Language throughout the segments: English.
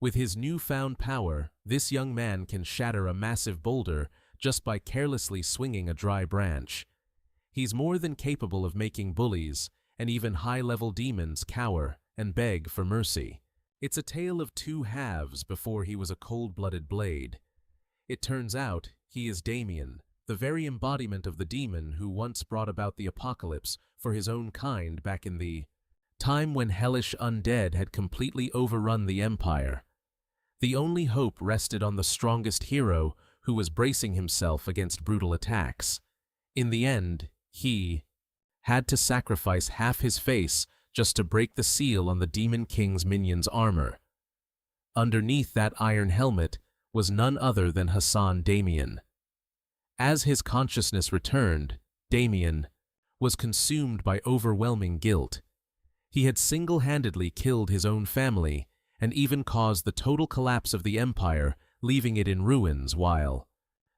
With his newfound power, this young man can shatter a massive boulder just by carelessly swinging a dry branch. He's more than capable of making bullies and even high-level demons cower and beg for mercy. It's a tale of two halves before he was a cold-blooded blade. It turns out he is Damien, the very embodiment of the demon who once brought about the apocalypse for his own kind back in the time when hellish undead had completely overrun the Empire. The only hope rested on the strongest hero who was bracing himself against brutal attacks. In the end, he had to sacrifice half his face just to break the seal on the Demon King's minion's armor. Underneath that iron helmet was none other than Hassan Damien. As his consciousness returned, Damien was consumed by overwhelming guilt. He had single-handedly killed his own family and even caused the total collapse of the Empire, leaving it in ruins while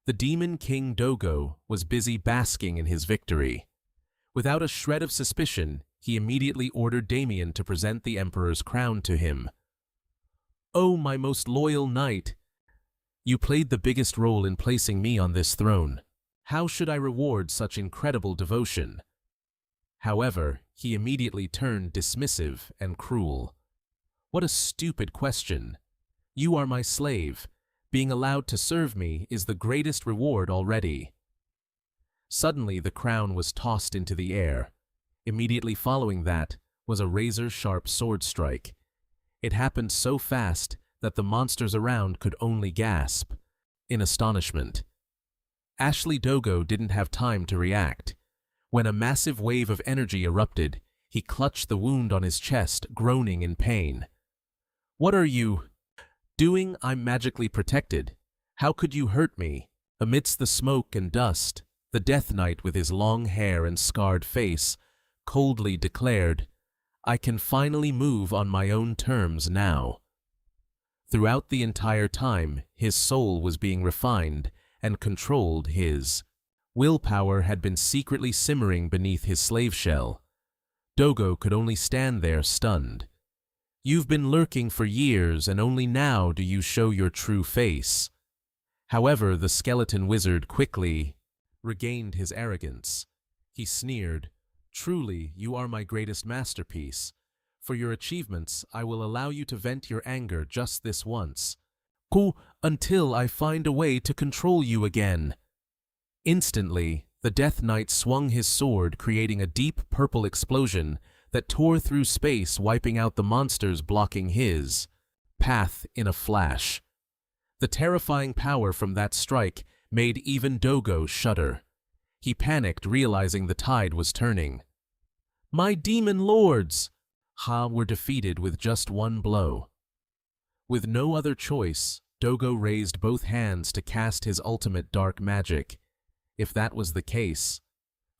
the Demon King Dogo was busy basking in his victory. Without a shred of suspicion, he immediately ordered Damien to present the Emperor's crown to him. "Oh, my most loyal knight! You played the biggest role in placing me on this throne. How should I reward such incredible devotion?" However, he immediately turned dismissive and cruel. "What a stupid question. You are my slave. Being allowed to serve me is the greatest reward already." Suddenly, the crown was tossed into the air. Immediately following that was a razor-sharp sword strike. It happened so fast that the monsters around could only gasp in astonishment. Ashley Dogo didn't have time to react. When a massive wave of energy erupted, he clutched the wound on his chest, groaning in pain. "What are you doing? I'm magically protected. How could you hurt me?" Amidst the smoke and dust, the Death Knight with his long hair and scarred face coldly declared, "I can finally move on my own terms now." Throughout the entire time, his soul was being refined and controlled. His willpower had been secretly simmering beneath his slave shell. Dogo could only stand there stunned. "You've been lurking for years, and only now do you show your true face." However, the skeleton wizard quickly regained his arrogance. He sneered, "Truly, you are my greatest masterpiece. For your achievements, I will allow you to vent your anger just this once. Until I find a way to control you again." Instantly, the Death Knight swung his sword, creating a deep purple explosion that tore through space, wiping out the monsters blocking his path in a flash. The terrifying power from that strike made even Dogo shudder. He panicked, realizing the tide was turning. "My demon lords!" Were defeated with just one blow. With no other choice, Dogo raised both hands to cast his ultimate dark magic. If that was the case,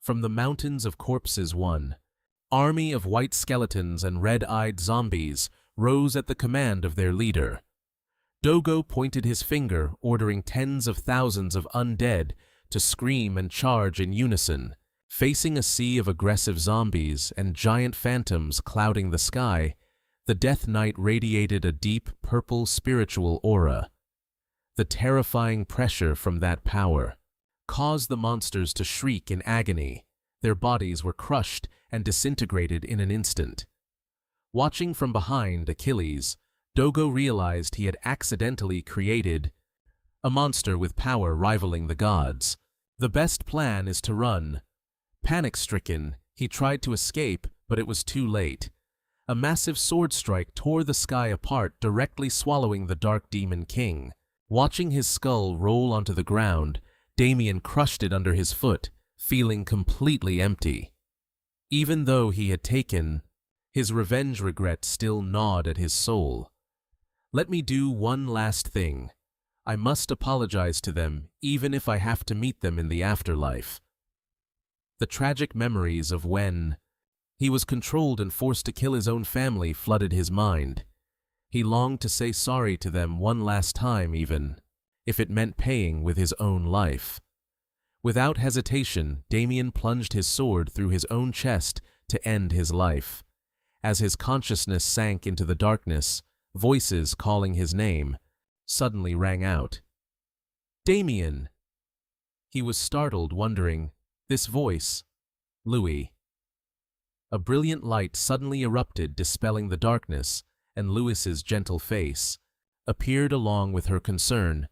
from the mountains of corpses one army of white skeletons and red-eyed zombies rose at the command of their leader. Dogo pointed his finger, ordering tens of thousands of undead to scream and charge in unison. Facing a sea of aggressive zombies and giant phantoms clouding the sky, the Death Knight radiated a deep purple spiritual aura. The terrifying pressure from that power caused the monsters to shriek in agony. Their bodies were crushed and disintegrated in an instant. Watching from behind Achilles, Dogo realized he had accidentally created a monster with power rivaling the gods. The best plan is to run. Panic-stricken, he tried to escape, but it was too late. A massive sword strike tore the sky apart, directly swallowing the Dark Demon King. Watching his skull roll onto the ground, Damien crushed it under his foot, feeling completely empty. Even though he had taken, his revenge regret still gnawed at his soul. "Let me do one last thing. I must apologize to them, even if I have to meet them in the afterlife." The tragic memories of when he was controlled and forced to kill his own family flooded his mind. He longed to say sorry to them one last time, even if it meant paying with his own life. Without hesitation, Damien plunged his sword through his own chest to end his life. As his consciousness sank into the darkness, voices calling his name, suddenly rang out. "Damien!" He was startled, wondering, this voice, Louis. A brilliant light suddenly erupted, dispelling the darkness, and Louis's gentle face appeared along with her concern.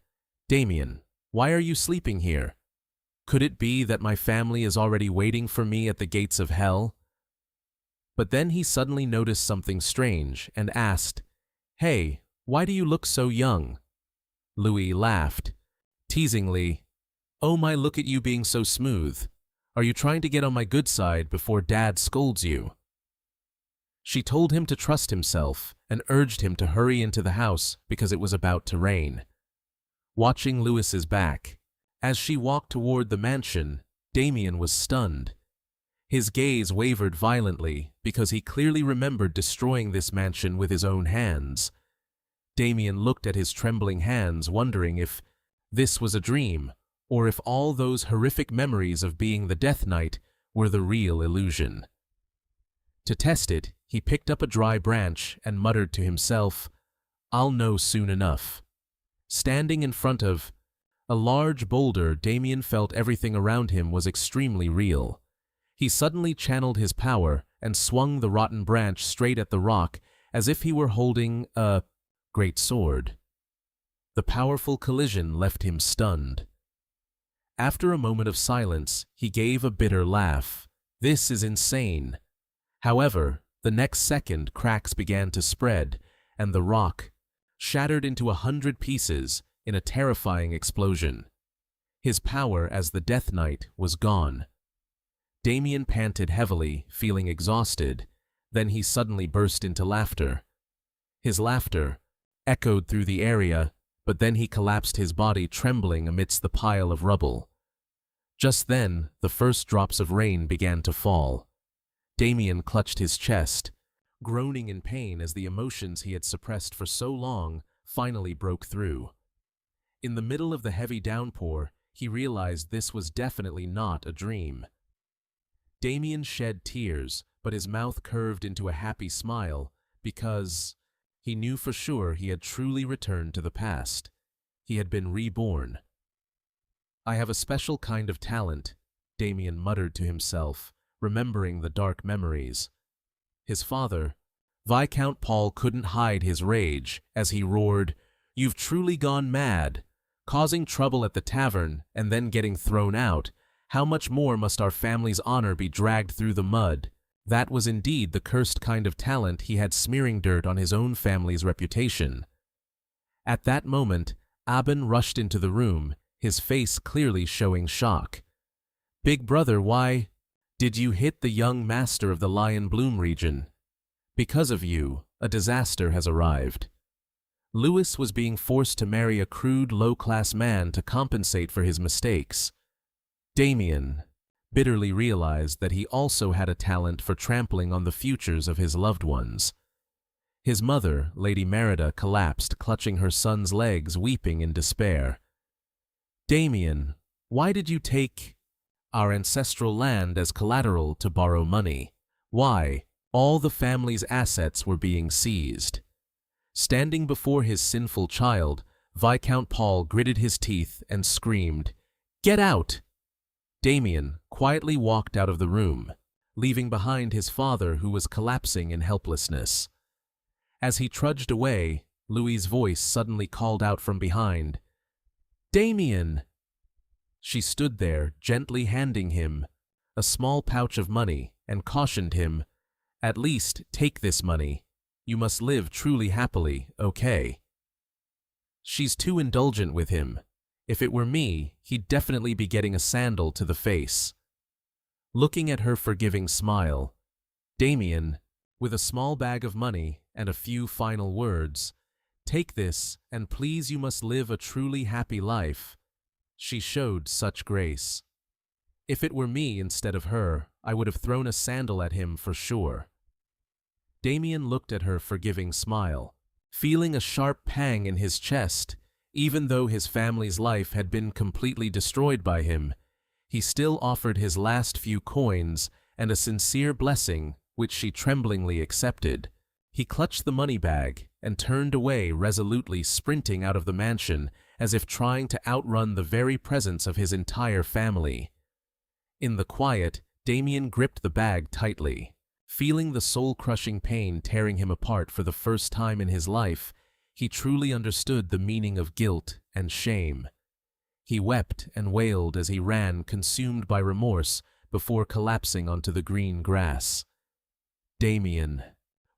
"Damien, why are you sleeping here? Could it be that my family is already waiting for me at the gates of hell?" But then he suddenly noticed something strange and asked, "Hey, why do you look so young?" Louis laughed, teasingly. "Oh my, look at you being so smooth. Are you trying to get on my good side before Dad scolds you?" She told him to trust himself and urged him to hurry into the house because it was about to rain. Watching Louis's back, as she walked toward the mansion, Damien was stunned. His gaze wavered violently because he clearly remembered destroying this mansion with his own hands. Damien looked at his trembling hands, wondering if this was a dream, or if all those horrific memories of being the Death Knight were the real illusion. To test it, he picked up a dry branch and muttered to himself, "I'll know soon enough." Standing in front of a large boulder, Damien felt everything around him was extremely real. He suddenly channeled his power and swung the rotten branch straight at the rock as if he were holding a great sword. The powerful collision left him stunned. After a moment of silence, he gave a bitter laugh. "This is insane." However, the next second cracks began to spread, and the rock shattered into 100 pieces in a terrifying explosion. His power as the Death Knight was gone. Damien panted heavily, feeling exhausted. Then he suddenly burst into laughter. His laughter echoed through the area, but then he collapsed, his body trembling amidst the pile of rubble. Just then, the first drops of rain began to fall. Damien clutched his chest, groaning in pain as the emotions he had suppressed for so long finally broke through. In the middle of the heavy downpour, he realized this was definitely not a dream. Damien shed tears, but his mouth curved into a happy smile because he knew for sure he had truly returned to the past. He had been reborn. "I have a special kind of talent," Damien muttered to himself, remembering the dark memories. His father, Viscount Paul, couldn't hide his rage as he roared, "You've truly gone mad! Causing trouble at the tavern and then getting thrown out. How much more must our family's honor be dragged through the mud?" That was indeed the cursed kind of talent he had, smearing dirt on his own family's reputation. At that moment, Aben rushed into the room, his face clearly showing shock. "Big brother, why did you hit the young master of the Lion Bloom region? Because of you, a disaster has arrived." Louis was being forced to marry a crude, low-class man to compensate for his mistakes. Damien bitterly realized that he also had a talent for trampling on the futures of his loved ones. His mother, Lady Merida, collapsed, clutching her son's legs, weeping in despair. "Damien, why did you take our ancestral land as collateral to borrow money? Why? All the family's assets were being seized." Standing before his sinful child, Viscount Paul gritted his teeth and screamed, "Get out!" Damien quietly walked out of the room, leaving behind his father, who was collapsing in helplessness. As he trudged away, Louis's voice suddenly called out from behind, "Damien!" She stood there, gently handing him a small pouch of money, and cautioned him, "At least take this money. You must live truly happily, okay?" "She's too indulgent with him. If it were me, he'd definitely be getting a sandal to the face." Looking at her forgiving smile, Damien, with a small bag of money and a few final words, "Take this, and please, you must live a truly happy life." She showed such grace. If it were me instead of her, I would have thrown a sandal at him for sure. Damien looked at her forgiving smile, feeling a sharp pang in his chest. Even though his family's life had been completely destroyed by him, he still offered his last few coins and a sincere blessing, which she tremblingly accepted. He clutched the money bag, and turned away resolutely, sprinting out of the mansion as if trying to outrun the very presence of his entire family. In the quiet, Damien gripped the bag tightly. Feeling the soul-crushing pain tearing him apart for the first time in his life, he truly understood the meaning of guilt and shame. He wept and wailed as he ran, consumed by remorse, before collapsing onto the green grass. Damien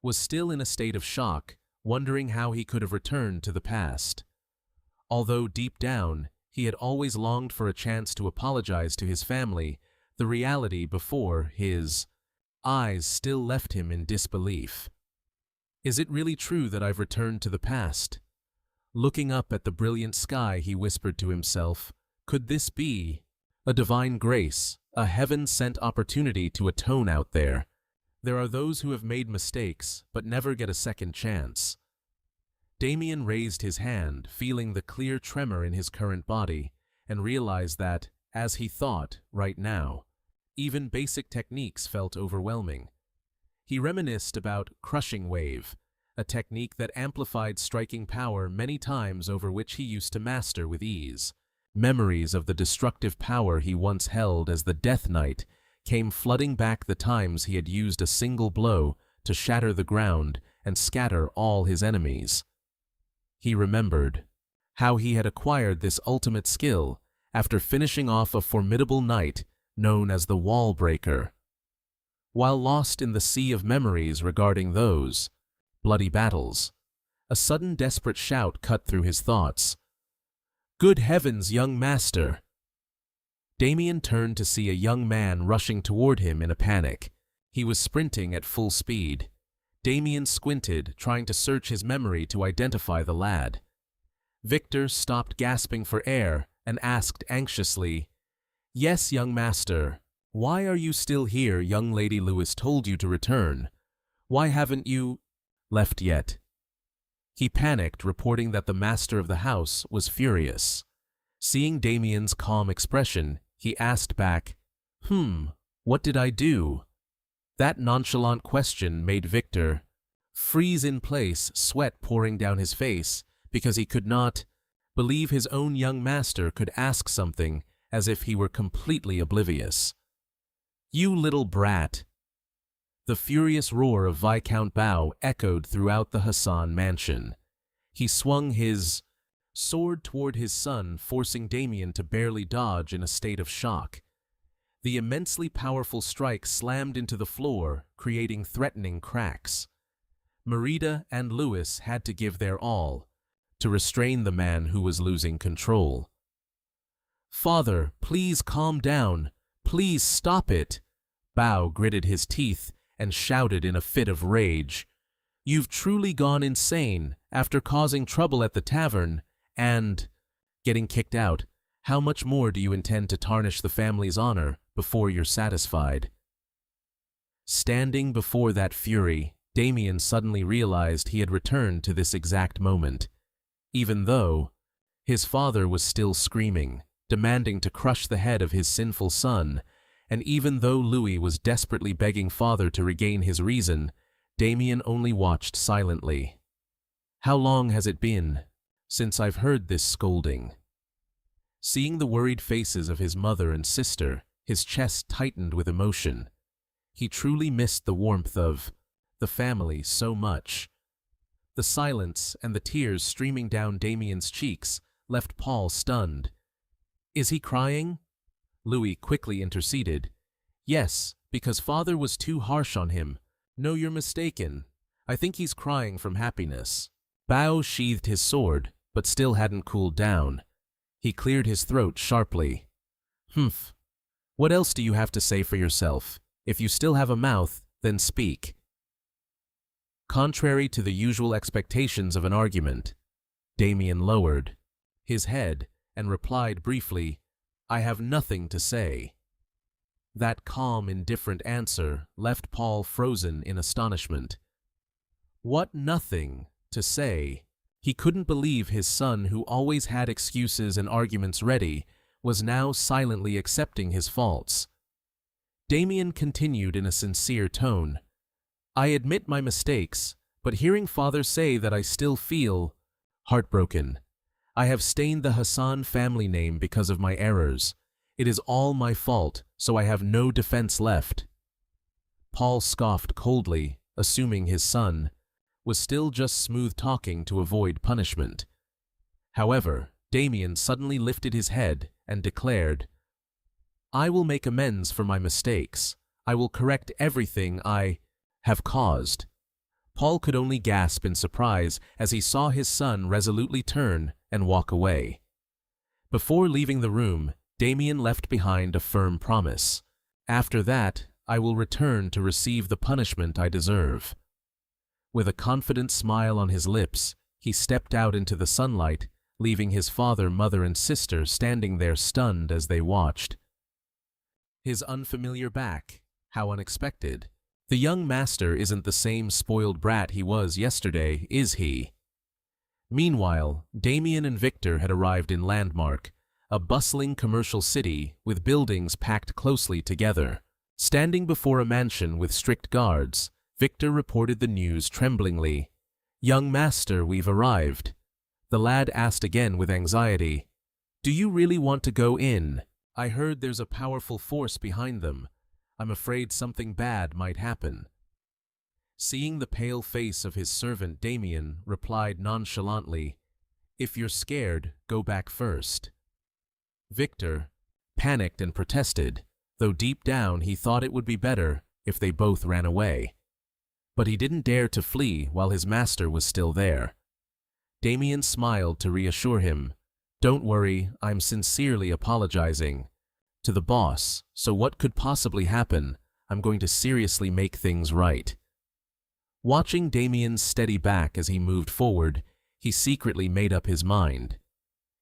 was still in a state of shock, wondering how he could have returned to the past. Although deep down, he had always longed for a chance to apologize to his family, the reality before his eyes still left him in disbelief. Is it really true that I've returned to the past? Looking up at the brilliant sky, he whispered to himself, could this be a divine grace, a heaven-sent opportunity to atone out there? There are those who have made mistakes, but never get a second chance. Damien raised his hand, feeling the clear tremor in his current body, and realized that, as he thought, right now, even basic techniques felt overwhelming. He reminisced about crushing wave, a technique that amplified striking power many times over which he used to master with ease. Memories of the destructive power he once held as the Death Knight came flooding back, the times he had used a single blow to shatter the ground and scatter all his enemies. He remembered how he had acquired this ultimate skill after finishing off a formidable knight known as the Wall Breaker. While lost in the sea of memories regarding those bloody battles, a sudden desperate shout cut through his thoughts. "Good heavens, young master!" Damien turned to see a young man rushing toward him in a panic. He was sprinting at full speed. Damien squinted, trying to search his memory to identify the lad. Victor stopped, gasping for air, and asked anxiously, "Yes, young master. Why are you still here? Young Lady Lewis told you to return. Why haven't you left yet?" He panicked, reporting that the master of the house was furious. Seeing Damien's calm expression, he asked back, What did I do?" That nonchalant question made Victor freeze in place, sweat pouring down his face, because he could not believe his own young master could ask something as if he were completely oblivious. "You little brat!" The furious roar of Viscount Bao echoed throughout the Hassan mansion. He swung his sword toward his son, forcing Damien to barely dodge in a state of shock. The immensely powerful strike slammed into the floor, creating threatening cracks. Merida and Lewis had to give their all to restrain the man who was losing control. "Father, please calm down. Please stop it." Bao gritted his teeth and shouted in a fit of rage. "You've truly gone insane after causing trouble at the tavern and getting kicked out. How much more do you intend to tarnish the family's honor before you're satisfied?" Standing before that fury, Damien suddenly realized he had returned to this exact moment. Even though his father was still screaming, demanding to crush the head of his sinful son, and even though Louis was desperately begging father to regain his reason, Damien only watched silently. "How long has it been since I've heard this scolding?" Seeing the worried faces of his mother and sister, his chest tightened with emotion. He truly missed the warmth of the family so much. The silence and the tears streaming down Damien's cheeks left Paul stunned. "Is he crying?" Louis quickly interceded. "Yes, because father was too harsh on him." "No, you're mistaken. I think he's crying from happiness." Bao sheathed his sword, but still hadn't cooled down. He cleared his throat sharply. What else do you have to say for yourself? If you still have a mouth, then speak." Contrary to the usual expectations of an argument, Damien lowered his head and replied briefly, "I have nothing to say." That calm, indifferent answer left Paul frozen in astonishment. What nothing to say? He couldn't believe his son, who always had excuses and arguments ready, was now silently accepting his faults. Damien continued in a sincere tone, "I admit my mistakes, But hearing father say that, I still feel heartbroken. I have stained the Hassan family name because of my errors. It is all my fault, so I have no defense left. Paul scoffed coldly, assuming his son was still just smooth-talking to avoid punishment. However, Damien suddenly lifted his head and declared, I will make amends for my mistakes. I will correct everything I have caused. Paul could only gasp in surprise as he saw his son resolutely turn and walk away. Before leaving the room, Damien left behind a firm promise. After that, I will return to receive the punishment I deserve. With a confident smile on his lips, he stepped out into the sunlight, leaving his father, mother, and sister standing there stunned as they watched. His unfamiliar back, how unexpected. The young master isn't the same spoiled brat he was yesterday, is he? Meanwhile, Damien and Victor had arrived in Landmark, a bustling commercial city with buildings packed closely together. Standing before a mansion with strict guards, Victor reported the news tremblingly. Young master, we've arrived. The lad asked again with anxiety. Do you really want to go in? I heard there's a powerful force behind them. I'm afraid something bad might happen. Seeing the pale face of his servant, Damien replied nonchalantly, If you're scared, go back first. Victor panicked and protested, though deep down he thought it would be better if they both ran away. But he didn't dare to flee while his master was still there. Damien smiled to reassure him. Don't worry, I'm sincerely apologizing to the boss, so what could possibly happen? I'm going to seriously make things right. Watching Damien's steady back as he moved forward, he secretly made up his mind.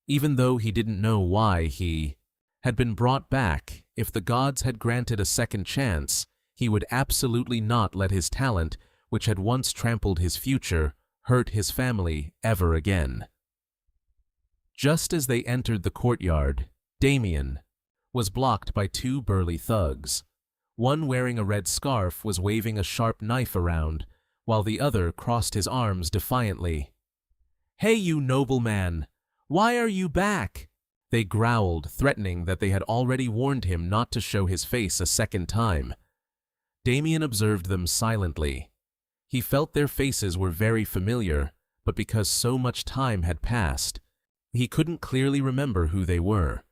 Even though he didn't know why he had been brought back, if the gods had granted a second chance, he would absolutely not let his talent, which had once trampled his future, hurt his family ever again. Just as they entered the courtyard, Damien was blocked by two burly thugs. One wearing a red scarf was waving a sharp knife around, while the other crossed his arms defiantly. Hey, you nobleman! Why are you back? They growled, threatening that they had already warned him not to show his face a second time. Damien observed them silently. He felt their faces were very familiar, but because so much time had passed, he couldn't clearly remember who they were.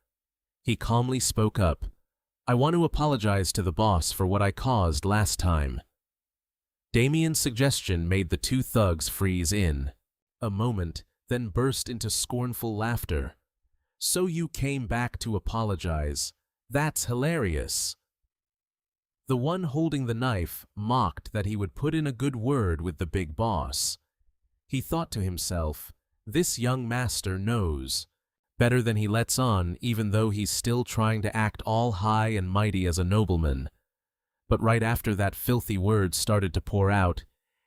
He calmly spoke up. I want to apologize to the boss for what I caused last time. Damien's suggestion made the two thugs freeze in a moment, then burst into scornful laughter. So you came back to apologize? That's hilarious. The one holding the knife mocked that he would put in a good word with the big boss. He thought to himself, this young master knows better than he lets on, even though he's still trying to act all high and mighty as a nobleman. But right after that filthy word started to pour out,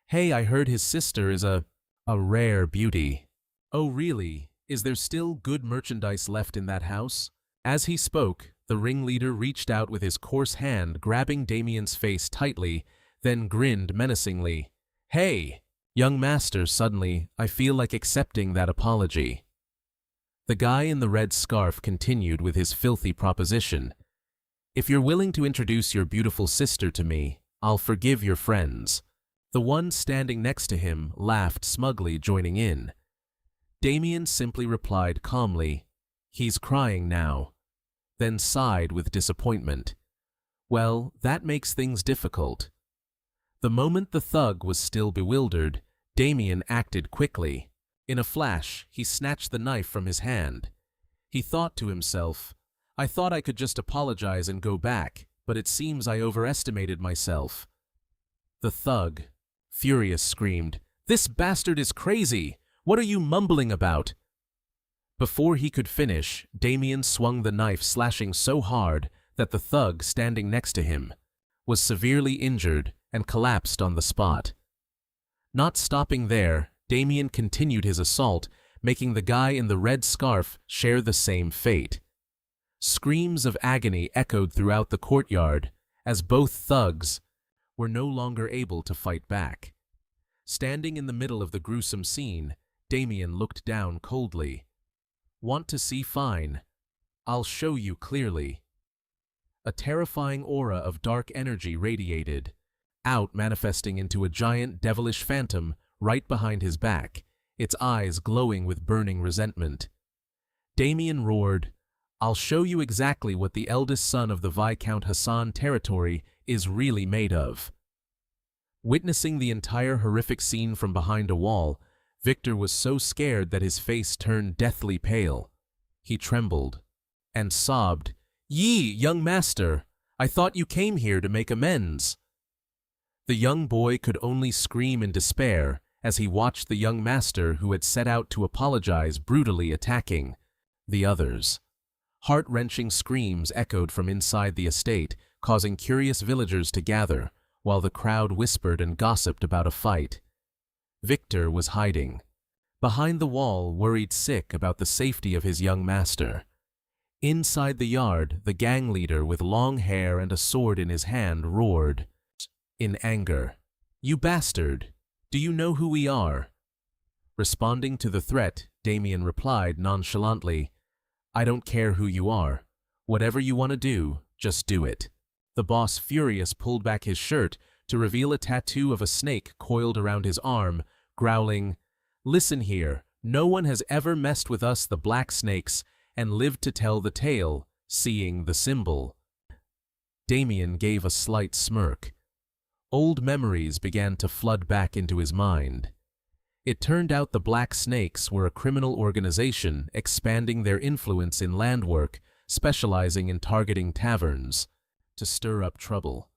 hey, I heard his sister is a rare beauty. Oh really? Is there still good merchandise left in that house? As he spoke, the ringleader reached out with his coarse hand, grabbing Damien's face tightly, then grinned menacingly. Hey, young master, suddenly, I feel like accepting that apology. The guy in the red scarf continued with his filthy proposition. If you're willing to introduce your beautiful sister to me, I'll forgive your friends. The one standing next to him laughed smugly, joining in. Damien simply replied calmly, he's crying now, then sighed with disappointment. Well, that makes things difficult. The moment the thug was still bewildered, Damien acted quickly. In a flash, he snatched the knife from his hand. He thought to himself, I thought I could just apologize and go back, but it seems I overestimated myself. The thug, furious, screamed, This bastard is crazy! What are you mumbling about? Before he could finish, Damien swung the knife, slashing so hard that the thug standing next to him was severely injured and collapsed on the spot. Not stopping there, Damien continued his assault, making the guy in the red scarf share the same fate. Screams of agony echoed throughout the courtyard as both thugs were no longer able to fight back. Standing in the middle of the gruesome scene, Damien looked down coldly. "Want to see fine? I'll show you clearly." A terrifying aura of dark energy radiated out, manifesting into a giant devilish phantom right behind his back, its eyes glowing with burning resentment. Damien roared, "I'll show you exactly what the eldest son of the Viscount Hassan territory is really made of." Witnessing the entire horrific scene from behind a wall, Victor was so scared that his face turned deathly pale. He trembled and sobbed, "Ye, young master, I thought you came here to make amends." The young boy could only scream in despair as he watched the young master who had set out to apologize brutally attacking the others. Heart-wrenching screams echoed from inside the estate, causing curious villagers to gather, while the crowd whispered and gossiped about a fight. Victor was hiding behind the wall, worried sick about the safety of his young master. Inside the yard, the gang leader with long hair and a sword in his hand roared in anger, "You bastard! Do you know who we are?" Responding to the threat, Damien replied nonchalantly, "I don't care who you are. Whatever you want to do, just do it." The boss, furious, pulled back his shirt to reveal a tattoo of a snake coiled around his arm, growling, "Listen here, no one has ever messed with us, the Black Snakes, and lived to tell the tale," seeing the symbol. Damien gave a slight smirk. Old memories began to flood back into his mind. It turned out the Black Snakes were a criminal organization expanding their influence in landwork, specializing in targeting taverns to stir up trouble.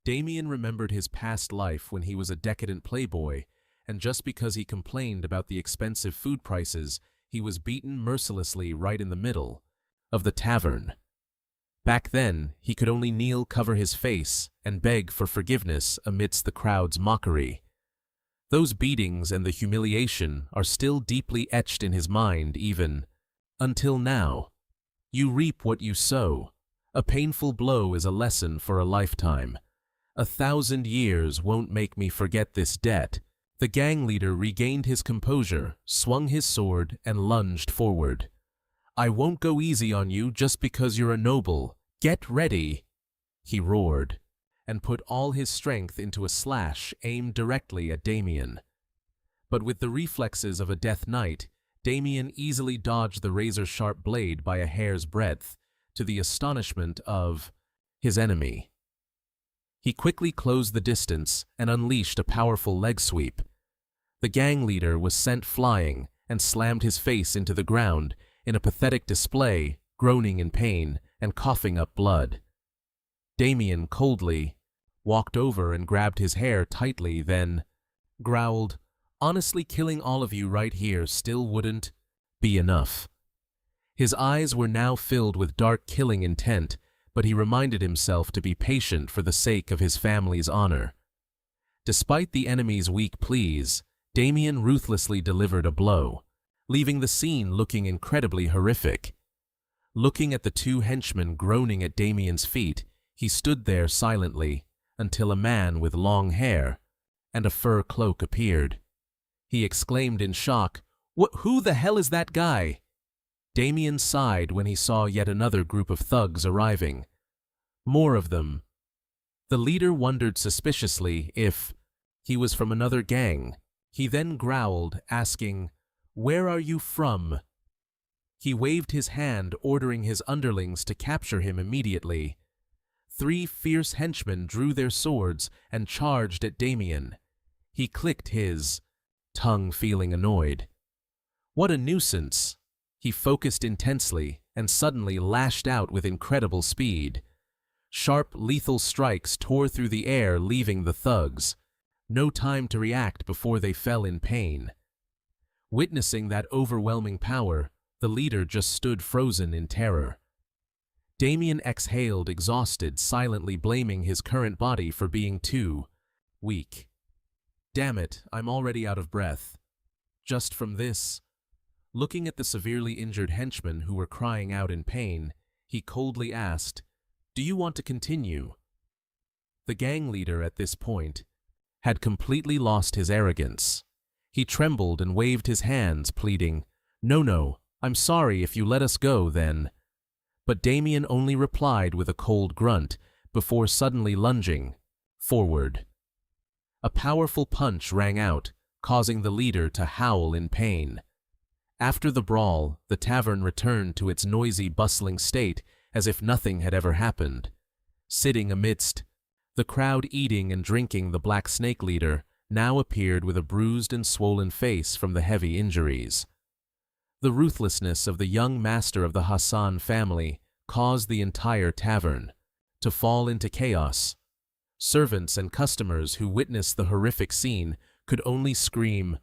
Damien remembered his past life when he was a decadent playboy, and just because he complained about the expensive food prices, he was beaten mercilessly right in the middle of the tavern. Back then, he could only kneel, cover his face, and beg for forgiveness amidst the crowd's mockery. Those beatings and the humiliation are still deeply etched in his mind even until now. You reap what you sow. A painful blow is a lesson for a lifetime. 1,000 years won't make me forget this debt. The gang leader regained his composure, swung his sword, and lunged forward. "I won't go easy on you just because you're a noble. Get ready!" he roared, and put all his strength into a slash aimed directly at Damien. But with the reflexes of a death knight, Damien easily dodged the razor-sharp blade by a hair's breadth, to the astonishment of his enemy. He quickly closed the distance and unleashed a powerful leg sweep. The gang leader was sent flying and slammed his face into the ground in a pathetic display, groaning in pain and coughing up blood. Damien coldly walked over and grabbed his hair tightly, then growled, "Honestly, killing all of you right here still wouldn't be enough." His eyes were now filled with dark killing intent, but he reminded himself to be patient for the sake of his family's honor. Despite the enemy's weak pleas, Damien ruthlessly delivered a blow, leaving the scene looking incredibly horrific. Looking at the two henchmen groaning at Damien's feet, he stood there silently until a man with long hair and a fur cloak appeared. He exclaimed in shock, Who the hell is that guy?" Damien sighed when he saw yet another group of thugs arriving. More of them. The leader wondered suspiciously if he was from another gang. He then growled, asking, "Where are you from?" He waved his hand, ordering his underlings to capture him immediately. 3 fierce henchmen drew their swords and charged at Damien. He clicked his tongue, feeling annoyed. What a nuisance! He focused intensely and suddenly lashed out with incredible speed. Sharp, lethal strikes tore through the air, leaving the thugs no time to react before they fell in pain. Witnessing that overwhelming power, the leader just stood frozen in terror. Damien exhaled, exhausted, silently blaming his current body for being too weak. Damn it, I'm already out of breath. Just from this. Looking at the severely injured henchmen who were crying out in pain, he coldly asked, "Do you want to continue?" The gang leader at this point had completely lost his arrogance. He trembled and waved his hands, pleading, "No, no, I'm sorry if you let us go, then." But Damien only replied with a cold grunt before suddenly lunging forward. A powerful punch rang out, causing the leader to howl in pain. After the brawl, the tavern returned to its noisy, bustling state as if nothing had ever happened. Sitting amidst the crowd eating and drinking, the Black Snake leader now appeared with a bruised and swollen face from the heavy injuries. The ruthlessness of the young master of the Hassan family caused the entire tavern to fall into chaos. Servants and customers who witnessed the horrific scene could only scream,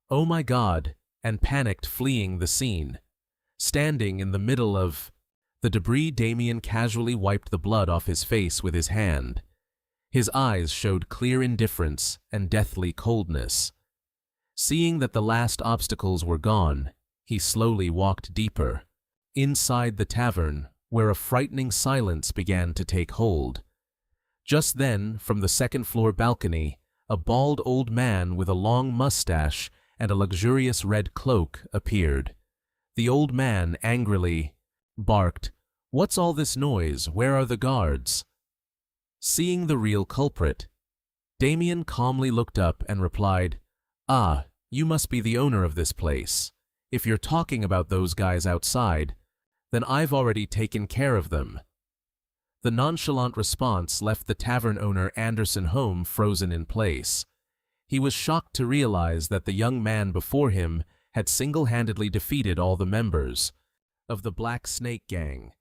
"Oh my God," and panicked, fleeing the scene. Standing in the middle of the debris, Damien casually wiped the blood off his face with his hand. His eyes showed clear indifference and deathly coldness. Seeing that the last obstacles were gone, he slowly walked deeper inside the tavern, where a frightening silence began to take hold. Just then, from the second-floor balcony, a bald old man with a long mustache and a luxurious red cloak appeared. The old man angrily barked, "What's all this noise? Where are the guards?" Seeing the real culprit, Damien calmly looked up and replied, "Ah, you must be the owner of this place. If you're talking about those guys outside, then I've already taken care of them." The nonchalant response left the tavern owner Anderson Home frozen in place. He was shocked to realize that the young man before him had single-handedly defeated all the members of the Black Snake gang.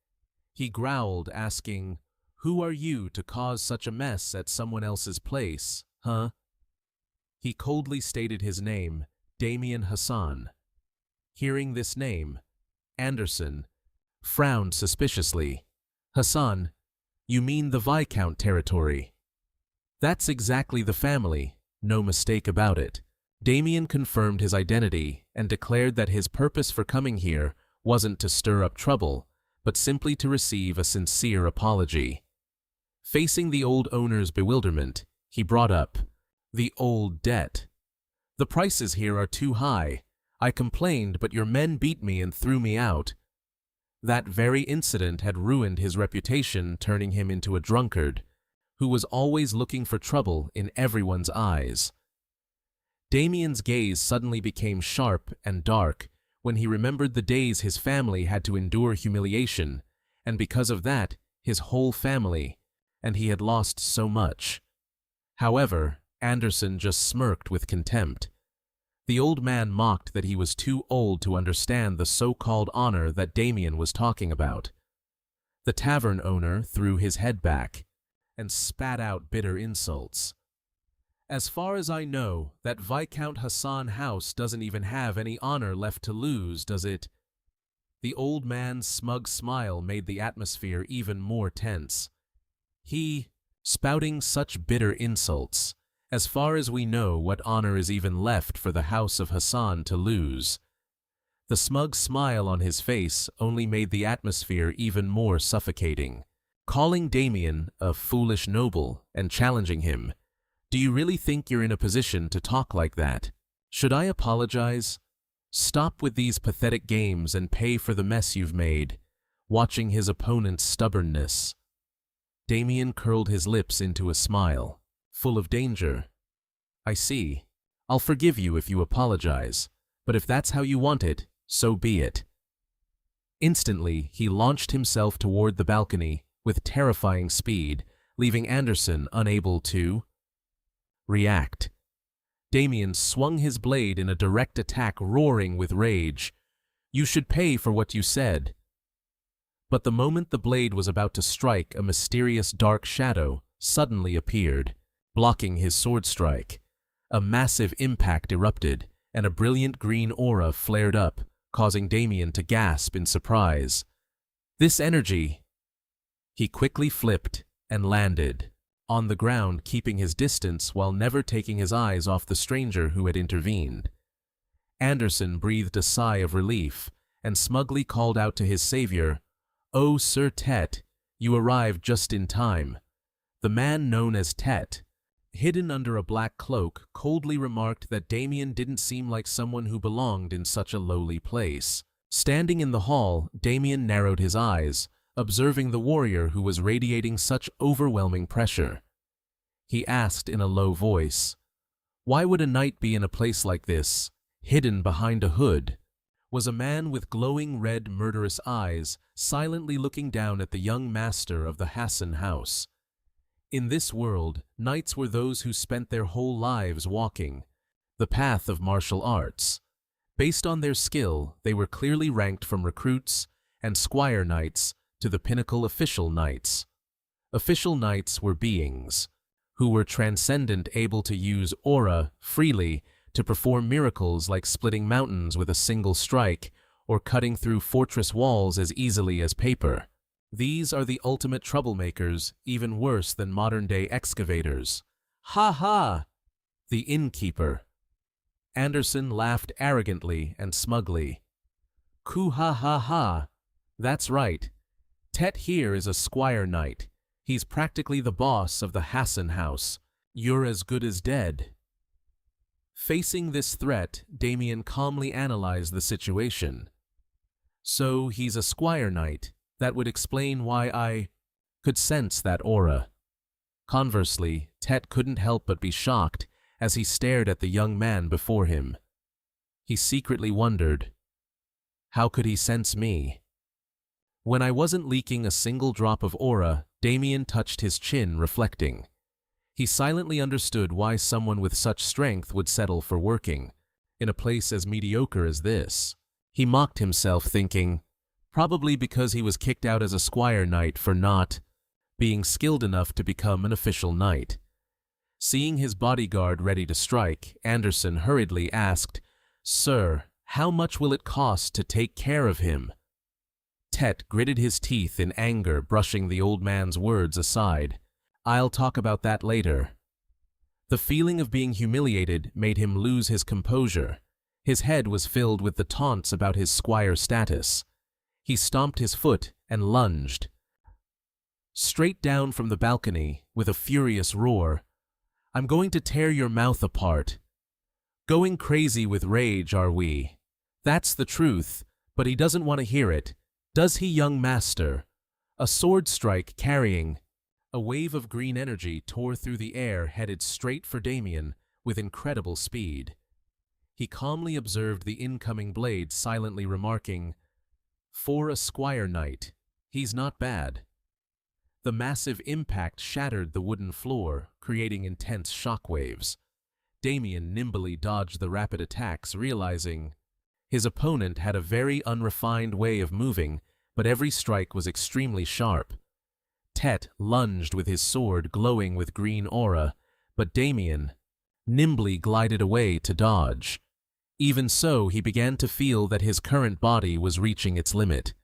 He growled, asking, "Who are you to cause such a mess at someone else's place, huh?" He coldly stated his name, Damien Hassan. Hearing this name, Anderson frowned suspiciously. "Hassan, you mean the Viscount territory?" "That's exactly the family, no mistake about it." Damien confirmed his identity and declared that his purpose for coming here wasn't to stir up trouble, but simply to receive a sincere apology. Facing the old owner's bewilderment, he brought up, "The old debt. The prices here are too high. I complained, but your men beat me and threw me out." That very incident had ruined his reputation, turning him into a drunkard who was always looking for trouble in everyone's eyes. Damien's gaze suddenly became sharp and dark when he remembered the days his family had to endure humiliation, and because of that, his whole family, and he had lost so much. However, Anderson just smirked with contempt. The old man mocked that he was too old to understand the so-called honor that Damien was talking about. The tavern owner threw his head back and spat out bitter insults. "As far as I know, that Viscount Hassan house doesn't even have any honor left to lose, does it?" The old man's smug smile made the atmosphere even more tense. He, spouting such bitter insults. "As far as we know, what honor is even left for the house of Hassan to lose?" The smug smile on his face only made the atmosphere even more suffocating. Calling Damien a foolish noble and challenging him, "Do you really think you're in a position to talk like that? Should I apologize? Stop with these pathetic games and pay for the mess you've made." Watching his opponent's stubbornness, Damien curled his lips into a smile, full of danger. "I see. I'll forgive you if you apologize, but if that's how you want it, so be it." Instantly, he launched himself toward the balcony with terrifying speed, leaving Anderson unable to react. Damien swung his blade in a direct attack, roaring with rage, "You should pay for what you said." But the moment the blade was about to strike, a mysterious dark shadow suddenly appeared, blocking his sword strike. A massive impact erupted, and a brilliant green aura flared up, causing Damien to gasp in surprise. "This energy!" He quickly flipped and landed on the ground, keeping his distance while never taking his eyes off the stranger who had intervened. Anderson breathed a sigh of relief and smugly called out to his savior, "Oh, Sir Tet, you arrived just in time." The man known as Tet hidden under a black cloak, coldly remarked that Damien didn't seem like someone who belonged in such a lowly place. Standing in the hall, Damien narrowed his eyes, observing the warrior who was radiating such overwhelming pressure. He asked in a low voice, "Why would a knight be in a place like this, hidden behind a hood?" Was a man with glowing red murderous eyes, silently looking down at the young master of the Hassan house. In this world, knights were those who spent their whole lives walking the path of martial arts. Based on their skill, they were clearly ranked from recruits and squire knights to the pinnacle official knights. Official knights were beings who were transcendent, able to use aura freely to perform miracles like splitting mountains with a single strike or cutting through fortress walls as easily as paper. These are the ultimate troublemakers, even worse than modern-day excavators. Ha ha! The innkeeper. Anderson laughed arrogantly and smugly. Ku ha ha ha! That's right. Tet here is a squire knight. He's practically the boss of the Hassan house. You're as good as dead. Facing this threat, Damien calmly analyzed the situation. So he's a squire knight. That would explain why I could sense that aura. Conversely, Tet couldn't help but be shocked as he stared at the young man before him. He secretly wondered, how could he sense me? When I wasn't leaking a single drop of aura, Damien touched his chin, reflecting. He silently understood why someone with such strength would settle for working in a place as mediocre as this. He mocked himself, thinking, probably because he was kicked out as a squire knight for not being skilled enough to become an official knight. Seeing his bodyguard ready to strike, Anderson hurriedly asked, "Sir, how much will it cost to take care of him?" Tet gritted his teeth in anger, brushing the old man's words aside. "I'll talk about that later." The feeling of being humiliated made him lose his composure. His head was filled with the taunts about his squire status. He stomped his foot and lunged straight down from the balcony with a furious roar. "I'm going to tear your mouth apart. Going crazy with rage, are we? That's the truth, but he doesn't want to hear it. Does he, young master?" A sword strike carrying a wave of green energy tore through the air, headed straight for Damien with incredible speed. He calmly observed the incoming blade, silently remarking, "For a squire knight, he's not bad." The massive impact shattered the wooden floor, creating intense shockwaves. Damien nimbly dodged the rapid attacks, realizing his opponent had a very unrefined way of moving, but every strike was extremely sharp. Tet lunged with his sword glowing with green aura, but Damien nimbly glided away to dodge. Even so, he began to feel that his current body was reaching its limit.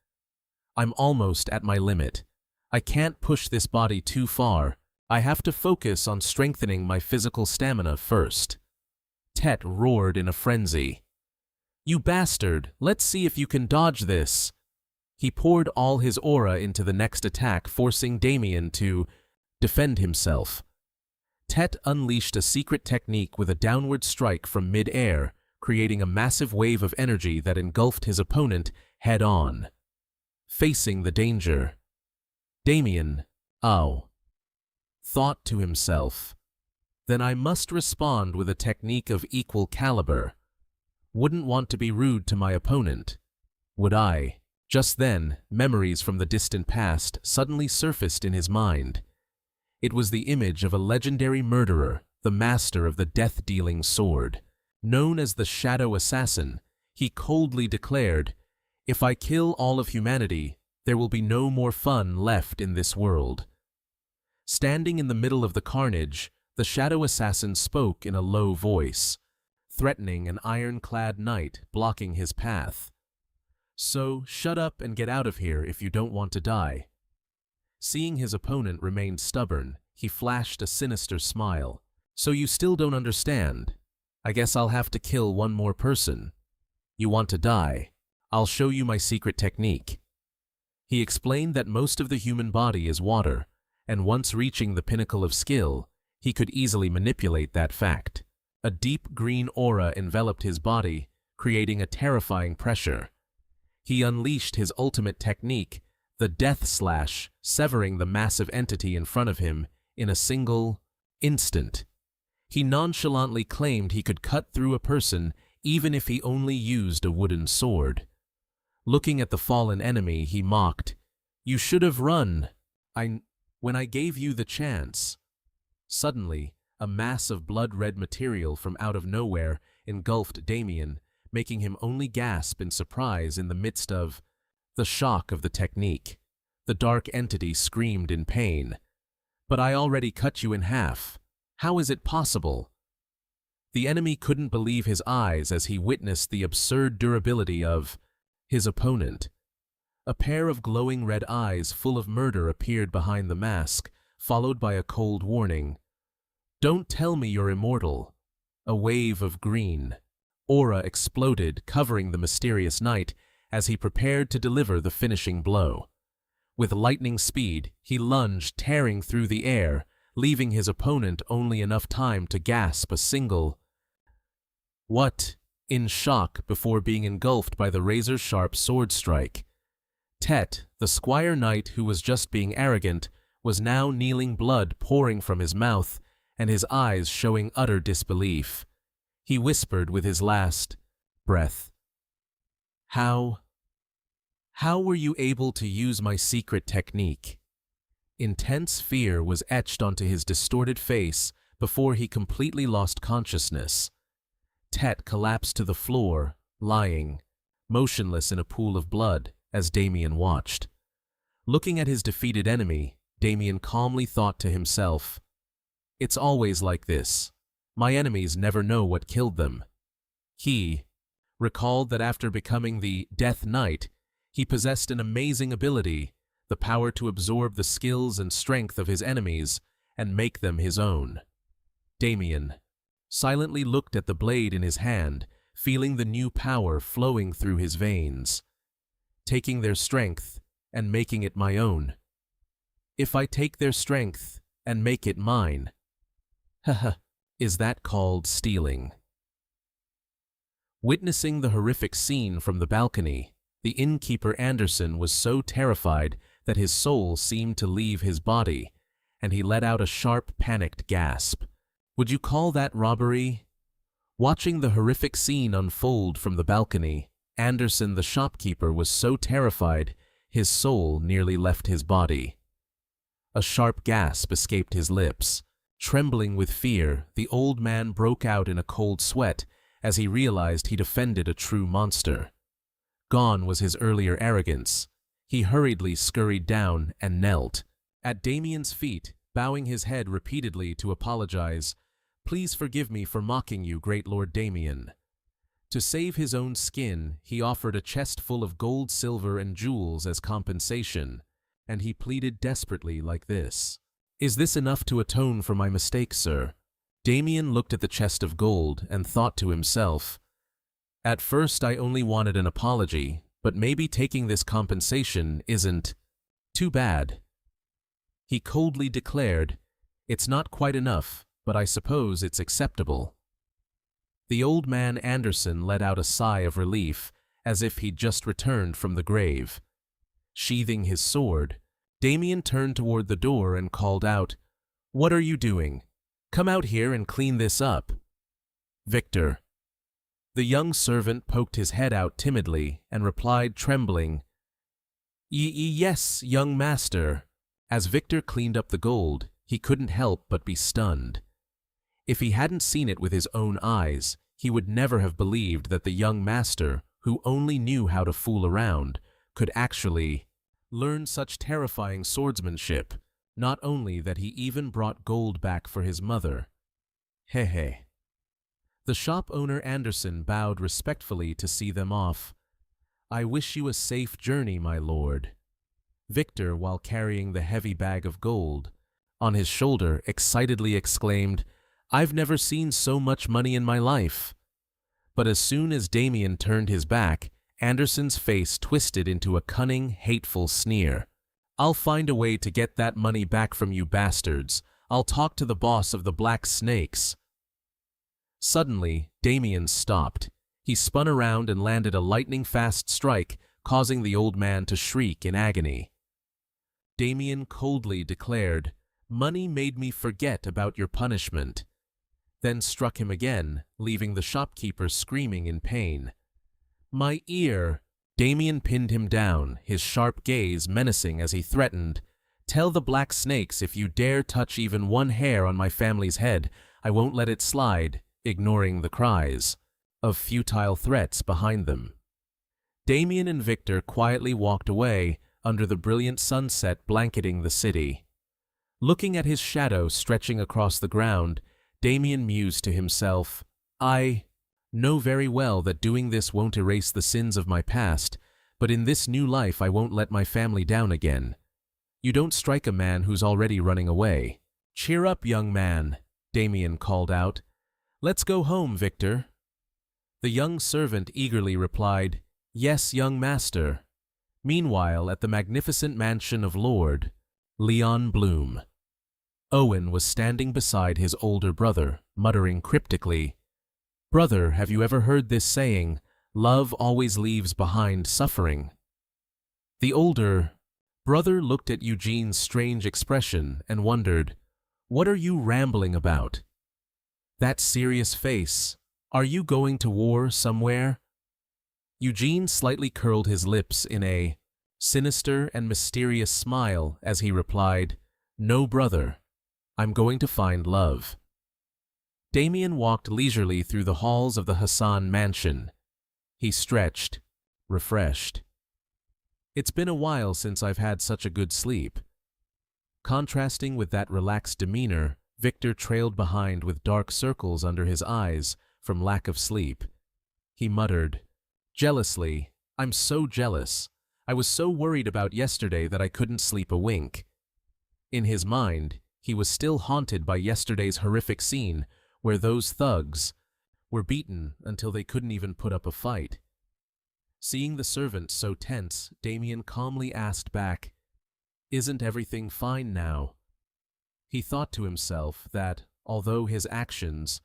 "I'm almost at my limit. I can't push this body too far. I have to focus on strengthening my physical stamina first." Tet roared in a frenzy. "You bastard, let's see if you can dodge this." He poured all his aura into the next attack, forcing Damien to defend himself. Tet unleashed a secret technique with a downward strike from mid-air, creating a massive wave of energy that engulfed his opponent head-on. Facing the danger, Damien, thought to himself, "Then I must respond with a technique of equal caliber. Wouldn't want to be rude to my opponent, would I?" Just then, memories from the distant past suddenly surfaced in his mind. It was the image of a legendary murderer, the master of the death-dealing sword. Known as the Shadow Assassin, he coldly declared, "If I kill all of humanity, there will be no more fun left in this world." Standing in the middle of the carnage, the Shadow Assassin spoke in a low voice, threatening an ironclad knight blocking his path. "So, shut up and get out of here if you don't want to die." Seeing his opponent remained stubborn, he flashed a sinister smile. "So you still don't understand? I guess I'll have to kill one more person. You want to die? I'll show you my secret technique." He explained that most of the human body is water, and once reaching the pinnacle of skill, he could easily manipulate that fact. A deep green aura enveloped his body, creating a terrifying pressure. He unleashed his ultimate technique, the death slash, severing the massive entity in front of him in a single instant. He nonchalantly claimed he could cut through a person even if he only used a wooden sword. Looking at the fallen enemy, he mocked, "You should have run. When I gave you the chance." Suddenly, a mass of blood-red material from out of nowhere engulfed Damien, making him only gasp in surprise in the midst of the shock of the technique. The dark entity screamed in pain. "But I already cut you in half. How is it possible?" The enemy couldn't believe his eyes as he witnessed the absurd durability of his opponent. A pair of glowing red eyes full of murder appeared behind the mask, followed by a cold warning. "Don't tell me you're immortal." A wave of green aura exploded, covering the mysterious knight as he prepared to deliver the finishing blow. With lightning speed, he lunged, tearing through the air, leaving his opponent only enough time to gasp a single "What?" in shock before being engulfed by the razor-sharp sword strike. Tet, the squire knight who was just being arrogant, was now kneeling, blood pouring from his mouth and his eyes showing utter disbelief. He whispered with his last breath, How were you able to use my secret technique?" Intense fear was etched onto his distorted face before he completely lost consciousness. Tet collapsed to the floor, lying, motionless in a pool of blood, as Damien watched. Looking at his defeated enemy, Damien calmly thought to himself, "It's always like this. My enemies never know what killed them." He recalled that after becoming the Death Knight, he possessed an amazing ability, the power to absorb the skills and strength of his enemies and make them his own. Damien silently looked at the blade in his hand, feeling the new power flowing through his veins. Taking their strength and making it my own. If I take their strength and make it mine, is that called stealing? Witnessing the horrific scene from the balcony, the innkeeper Anderson was so terrified that his soul seemed to leave his body, and he let out a sharp, panicked gasp. Would you call that robbery? Watching the horrific scene unfold from the balcony, Anderson the shopkeeper was so terrified his soul nearly left his body. A sharp gasp escaped his lips. Trembling with fear, the old man broke out in a cold sweat as he realized he'd offended a true monster. Gone was his earlier arrogance. He hurriedly scurried down and knelt at Damien's feet, bowing his head repeatedly to apologize. "Please forgive me for mocking you, great Lord Damien." To save his own skin, he offered a chest full of gold, silver, and jewels as compensation, and he pleaded desperately like this. "Is this enough to atone for my mistake, sir?" Damien looked at the chest of gold and thought to himself, "At first I only wanted an apology, but maybe taking this compensation isn't too bad." He coldly declared, "It's not quite enough, but I suppose it's acceptable." The old man Anderson let out a sigh of relief, as if he'd just returned from the grave. Sheathing his sword, Damien turned toward the door and called out, "What are you doing? Come out here and clean this up." "Victor." The young servant poked his head out timidly and replied, trembling, Yes, young master." As Victor cleaned up the gold, he couldn't help but be stunned. If he hadn't seen it with his own eyes, he would never have believed that the young master, who only knew how to fool around, could actually learn such terrifying swordsmanship. Not only that, he even brought gold back for his mother. Hehe. The shop owner Anderson bowed respectfully to see them off. "I wish you a safe journey, my lord." Victor, while carrying the heavy bag of gold on his shoulder, excitedly exclaimed, "I've never seen so much money in my life." But as soon as Damien turned his back, Anderson's face twisted into a cunning, hateful sneer. "I'll find a way to get that money back from you bastards. I'll talk to the boss of the Black Snakes." Suddenly, Damien stopped. He spun around and landed a lightning-fast strike, causing the old man to shriek in agony. Damien coldly declared, "Money made me forget about your punishment," then struck him again, leaving the shopkeeper screaming in pain. "My ear!" Damien pinned him down, his sharp gaze menacing as he threatened, "Tell the Black Snakes if you dare touch even one hair on my family's head, I won't let it slide," ignoring the cries of futile threats behind them. Damien and Victor quietly walked away under the brilliant sunset blanketing the city. Looking at his shadow stretching across the ground, Damien mused to himself, "I know very well that doing this won't erase the sins of my past, but in this new life I won't let my family down again. You don't strike a man who's already running away." "Cheer up, young man," Damien called out. "Let's go home, Victor." The young servant eagerly replied, "Yes, young master." Meanwhile, at the magnificent mansion of Lord Leon Bloom, Owen was standing beside his older brother, muttering cryptically, "Brother, have you ever heard this saying, 'Love always leaves behind suffering'?" The older brother looked at Eugene's strange expression and wondered, "What are you rambling about? That serious face. Are you going to war somewhere?" Eugene slightly curled his lips in a sinister and mysterious smile as he replied, "No, brother. I'm going to find love." Damien walked leisurely through the halls of the Hassan mansion. He stretched, refreshed. "It's been a while since I've had such a good sleep." Contrasting with that relaxed demeanor, Victor trailed behind with dark circles under his eyes from lack of sleep. He muttered, jealously, "I'm so jealous. I was so worried about yesterday that I couldn't sleep a wink." In his mind, he was still haunted by yesterday's horrific scene where those thugs were beaten until they couldn't even put up a fight. Seeing the servant so tense, Damien calmly asked back, "Isn't everything fine now?" He thought to himself that, although his actions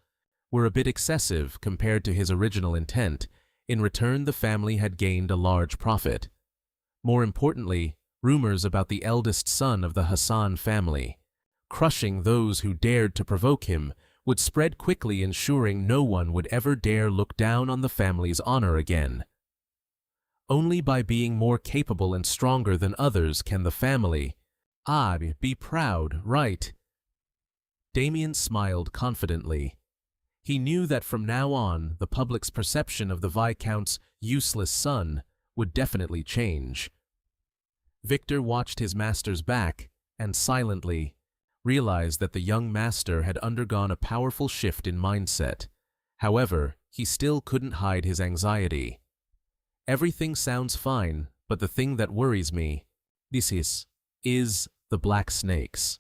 were a bit excessive compared to his original intent, in return the family had gained a large profit. More importantly, rumors about the eldest son of the Hassan family, crushing those who dared to provoke him, would spread quickly, ensuring no one would ever dare look down on the family's honor again. Only by being more capable and stronger than others can the family be proud, right? Damien smiled confidently. He knew that from now on, the public's perception of the Viscount's useless son would definitely change. Victor watched his master's back and silently realized that the young master had undergone a powerful shift in mindset. However, he still couldn't hide his anxiety. "Everything sounds fine, but the thing that worries me, this is the Black Snakes.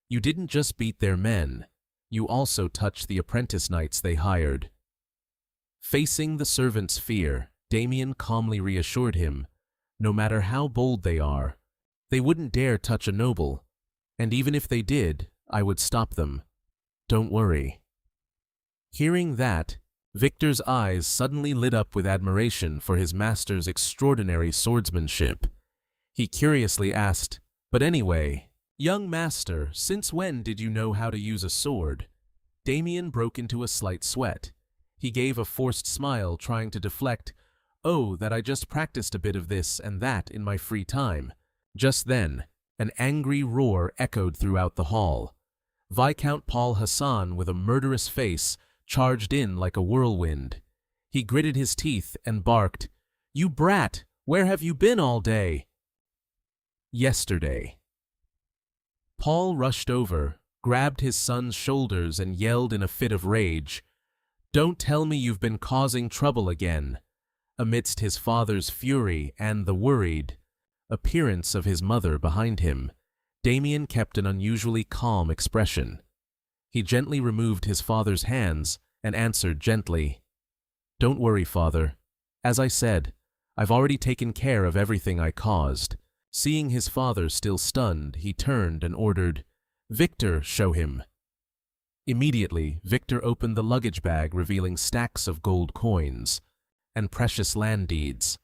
You didn't just beat their men, you also touched the apprentice knights they hired." Facing the servant's fear, Damien calmly reassured him, "No matter how bold they are, they wouldn't dare touch a noble, and even if they did, I would stop them. Don't worry." Hearing that, Victor's eyes suddenly lit up with admiration for his master's extraordinary swordsmanship. He curiously asked, "But anyway, young master, since when did you know how to use a sword?" Damien broke into a slight sweat. He gave a forced smile, trying to deflect, "Oh, that I just practiced a bit of this and that in my free time." Just then, an angry roar echoed throughout the hall. Viscount Paul Hassan, with a murderous face, charged in like a whirlwind. He gritted his teeth and barked, "You brat! Where have you been all day?" Yesterday. Paul rushed over, grabbed his son's shoulders and yelled in a fit of rage, "Don't tell me you've been causing trouble again." Amidst his father's fury and the worried appearance of his mother behind him, Damien kept an unusually calm expression. He gently removed his father's hands and answered gently, "Don't worry, father. As I said, I've already taken care of everything I caused." Seeing his father still stunned, he turned and ordered, Victor, show him. Immediately, Victor opened the luggage bag, revealing stacks of gold coins and precious land deeds.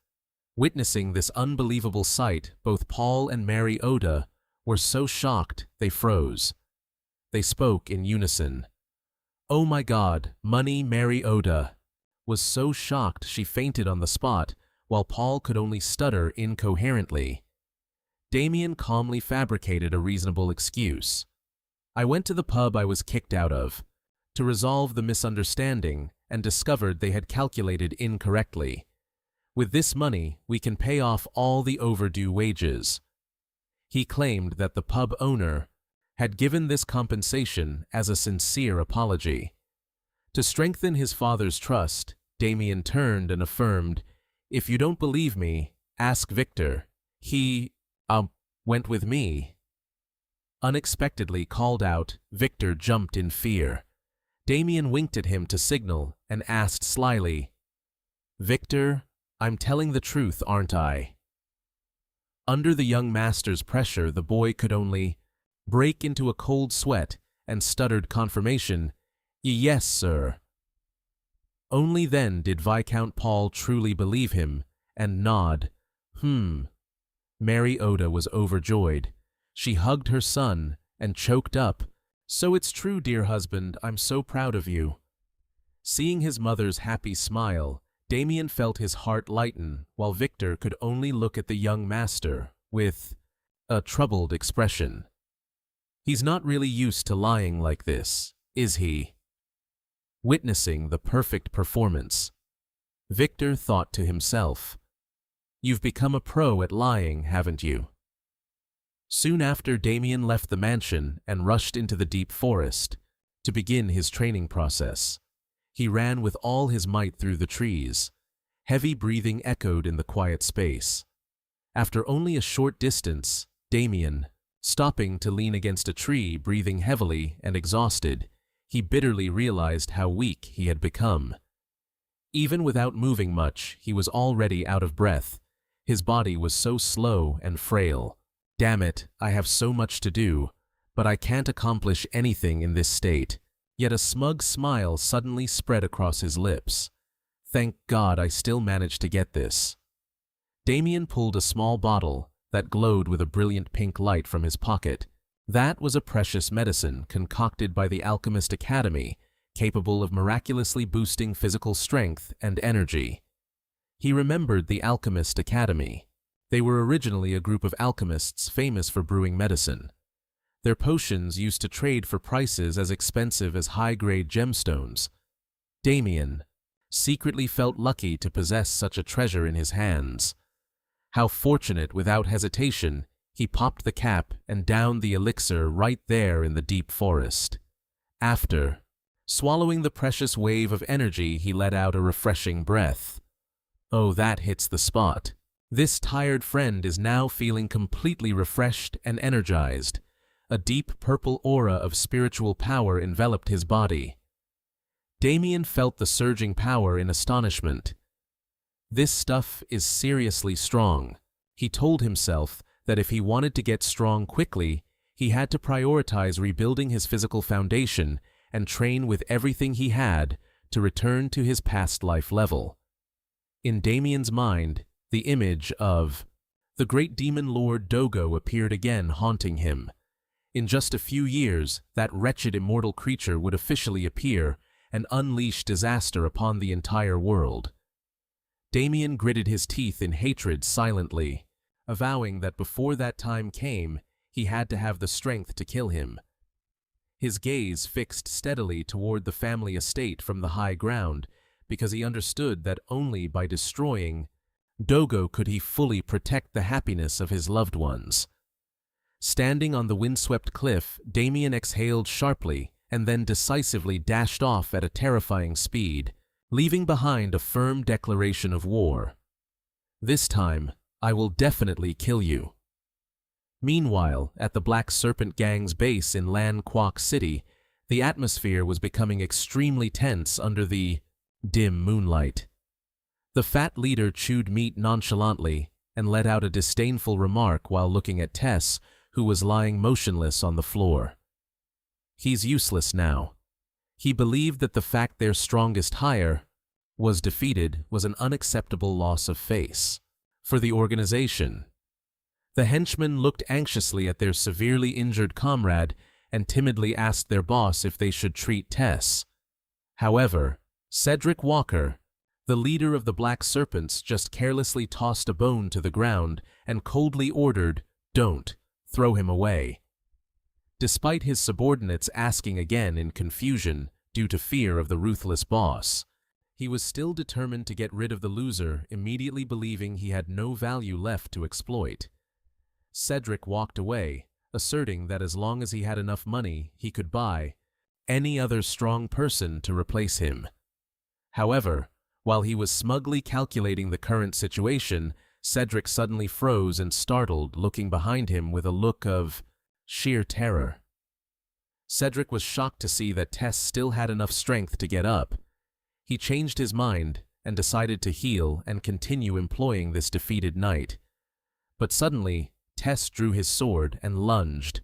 Witnessing this unbelievable sight, both Paul and Mary Oda were so shocked they froze. They spoke in unison. "Oh my God, money!" Mary Oda was so shocked she fainted on the spot, while Paul could only stutter incoherently. Damien calmly fabricated a reasonable excuse. "I went to the pub I was kicked out of to resolve the misunderstanding and discovered they had calculated incorrectly. With this money, we can pay off all the overdue wages." He claimed that the pub owner had given this compensation as a sincere apology. To strengthen his father's trust, Damien turned and affirmed, "If you don't believe me, ask Victor. He, went with me." Unexpectedly called out, Victor jumped in fear. Damien winked at him to signal and asked slyly, "Victor, I'm telling the truth, aren't I?" Under the young master's pressure, the boy could only break into a cold sweat and stuttered confirmation, "Yes, sir." Only then did Viscount Paul truly believe him and nod, Mary Oda was overjoyed. She hugged her son and choked up, "So it's true, dear husband, I'm so proud of you." Seeing his mother's happy smile, Damien felt his heart lighten, while Victor could only look at the young master with a troubled expression. He's not really used to lying like this, is he? Witnessing the perfect performance, Victor thought to himself, "You've become a pro at lying, haven't you?" Soon after, Damien left the mansion and rushed into the deep forest to begin his training process. He ran with all his might through the trees. Heavy breathing echoed in the quiet space. After only a short distance, Damien, stopping to lean against a tree, breathing heavily and exhausted, he bitterly realized how weak he had become. Even without moving much, he was already out of breath. His body was so slow and frail. "Damn it, I have so much to do, but I can't accomplish anything in this state." Yet a smug smile suddenly spread across his lips. "Thank God I still managed to get this." Damien pulled a small bottle that glowed with a brilliant pink light from his pocket. That was a precious medicine concocted by the Alchemist Academy, capable of miraculously boosting physical strength and energy. He remembered the Alchemist Academy. They were originally a group of alchemists famous for brewing medicine. Their potions used to trade for prices as expensive as high-grade gemstones. Damien secretly felt lucky to possess such a treasure in his hands. How fortunate! Without hesitation, he popped the cap and downed the elixir right there in the deep forest. After swallowing the precious wave of energy, he let out a refreshing breath. Oh, that hits the spot. This tired friend is now feeling completely refreshed and energized. A deep purple aura of spiritual power enveloped his body. Damien felt the surging power in astonishment. This stuff is seriously strong. He told himself that if he wanted to get strong quickly, he had to prioritize rebuilding his physical foundation and train with everything he had to return to his past life level. In Damien's mind, the image of the great demon lord Dogo appeared again, haunting him. In just a few years, that wretched immortal creature would officially appear and unleash disaster upon the entire world. Damien gritted his teeth in hatred silently, avowing that before that time came, he had to have the strength to kill him. His gaze fixed steadily toward the family estate from the high ground, because he understood that only by destroying Dogo could he fully protect the happiness of his loved ones. Standing on the windswept cliff, Damien exhaled sharply and then decisively dashed off at a terrifying speed, leaving behind a firm declaration of war. "This time, I will definitely kill you." Meanwhile, at the Black Serpent Gang's base in Lan Kwok City, the atmosphere was becoming extremely tense under the dim moonlight. The fat leader chewed meat nonchalantly and let out a disdainful remark while looking at Tess, who was lying motionless on the floor. He's useless now. He believed that the fact their strongest hire was defeated was an unacceptable loss of face for the organization. The henchmen looked anxiously at their severely injured comrade and timidly asked their boss if they should treat Tess. However, Cedric Walker, the leader of the Black Serpents, just carelessly tossed a bone to the ground and coldly ordered, "Don't throw him away." Despite his subordinates asking again in confusion due to fear of the ruthless boss, he was still determined to get rid of the loser, immediately believing he had no value left to exploit. Cedric walked away, asserting that as long as he had enough money, he could buy any other strong person to replace him. However, while he was smugly calculating the current situation, Cedric suddenly froze and startled, looking behind him with a look of sheer terror. Cedric was shocked to see that Tess still had enough strength to get up. He changed his mind and decided to heal and continue employing this defeated knight. But suddenly, Tess drew his sword and lunged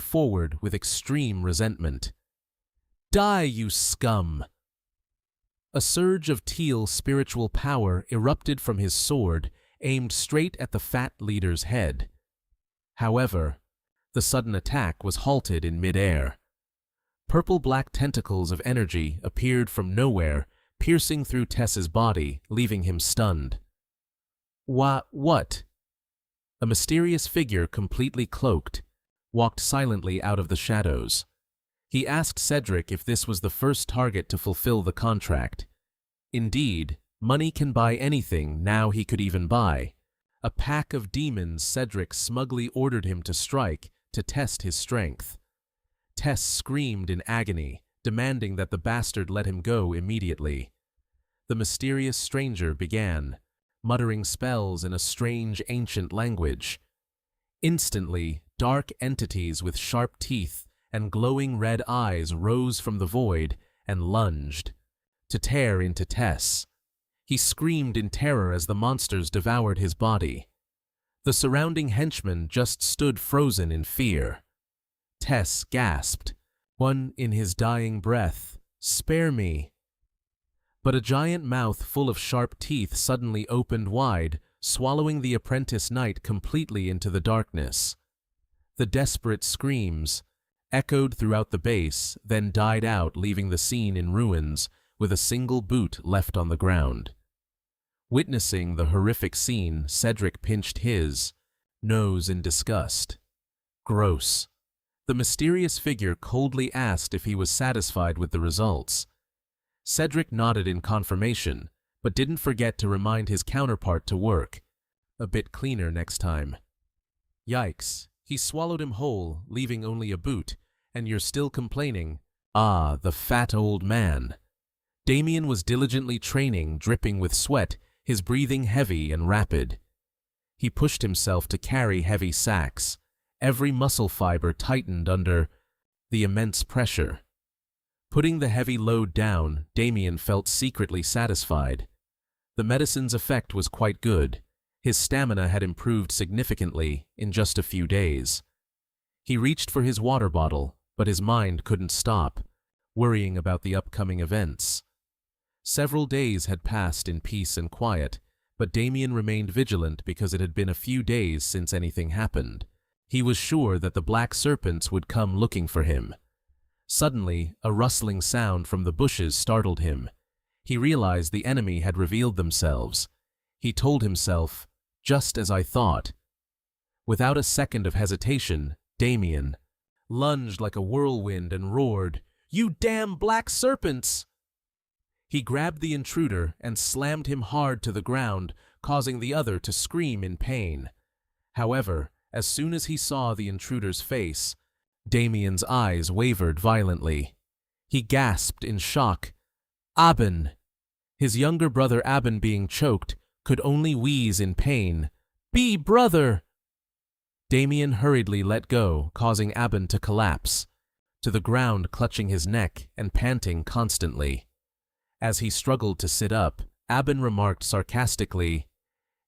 forward with extreme resentment. "Die, you scum!" A surge of teal spiritual power erupted from his sword, aimed straight at the fat leader's head. However, the sudden attack was halted in midair. Purple-black tentacles of energy appeared from nowhere, piercing through Tess's body, leaving him stunned. What? A mysterious figure, completely cloaked, walked silently out of the shadows. He asked Cedric if this was the first target to fulfill the contract. Indeed, money can buy anything, now he could even buy a pack of demons. Cedric smugly ordered him to strike to test his strength. Tess screamed in agony, demanding that the bastard let him go immediately. The mysterious stranger began, muttering spells in a strange ancient language. Instantly, dark entities with sharp teeth and glowing red eyes rose from the void and lunged to tear into Tess. He screamed in terror as the monsters devoured his body. The surrounding henchmen just stood frozen in fear. Tess gasped, one in his dying breath, "Spare me." But a giant mouth full of sharp teeth suddenly opened wide, swallowing the apprentice knight completely into the darkness. The desperate screams echoed throughout the base, then died out, leaving the scene in ruins, with a single boot left on the ground. Witnessing the horrific scene, Cedric pinched his nose in disgust. Gross. The mysterious figure coldly asked if he was satisfied with the results. Cedric nodded in confirmation, but didn't forget to remind his counterpart to work a bit cleaner next time. Yikes, he swallowed him whole, leaving only a boot, and you're still complaining? Ah, the fat old man. Damien was diligently training, dripping with sweat, his breathing heavy and rapid. He pushed himself to carry heavy sacks. Every muscle fiber tightened under the immense pressure. Putting the heavy load down, Damien felt secretly satisfied. The medicine's effect was quite good. His stamina had improved significantly in just a few days. He reached for his water bottle, but his mind couldn't stop, worrying about the upcoming events. Several days had passed in peace and quiet, but Damien remained vigilant because it had been a few days since anything happened. He was sure that the Black Serpents would come looking for him. Suddenly, a rustling sound from the bushes startled him. He realized the enemy had revealed themselves. He told himself, "Just as I thought." Without a second of hesitation, Damien lunged like a whirlwind and roared, "You damn Black Serpents!" He grabbed the intruder and slammed him hard to the ground, causing the other to scream in pain. However, as soon as he saw the intruder's face, Damien's eyes wavered violently. He gasped in shock. Aben! His younger brother Aben, being choked, could only wheeze in pain. "Be brother!" Damien hurriedly let go, causing Aben to collapse to the ground, clutching his neck and panting constantly. As he struggled to sit up, Aben remarked sarcastically,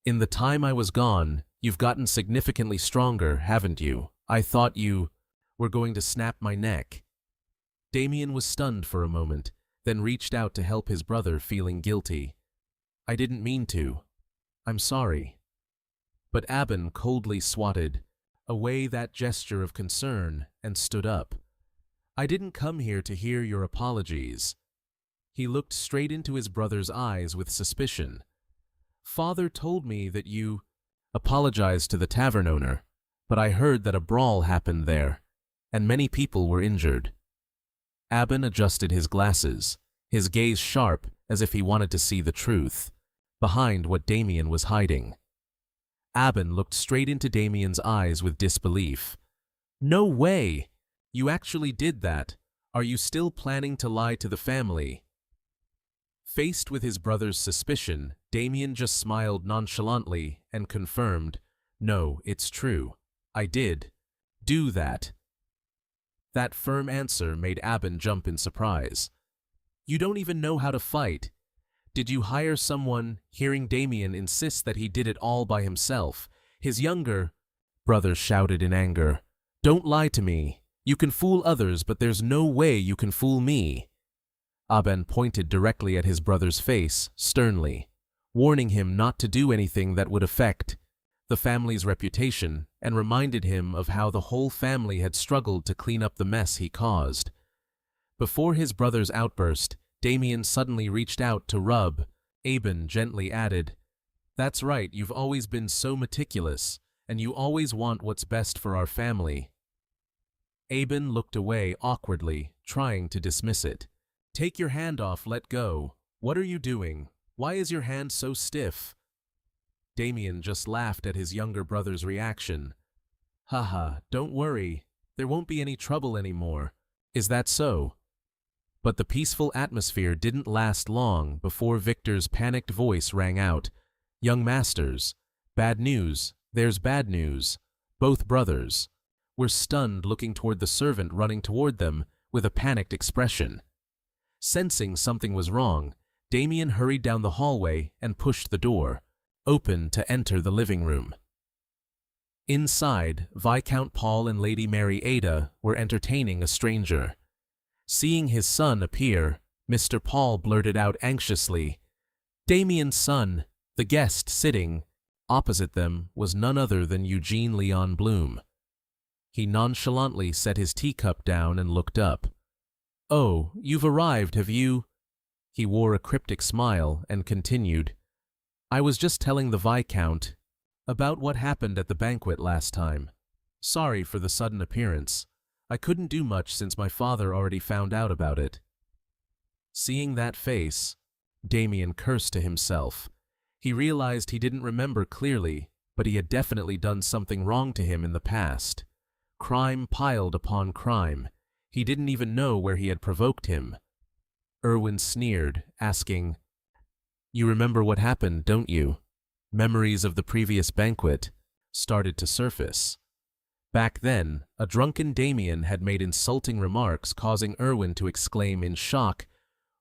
"In the time I was gone, you've gotten significantly stronger, haven't you? I thought you were going to snap my neck." Damien was stunned for a moment, then reached out to help his brother, feeling guilty. I didn't mean to. I'm sorry. But Aben coldly swatted away that gesture of concern and stood up. I didn't come here to hear your apologies. He looked straight into his brother's eyes with suspicion. Father told me that you apologized to the tavern owner, but I heard that a brawl happened there, and many people were injured. Aben adjusted his glasses, his gaze sharp as if he wanted to see the truth, behind what Damien was hiding. Aben looked straight into Damien's eyes with disbelief. No way! You actually did that. Are you still planning to lie to the family? Faced with his brother's suspicion, Damien just smiled nonchalantly and confirmed, No, it's true. I did do that. That firm answer made Aben jump in surprise. You don't even know how to fight. Did you hire someone? Hearing Damien insist that he did it all by himself, his younger brother shouted in anger, Don't lie to me. You can fool others, but there's no way you can fool me. Aben pointed directly at his brother's face, sternly, warning him not to do anything that would affect the family's reputation, and reminded him of how the whole family had struggled to clean up the mess he caused. Before his brother's outburst, Damien suddenly reached out to rub. Aben gently added, That's right, you've always been so meticulous, and you always want what's best for our family. Aben looked away awkwardly, trying to dismiss it. Take your hand off, let go. What are you doing? Why is your hand so stiff? Damien just laughed at his younger brother's reaction. Haha, don't worry. There won't be any trouble anymore. Is that so? But the peaceful atmosphere didn't last long before Victor's panicked voice rang out. Young masters, bad news, there's bad news. Both brothers were stunned, looking toward the servant running toward them with a panicked expression. Sensing something was wrong, Damien hurried down the hallway and pushed the door open to enter the living room. Inside, Viscount Paul and Lady Mary Ada were entertaining a stranger. Seeing his son appear, Mr. Paul blurted out anxiously, Damien's son. The guest sitting opposite them was none other than Eugene Leon Bloom. He nonchalantly set his teacup down and looked up. Oh, you've arrived, have you? He wore a cryptic smile and continued, I was just telling the Viscount about what happened at the banquet last time. Sorry for the sudden appearance. I couldn't do much since my father already found out about it. Seeing that face, Damien cursed to himself. He realized he didn't remember clearly, but he had definitely done something wrong to him in the past. Crime piled upon crime. He didn't even know where he had provoked him. Erwin sneered, asking, You remember what happened, don't you? Memories of the previous banquet started to surface. Back then, a drunken Damien had made insulting remarks, causing Erwin to exclaim in shock,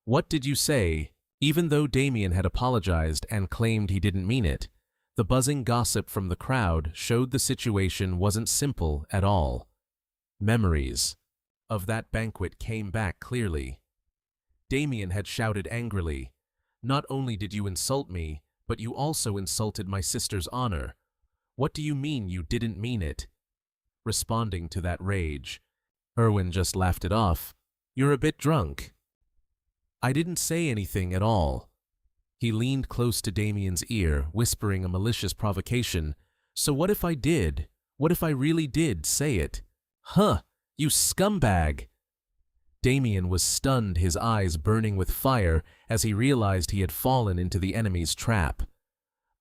What did you say? Even though Damien had apologized and claimed he didn't mean it, the buzzing gossip from the crowd showed the situation wasn't simple at all. Memories of that banquet came back clearly. Damien had shouted angrily, Not only did you insult me, but you also insulted my sister's honor. What do you mean you didn't mean it? Responding to that rage, Erwin just laughed it off. You're a bit drunk. I didn't say anything at all. He leaned close to Damien's ear, whispering a malicious provocation. So what if I did? What if I really did say it? Huh, you scumbag! Damien was stunned, his eyes burning with fire as he realized he had fallen into the enemy's trap.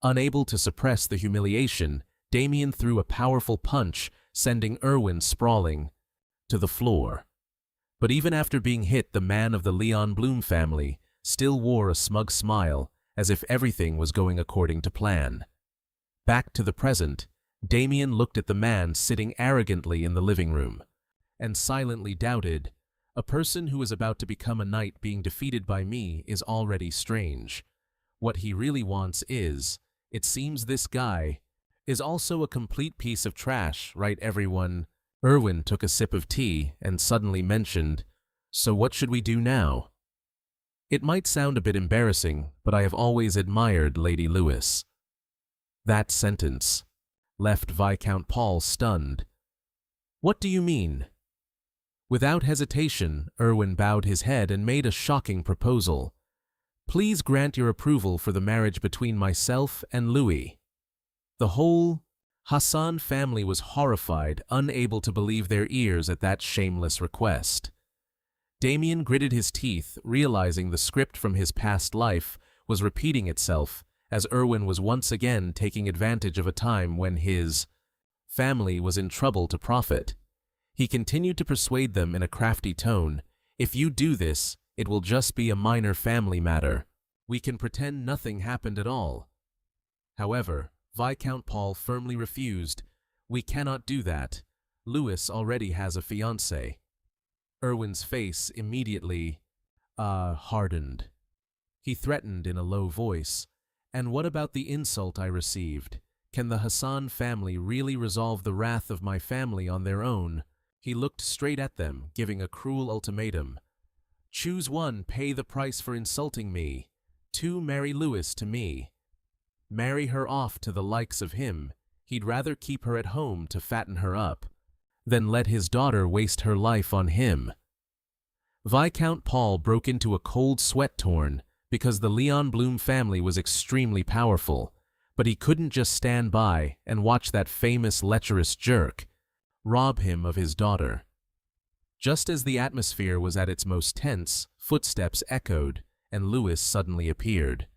Unable to suppress the humiliation, Damien threw a powerful punch, sending Erwin sprawling to the floor. But even after being hit, the man of the Leon Bloom family still wore a smug smile, as if everything was going according to plan. Back to the present, Damien looked at the man sitting arrogantly in the living room, and silently doubted, A person who is about to become a knight being defeated by me is already strange. What he really wants is, it seems this guy is also a complete piece of trash, right everyone? Erwin took a sip of tea and suddenly mentioned, So what should we do now? It might sound a bit embarrassing, but I have always admired Lady Lewis. That sentence left Viscount Paul stunned. What do you mean? Without hesitation, Erwin bowed his head and made a shocking proposal. Please grant your approval for the marriage between myself and Louis. The whole Hassan family was horrified, unable to believe their ears at that shameless request. Damien gritted his teeth, realizing the script from his past life was repeating itself, as Erwin was once again taking advantage of a time when his family was in trouble to profit. He continued to persuade them in a crafty tone, "If you do this, it will just be a minor family matter. We can pretend nothing happened at all." However, Viscount Paul firmly refused. "We cannot do that. Louis already has a fiancée." Erwin's face immediately hardened. He threatened in a low voice, "And what about the insult I received? Can the Hassan family really resolve the wrath of my family on their own?" He looked straight at them, giving a cruel ultimatum. "Choose one, pay the price for insulting me. 2, marry Louis to me. Marry her off to the likes of him. He'd rather keep her at home to fatten her up than let his daughter waste her life on him." Viscount Paul broke into a cold sweat torn because the Leon Bloom family was extremely powerful, but he couldn't just stand by and watch that famous lecherous jerk rob him of his daughter. Just as the atmosphere was at its most tense, footsteps echoed, and Louis suddenly appeared.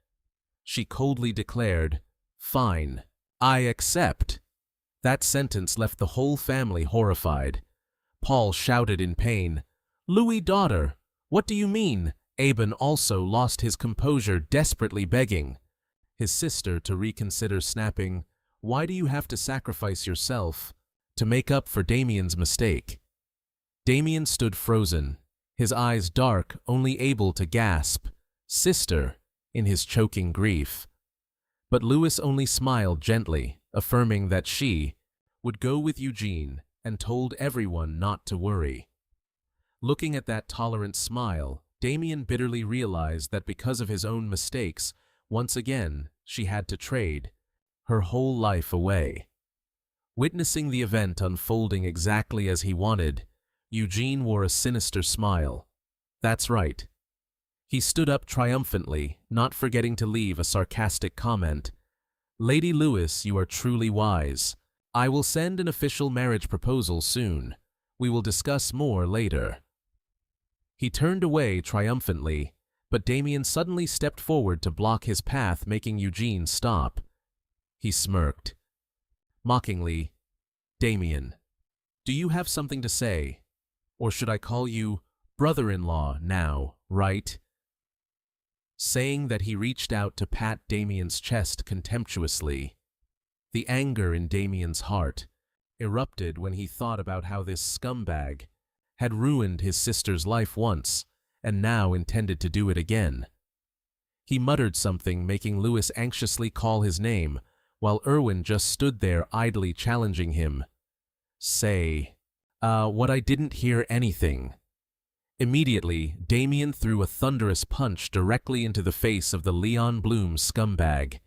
She coldly declared, "Fine, I accept." That sentence left the whole family horrified. Paul shouted in pain, "Louis' daughter, what do you mean?" Aben also lost his composure, desperately begging his sister to reconsider, snapping, "Why do you have to sacrifice yourself to make up for Damien's mistake?" Damien stood frozen, his eyes dark, only able to gasp, "Sister," in his choking grief. But Louis only smiled gently, affirming that she would go with Eugene, and told everyone not to worry. Looking at that tolerant smile, Damien bitterly realized that because of his own mistakes, once again, she had to trade her whole life away. Witnessing the event unfolding exactly as he wanted, Eugene wore a sinister smile. That's right. He stood up triumphantly, not forgetting to leave a sarcastic comment. "Lady Lewis, you are truly wise. I will send an official marriage proposal soon. We will discuss more later." He turned away triumphantly, but Damien suddenly stepped forward to block his path, making Eugene stop. He smirked. Mockingly, "Damien, do you have something to say? Or should I call you brother-in-law now, right?" Saying that, he reached out to pat Damien's chest contemptuously. The anger in Damien's heart erupted when he thought about how this scumbag had ruined his sister's life once, and now intended to do it again. He muttered something, making Louis anxiously call his name, while Erwin just stood there idly challenging him. "Say, what I didn't hear anything." Immediately, Damien threw a thunderous punch directly into the face of the Leon Bloom scumbag.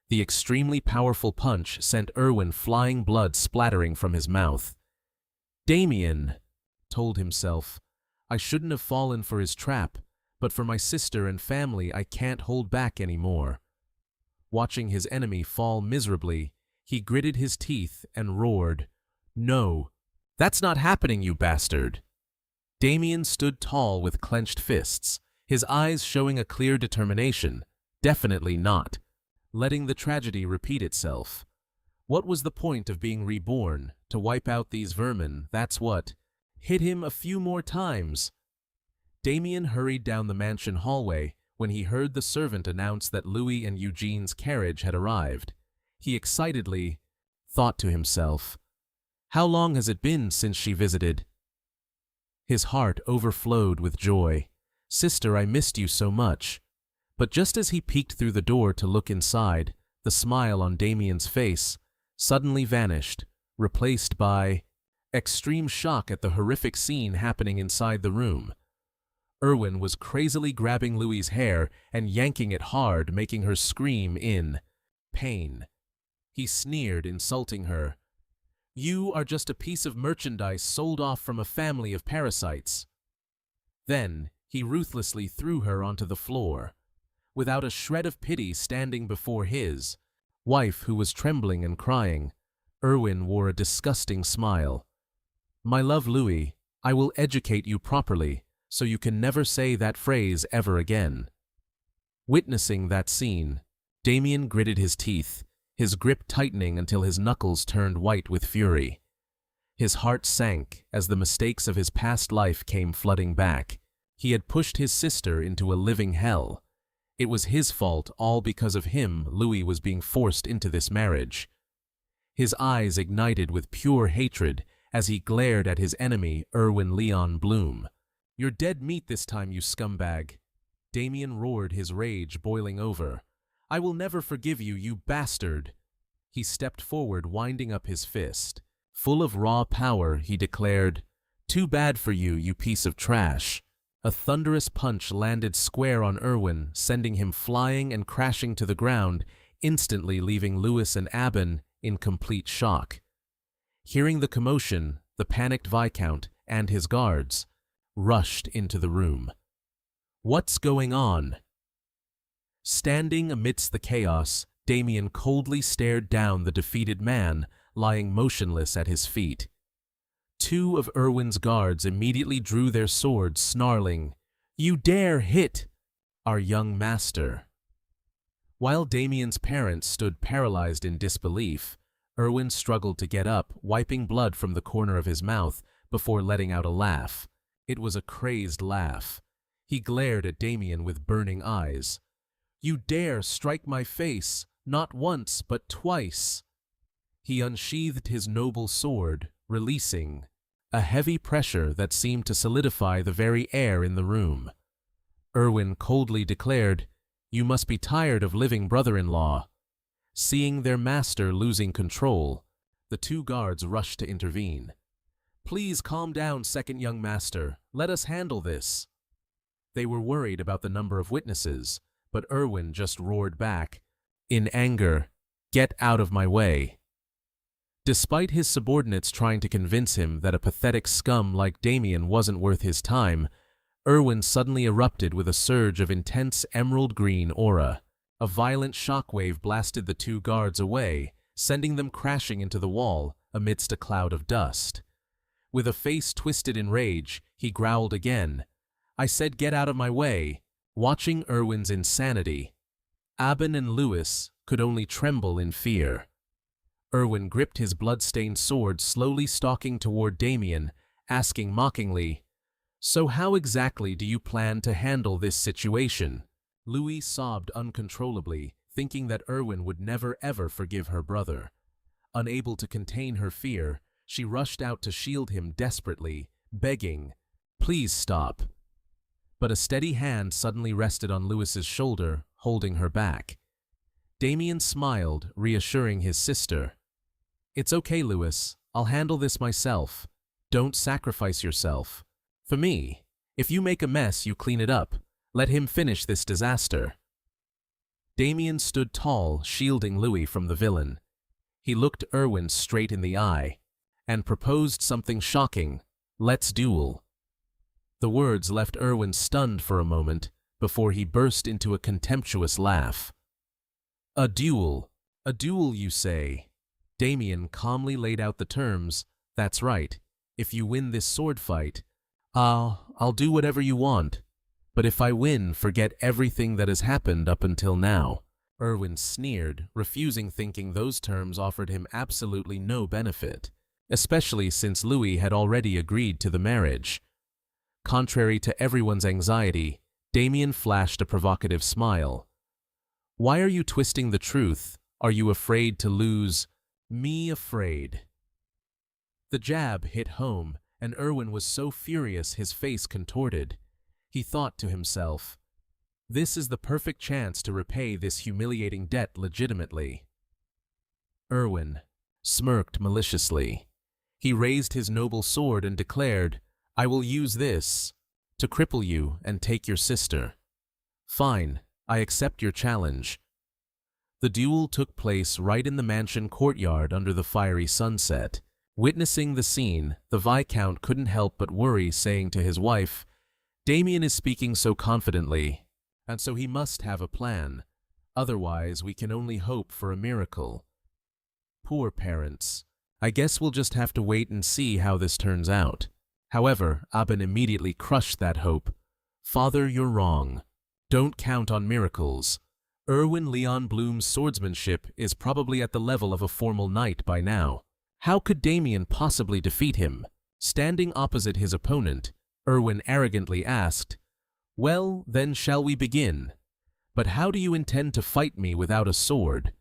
The extremely powerful punch sent Erwin flying, blood splattering from his mouth. Damien told himself, "I shouldn't have fallen for his trap, but for my sister and family I can't hold back anymore." Watching his enemy fall miserably, he gritted his teeth and roared, "No, that's not happening, you bastard." Damien stood tall with clenched fists, his eyes showing a clear determination, definitely not letting the tragedy repeat itself. What was the point of being reborn? To wipe out these vermin, that's what. Hit him a few more times. Damien hurried down the mansion hallway when he heard the servant announce that Louis and Eugene's carriage had arrived. He excitedly thought to himself, "How long has it been since she visited?" His heart overflowed with joy. "Sister, I missed you so much." But just as he peeked through the door to look inside, the smile on Damien's face suddenly vanished, replaced by extreme shock at the horrific scene happening inside the room. Erwin was crazily grabbing Louis's hair and yanking it hard, making her scream in pain. He sneered, insulting her. "You are just a piece of merchandise sold off from a family of parasites." Then he ruthlessly threw her onto the floor, without a shred of pity standing before his wife, who was trembling and crying. Erwin wore a disgusting smile. "My love Louis, I will educate you properly, so you can never say that phrase ever again." Witnessing that scene, Damien gritted his teeth, his grip tightening until his knuckles turned white with fury. His heart sank as the mistakes of his past life came flooding back. He had pushed his sister into a living hell. It was his fault. All because of him, Louis was being forced into this marriage. His eyes ignited with pure hatred as he glared at his enemy, Erwin Leon Bloom. "You're dead meat this time, you scumbag." Damien roared, his rage boiling over. "I will never forgive you, you bastard." He stepped forward, winding up his fist. Full of raw power, he declared, "Too bad for you, you piece of trash." A thunderous punch landed square on Erwin, sending him flying and crashing to the ground, instantly leaving Louis and Aben in complete shock. Hearing the commotion, the panicked Viscount and his guards rushed into the room. "What's going on?" Standing amidst the chaos, Damien coldly stared down the defeated man lying motionless at his feet. Two of Erwin's guards immediately drew their swords, snarling, "You dare hit our young master!" While Damien's parents stood paralyzed in disbelief, Erwin struggled to get up, wiping blood from the corner of his mouth before letting out a laugh. It was a crazed laugh. He glared at Damien with burning eyes. "You dare strike my face, not once but twice." He unsheathed his noble sword, releasing a heavy pressure that seemed to solidify the very air in the room. Erwin coldly declared, "You must be tired of living, brother-in-law." Seeing their master losing control, the two guards rushed to intervene. "Please calm down, second young master. Let us handle this." They were worried about the number of witnesses, but Erwin just roared back, in anger, "Get out of my way." Despite his subordinates trying to convince him that a pathetic scum like Damien wasn't worth his time, Erwin suddenly erupted with a surge of intense emerald green aura. A violent shockwave blasted the two guards away, sending them crashing into the wall amidst a cloud of dust. With a face twisted in rage, he growled again, "I said get out of my way." Watching Erwin's insanity, Aben and Louis could only tremble in fear. Erwin gripped his blood-stained sword, slowly stalking toward Damien, asking mockingly, "So how exactly do you plan to handle this situation?" Louis sobbed uncontrollably, thinking that Erwin would never ever forgive her brother. Unable to contain her fear, she rushed out to shield him desperately, begging, "Please stop." But a steady hand suddenly rested on Louis's shoulder, holding her back. Damien smiled, reassuring his sister. "It's okay, Louis. I'll handle this myself. Don't sacrifice yourself. For me, if you make a mess, you clean it up. Let him finish this disaster." Damien stood tall, shielding Louis from the villain. He looked Erwin straight in the eye and proposed something shocking, "Let's duel." The words left Erwin stunned for a moment before he burst into a contemptuous laugh. "A duel? A duel, you say?" Damien calmly laid out the terms. "That's right. If you win this sword fight, I'll do whatever you want. But if I win, forget everything that has happened up until now." Erwin sneered, refusing, thinking those terms offered him absolutely no benefit, especially since Louis had already agreed to the marriage. Contrary to everyone's anxiety, Damien flashed a provocative smile. "Why are you twisting the truth? Are you afraid to lose?" "Me afraid." The jab hit home, and Erwin was so furious his face contorted. He thought to himself, "This is the perfect chance to repay this humiliating debt legitimately." Erwin smirked maliciously. He raised his noble sword and declared, "I will use this to cripple you and take your sister. Fine, I accept your challenge. The duel took place right in the mansion courtyard under the fiery sunset. Witnessing the scene, the Viscount couldn't help but worry, saying to his wife, "Damien is speaking so confidently, and so he must have a plan. Otherwise, we can only hope for a miracle." Poor parents. I guess we'll just have to wait and see how this turns out. However, Aben immediately crushed that hope. "Father, you're wrong. Don't count on miracles. Erwin Leon Bloom's swordsmanship is probably at the level of a formal knight by now. How could Damien possibly defeat him?" Standing opposite his opponent, Erwin arrogantly asked, "Well, then shall we begin? But how do you intend to fight me without a sword?"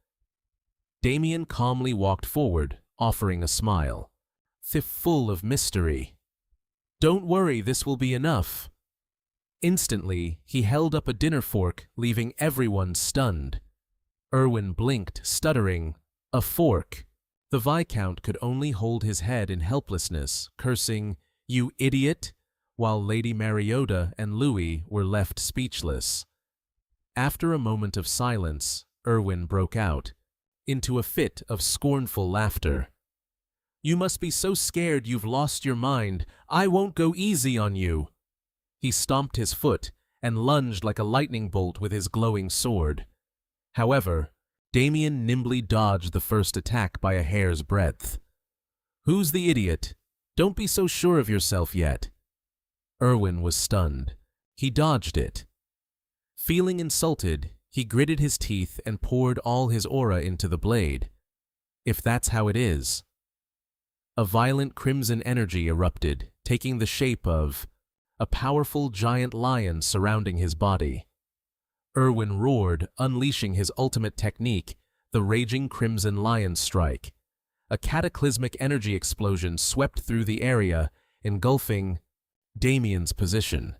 Damien calmly walked forward, offering a smile, full of mystery. "Don't worry, this will be enough." Instantly, he held up a dinner fork, leaving everyone stunned. Erwin blinked, stuttering, "A fork?" The Viscount could only hold his head in helplessness, cursing, "You idiot," while Lady Mariota and Louis were left speechless. After a moment of silence, Erwin broke out into a fit of scornful laughter. "You must be so scared you've lost your mind. I won't go easy on you." He stomped his foot and lunged like a lightning bolt with his glowing sword. However, Damien nimbly dodged the first attack by a hair's breadth. "Who's the idiot? Don't be so sure of yourself yet." Erwin was stunned. He dodged it. Feeling insulted, he gritted his teeth and poured all his aura into the blade. If that's how it is. A violent crimson energy erupted, taking the shape of a powerful giant lion surrounding his body. Erwin roared, unleashing his ultimate technique, the Raging Crimson Lion Strike. A cataclysmic energy explosion swept through the area, engulfing Damien's position.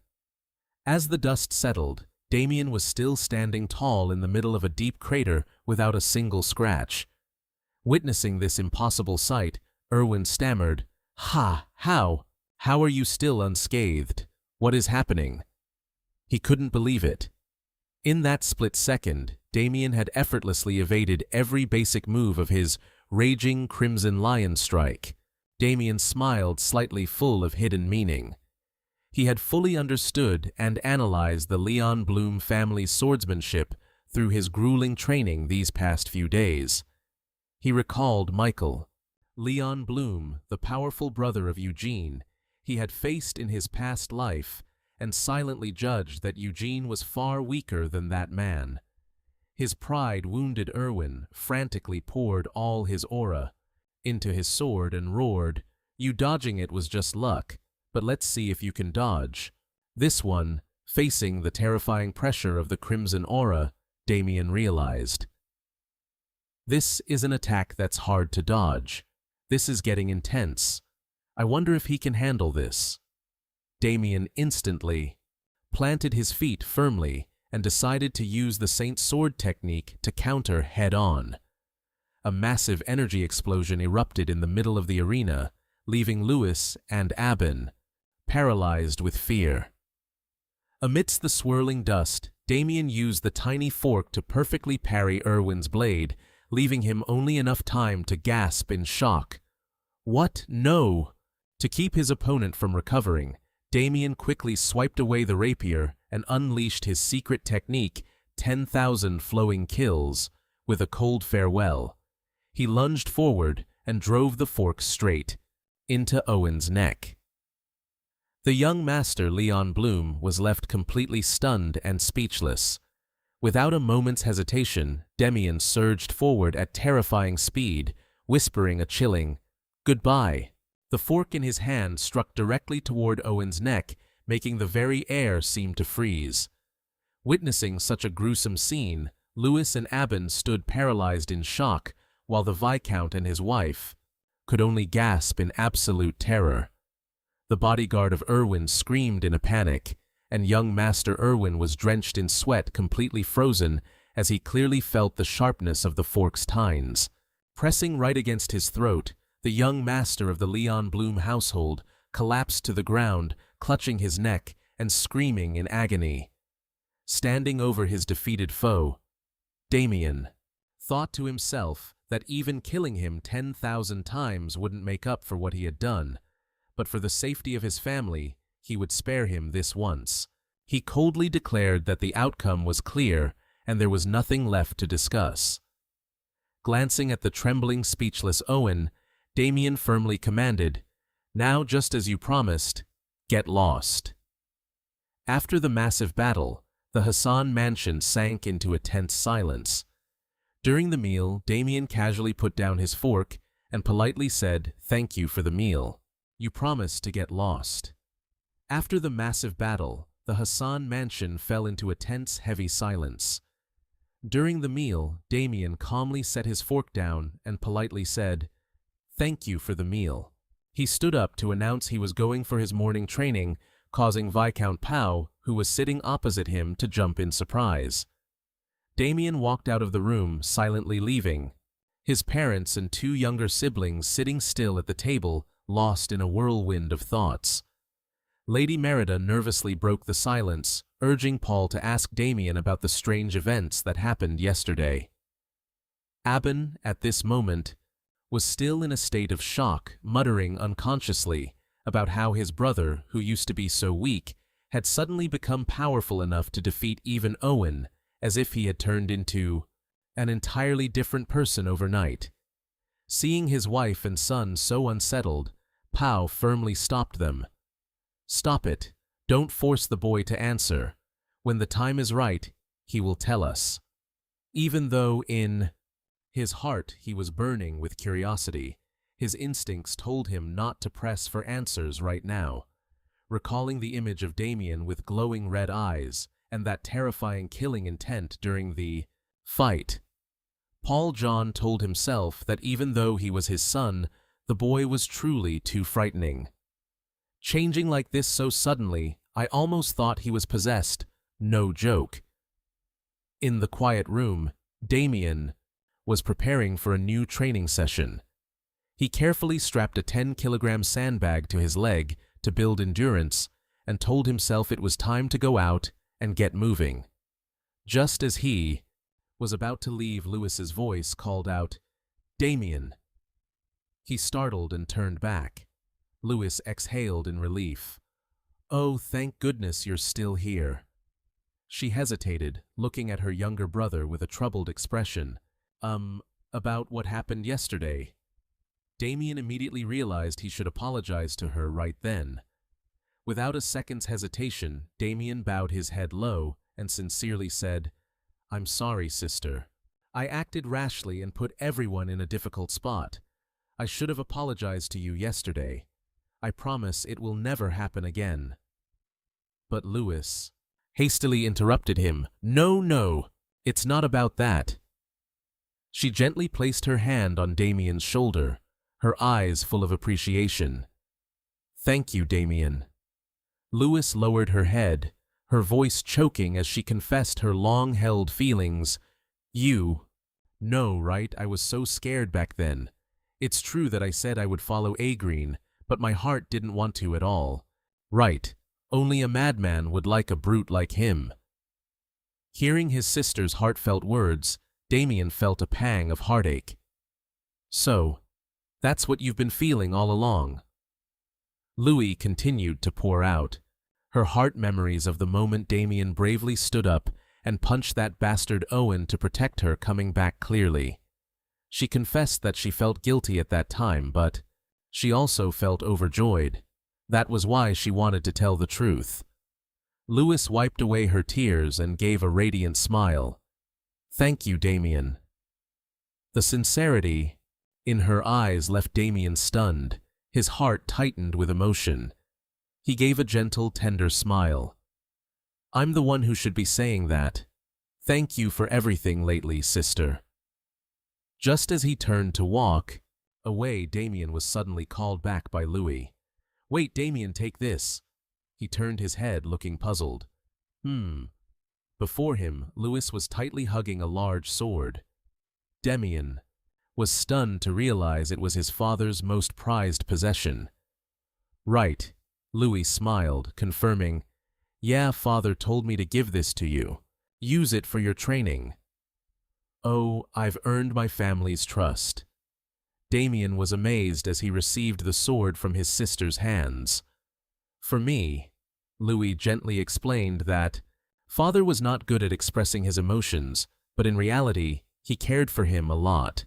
As the dust settled, Damien was still standing tall in the middle of a deep crater without a single scratch. Witnessing this impossible sight, Erwin stammered, How are you still unscathed? What is happening?" He couldn't believe it. In that split second, Damien had effortlessly evaded every basic move of his Raging Crimson Lion Strike. Damien smiled, slightly full of hidden meaning. He had fully understood and analyzed the Leon Bloom family's swordsmanship through his grueling training these past few days. He recalled Michael, Leon Bloom, the powerful brother of Eugene, he had faced in his past life, and silently judged that Eugene was far weaker than that man. His pride wounded Erwin, frantically poured all his aura into his sword and roared, "You dodging it was just luck, but let's see if you can dodge." This one, facing the terrifying pressure of the crimson aura, Damien realized. This is an attack that's hard to dodge. This is getting intense. I wonder if he can handle this. Damien instantly planted his feet firmly and decided to use the Saint Sword technique to counter head-on. A massive energy explosion erupted in the middle of the arena, leaving Louis and Aben paralyzed with fear. Amidst the swirling dust, Damien used the tiny fork to perfectly parry Erwin's blade, leaving him only enough time to gasp in shock. "What? No!" To keep his opponent from recovering, Damien quickly swiped away the rapier and unleashed his secret technique, 10,000 flowing kills, with a cold farewell. He lunged forward and drove the fork straight into Owen's neck. The young master, Leon Bloom, was left completely stunned and speechless. Without a moment's hesitation, Damien surged forward at terrifying speed, whispering a chilling, "Goodbye." The fork in his hand struck directly toward Owen's neck, making the very air seem to freeze. Witnessing such a gruesome scene, Louis and Aben stood paralyzed in shock, while the Viscount and his wife could only gasp in absolute terror. The bodyguard of Erwin screamed in a panic, and young Master Erwin was drenched in sweat, completely frozen, as he clearly felt the sharpness of the fork's tines. Pressing right against his throat, the young master of the Leon Bloom household collapsed to the ground, clutching his neck and screaming in agony. Standing over his defeated foe, Damien thought to himself that even killing him 10,000 times wouldn't make up for what he had done, but for the safety of his family, he would spare him this once. He coldly declared that the outcome was clear and there was nothing left to discuss. Glancing at the trembling, speechless Owen, Damien firmly commanded, "Now, just as you promised, get lost." After the massive battle, the Hassan mansion sank into a tense silence. During the meal, Damien casually put down his fork and politely said, "Thank you for the meal. You promised to get lost." After the massive battle, the Hassan mansion fell into a tense, heavy silence. During the meal, Damien calmly set his fork down and politely said, "Thank you for the meal." He stood up to announce he was going for his morning training, causing Viscount Pau, who was sitting opposite him, to jump in surprise. Damien walked out of the room, silently leaving his parents and two younger siblings sitting still at the table, lost in a whirlwind of thoughts. Lady Merida nervously broke the silence, urging Paul to ask Damien about the strange events that happened yesterday. Aben, at this moment, was still in a state of shock, muttering unconsciously about how his brother, who used to be so weak, had suddenly become powerful enough to defeat even Owen, as if he had turned into an entirely different person overnight. Seeing his wife and son so unsettled, Pau firmly stopped them. "Stop it. Don't force the boy to answer. When the time is right, he will tell us." Even though in his heart he was burning with curiosity, his instincts told him not to press for answers right now. Recalling the image of Damien with glowing red eyes and that terrifying killing intent during the fight, Paul John told himself that even though he was his son, the boy was truly too frightening. Changing like this so suddenly, I almost thought he was possessed. No joke. In the quiet room, Damien was preparing for a new training session. He carefully strapped a 10-kilogram sandbag to his leg to build endurance and told himself it was time to go out and get moving. Just as he was about to leave, Lewis's voice called out, "Damien." He startled and turned back. Lewis exhaled in relief. "Oh, thank goodness you're still here." She hesitated, looking at her younger brother with a troubled expression. About what happened yesterday?" Damien immediately realized he should apologize to her right then. Without a second's hesitation, Damien bowed his head low and sincerely said, "I'm sorry, sister. I acted rashly and put everyone in a difficult spot. I should have apologized to you yesterday. I promise it will never happen again." But Lewis hastily interrupted him. No, it's not about that." She gently placed her hand on Damien's shoulder, her eyes full of appreciation. "Thank you, Damien." Lewis lowered her head, her voice choking as she confessed her long-held feelings. "You know, right? I was so scared back then. It's true that I said I would follow Agreen, but my heart didn't want to at all. Right, only a madman would like a brute like him." Hearing his sister's heartfelt words, Damien felt a pang of heartache. "So, that's what you've been feeling all along." Louis continued to pour out, her heart memories of the moment Damien bravely stood up and punched that bastard Owen to protect her coming back clearly. She confessed that she felt guilty at that time, but she also felt overjoyed. That was why she wanted to tell the truth. Lewis wiped away her tears and gave a radiant smile. "Thank you, Damien." The sincerity in her eyes left Damien stunned. His heart tightened with emotion. He gave a gentle, tender smile. "I'm the one who should be saying that. Thank you for everything lately, sister." Just as he turned to walk away, Damien was suddenly called back by Louis. "Wait, Damien, take this." He turned his head, looking puzzled. Before him, Lewis was tightly hugging a large sword. Damien was stunned to realize it was his father's most prized possession. "Right," Louis smiled, confirming, Yeah, father told me to give this to you. Use it for your training. Oh, I've earned my family's trust. Damien was amazed as he received the sword from his sister's hands. For me, Louis gently explained that father was not good at expressing his emotions, but in reality, he cared for him a lot.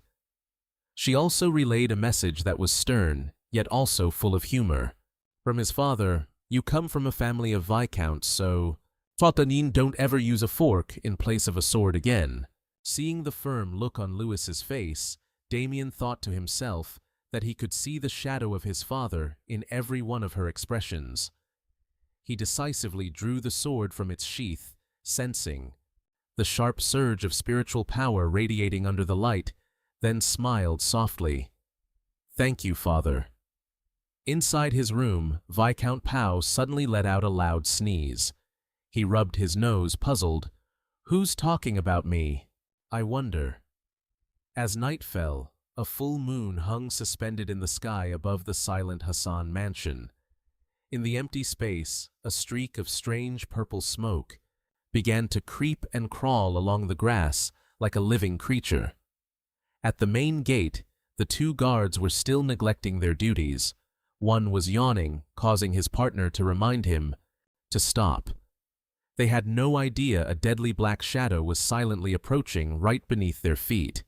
She also relayed a message that was stern, yet also full of humor. From his father, you come from a family of viscounts, so Fatanin don't ever use a fork in place of a sword again. Seeing the firm look on Louis's face, Damien thought to himself that he could see the shadow of his father in every one of her expressions. He decisively drew the sword from its sheath, sensing the sharp surge of spiritual power radiating under the light, then smiled softly. Thank you, father. Inside his room, Viscount Pao suddenly let out a loud sneeze. He rubbed his nose, puzzled. Who's talking about me? I wonder. As night fell, a full moon hung suspended in the sky above the silent Hassan mansion. In the empty space, a streak of strange purple smoke began to creep and crawl along the grass like a living creature. At the main gate, the two guards were still neglecting their duties. One was yawning, causing his partner to remind him to stop. They had no idea a deadly black shadow was silently approaching right beneath their feet.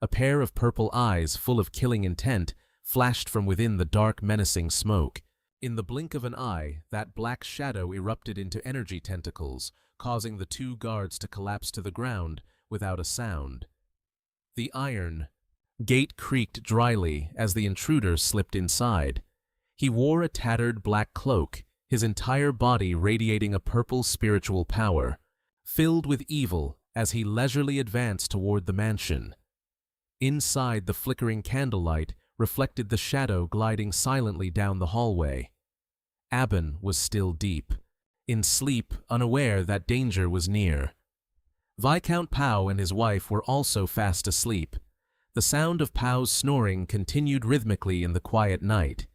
A pair of purple eyes full of killing intent flashed from within the dark, menacing smoke. In the blink of an eye, that black shadow erupted into energy tentacles, causing the two guards to collapse to the ground without a sound. The iron gate creaked dryly as the intruder slipped inside. He wore a tattered black cloak, his entire body radiating a purple spiritual power, filled with evil as he leisurely advanced toward the mansion. Inside, the flickering candlelight reflected the shadow gliding silently down the hallway. Aben was still deep, in sleep, unaware that danger was near. Viscount Pao and his wife were also fast asleep. The sound of Pao's snoring continued rhythmically in the quiet night.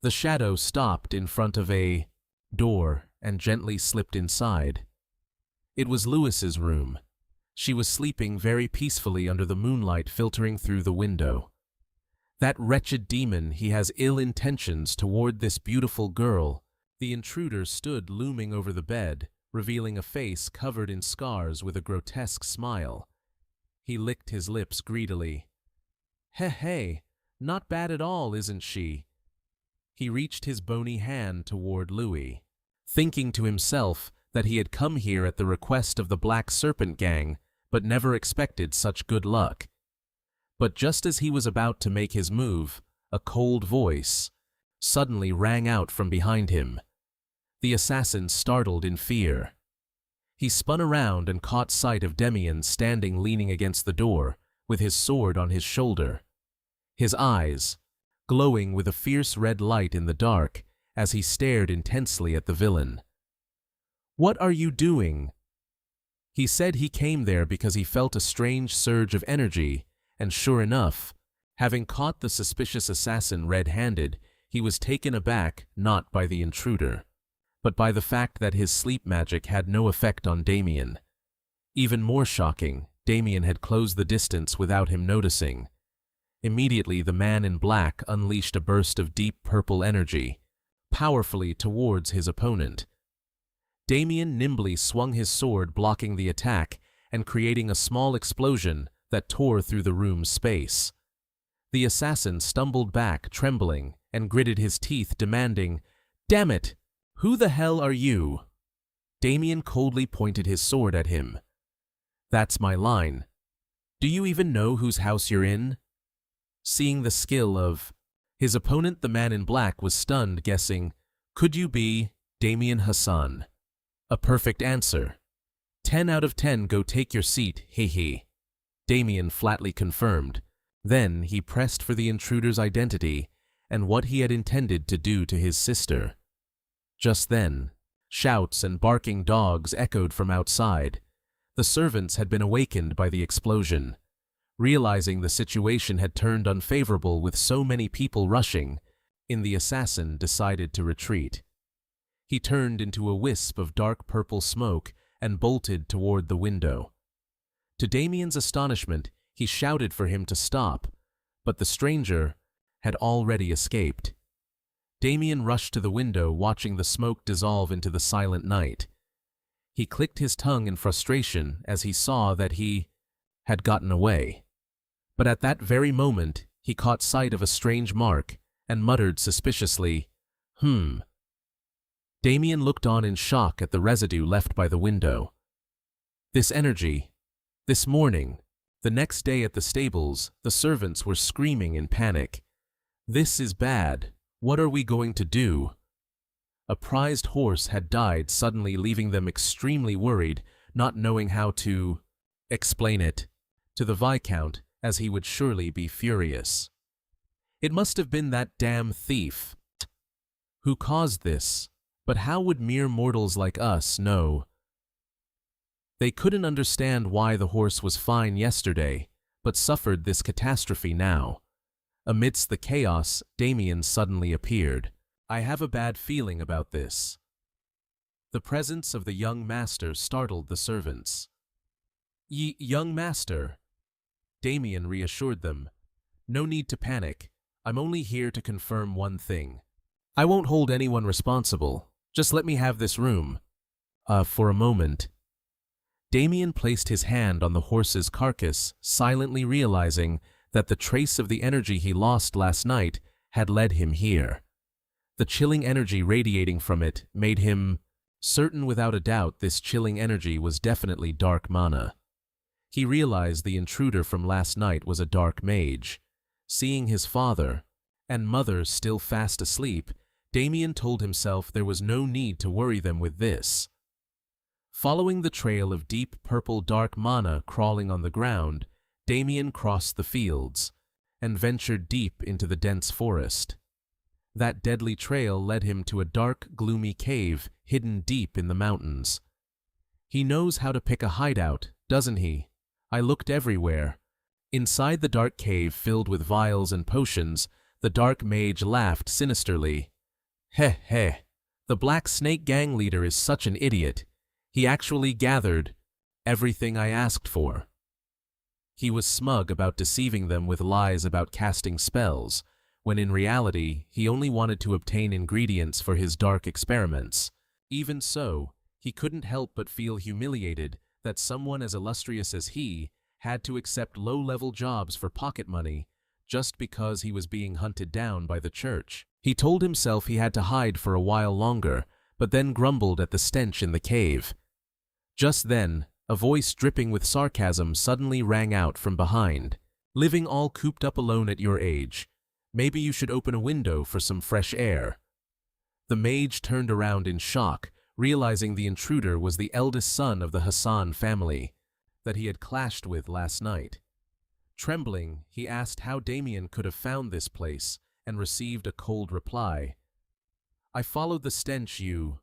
The shadow stopped in front of a door and gently slipped inside. It was Louis's room. She was sleeping very peacefully under the moonlight filtering through the window. That wretched demon, he has ill intentions toward this beautiful girl. The intruder stood looming over the bed, revealing a face covered in scars with a grotesque smile. He licked his lips greedily. Hey, not bad at all, isn't she? He reached his bony hand toward Louis, thinking to himself that he had come here at the request of the Black Serpent Gang, but never expected such good luck. But just as he was about to make his move, a cold voice suddenly rang out from behind him. The assassin startled in fear. He spun around and caught sight of Damien standing leaning against the door, with his sword on his shoulder. His eyes glowing with a fierce red light in the dark as he stared intensely at the villain. What are you doing? He said he came there because he felt a strange surge of energy, and sure enough, having caught the suspicious assassin red-handed, he was taken aback not by the intruder, but by the fact that his sleep magic had no effect on Damien. Even more shocking, Damien had closed the distance without him noticing. Immediately, the man in black unleashed a burst of deep purple energy, powerfully towards his opponent. Damien nimbly swung his sword, blocking the attack and creating a small explosion that tore through the room's space. The assassin stumbled back, trembling, and gritted his teeth, demanding, "Damn it! Who the hell are you?" Damien coldly pointed his sword at him. "That's my line. Do you even know whose house you're in?" Seeing the skill of his opponent, the man in black was stunned, guessing, "Could you be Damien Hassan?" A perfect answer. 10 out of 10, go take your seat, he. Damien flatly confirmed. Then he pressed for the intruder's identity and what he had intended to do to his sister. Just then, shouts and barking dogs echoed from outside. The servants had been awakened by the explosion. Realizing the situation had turned unfavorable with so many people rushing, the assassin decided to retreat. He turned into a wisp of dark purple smoke and bolted toward the window. To Damien's astonishment, he shouted for him to stop, but the stranger had already escaped. Damien rushed to the window, watching the smoke dissolve into the silent night. He clicked his tongue in frustration as he saw that he had gotten away. But at that very moment, he caught sight of a strange mark and muttered suspiciously, Damien looked on in shock at the residue left by the window. This energy, this morning, the next day at the stables, the servants were screaming in panic. This is bad. What are we going to do? A prized horse had died suddenly, leaving them extremely worried, not knowing how to explain it to the Viscount, as he would surely be furious. It must have been that damn thief who caused this, but how would mere mortals like us know? They couldn't understand why the horse was fine yesterday, but suffered this catastrophe now. Amidst the chaos, Damien suddenly appeared. I have a bad feeling about this. The presence of the young master startled the servants. Young master, Damien reassured them. No need to panic. I'm only here to confirm one thing. I won't hold anyone responsible. Just let me have this room. For a moment. Damien placed his hand on the horse's carcass, silently realizing that the trace of the energy he lost last night had led him here. The chilling energy radiating from it made him certain without a doubt this chilling energy was definitely dark mana. He realized the intruder from last night was a dark mage. Seeing his father and mother still fast asleep, Damien told himself there was no need to worry them with this. Following the trail of deep purple dark mana crawling on the ground, Damien crossed the fields and ventured deep into the dense forest. That deadly trail led him to a dark, gloomy cave hidden deep in the mountains. He knows how to pick a hideout, doesn't he? I looked everywhere. Inside the dark cave filled with vials and potions, the dark mage laughed sinisterly. Heh. The Black Snake gang leader is such an idiot. He actually gathered everything I asked for. He was smug about deceiving them with lies about casting spells, when in reality he only wanted to obtain ingredients for his dark experiments. Even so, he couldn't help but feel humiliated that someone as illustrious as he had to accept low-level jobs for pocket money just because he was being hunted down by the church. He told himself he had to hide for a while longer, but then grumbled at the stench in the cave. Just then, a voice dripping with sarcasm suddenly rang out from behind. Living all cooped up alone at your age. Maybe you should open a window for some fresh air. The mage turned around in shock, realizing the intruder was the eldest son of the Hassan family that he had clashed with last night. Trembling, he asked how Damien could have found this place and received a cold reply. I followed the stench you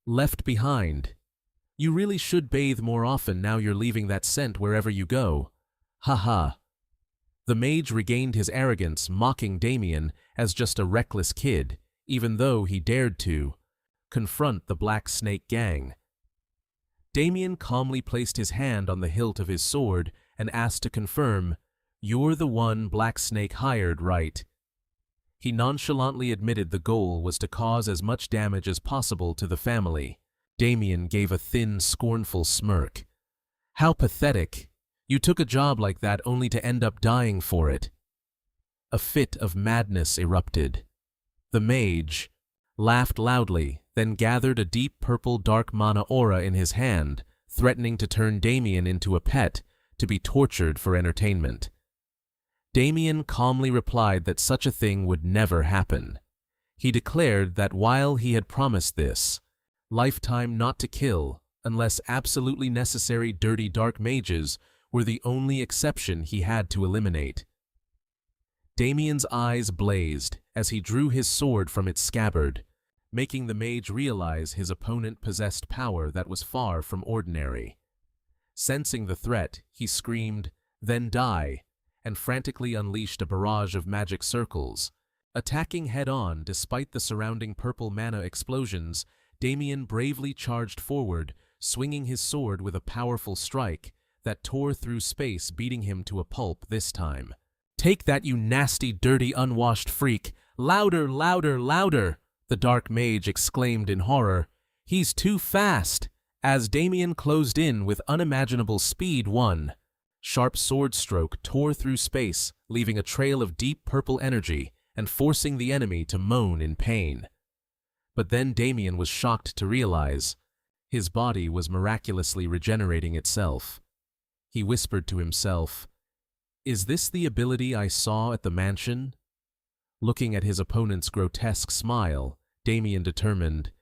left behind. You really should bathe more often now you're leaving that scent wherever you go. Ha. The mage regained his arrogance, mocking Damien as just a reckless kid, even though he dared to confront the Black Snake gang. Damien calmly placed his hand on the hilt of his sword and asked to confirm, You're the one Black Snake hired, right? He nonchalantly admitted the goal was to cause as much damage as possible to the family. Damien gave a thin, scornful smirk. How pathetic. You took a job like that only to end up dying for it. A fit of madness erupted. The mage laughed loudly, then gathered a deep purple dark mana aura in his hand, threatening to turn Damien into a pet to be tortured for entertainment. Damien calmly replied that such a thing would never happen. He declared that while he had promised this lifetime not to kill, unless absolutely necessary, dirty dark mages were the only exception he had to eliminate. Damien's eyes blazed as he drew his sword from its scabbard, making the mage realize his opponent possessed power that was far from ordinary. Sensing the threat, he screamed, "Then die," and frantically unleashed a barrage of magic circles, Attacking head-on despite the surrounding purple mana explosions, Damien bravely charged forward, swinging his sword with a powerful strike that tore through space, beating him to a pulp this time. "Take that, you nasty, dirty, unwashed freak! Louder, louder, louder!" the dark mage exclaimed in horror. "He's too fast!" As Damien closed in with unimaginable speed, one sharp sword stroke tore through space, leaving a trail of deep purple energy and forcing the enemy to moan in pain. But then Damien was shocked to realize his body was miraculously regenerating itself. He whispered to himself, "Is this the ability I saw at the mansion?" Looking at his opponent's grotesque smile, Damien determined,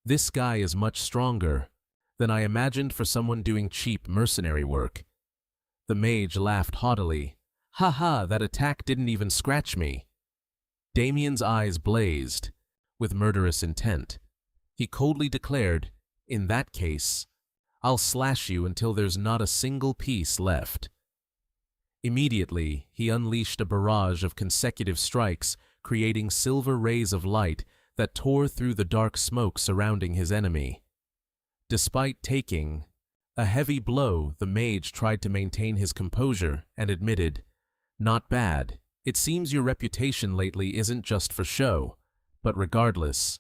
"This guy is much stronger than I imagined for someone doing cheap mercenary work." The mage laughed haughtily. "Ha ha, that attack didn't even scratch me." Damien's eyes blazed with murderous intent. He coldly declared, "In that case, I'll slash you until there's not a single piece left." Immediately, he unleashed a barrage of consecutive strikes, creating silver rays of light that tore through the dark smoke surrounding his enemy. Despite taking a heavy blow, the mage tried to maintain his composure and admitted, "Not bad. It seems your reputation lately isn't just for show. But regardless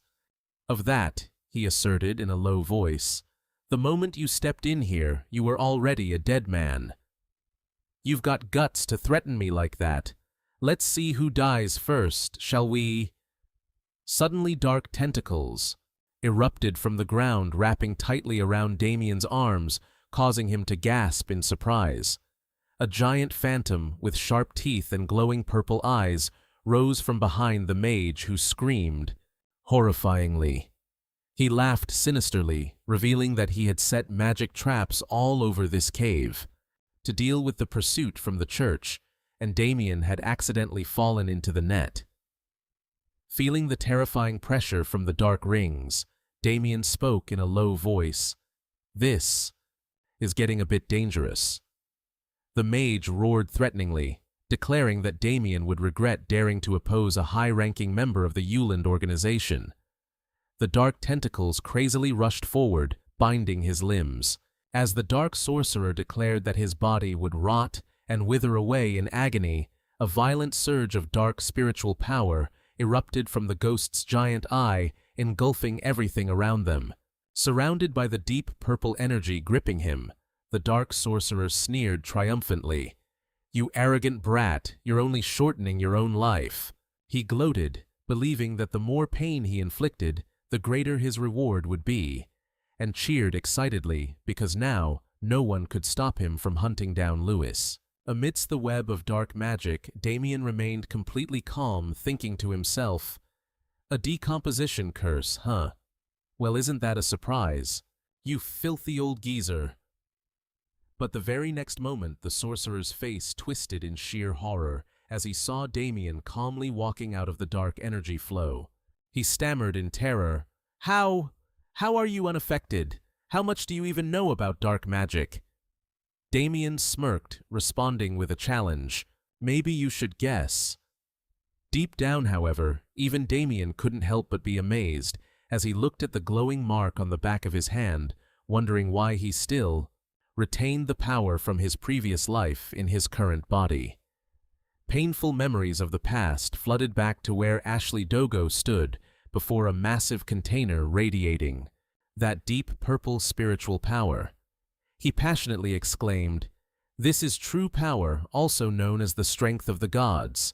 of that," he asserted in a low voice, "the moment you stepped in here, you were already a dead man. You've got guts to threaten me like that. Let's see who dies first, shall we?" Suddenly, dark tentacles erupted from the ground, wrapping tightly around Damien's arms, causing him to gasp in surprise. A giant phantom with sharp teeth and glowing purple eyes rose from behind the mage, who screamed horrifyingly. He laughed sinisterly, revealing that he had set magic traps all over this cave to deal with the pursuit from the church, and Damien had accidentally fallen into the net. Feeling the terrifying pressure from the dark rings, Damien spoke in a low voice, "This is getting a bit dangerous." The mage roared threateningly, declaring that Damien would regret daring to oppose a high-ranking member of the Yuland organization. The dark tentacles crazily rushed forward, binding his limbs. As the dark sorcerer declared that his body would rot and wither away in agony, a violent surge of dark spiritual power erupted from the ghost's giant eye, engulfing everything around them. Surrounded by the deep purple energy gripping him, the dark sorcerer sneered triumphantly. "You arrogant brat, you're only shortening your own life." He gloated, believing that the more pain he inflicted, the greater his reward would be, and cheered excitedly because now no one could stop him from hunting down Lewis. Amidst the web of dark magic, Damien remained completely calm, thinking to himself, "A decomposition curse, huh? Well, isn't that a surprise? You filthy old geezer." But the very next moment, the sorcerer's face twisted in sheer horror as he saw Damien calmly walking out of the dark energy flow. He stammered in terror, How are you unaffected? How much do you even know about dark magic?" Damien smirked, responding with a challenge, "Maybe you should guess." Deep down, however, even Damien couldn't help but be amazed as he looked at the glowing mark on the back of his hand, wondering why he still retained the power from his previous life in his current body. Painful memories of the past flooded back to where Ashley Dogo stood before a massive container radiating that deep purple spiritual power. He passionately exclaimed, "This is true power, also known as the strength of the gods."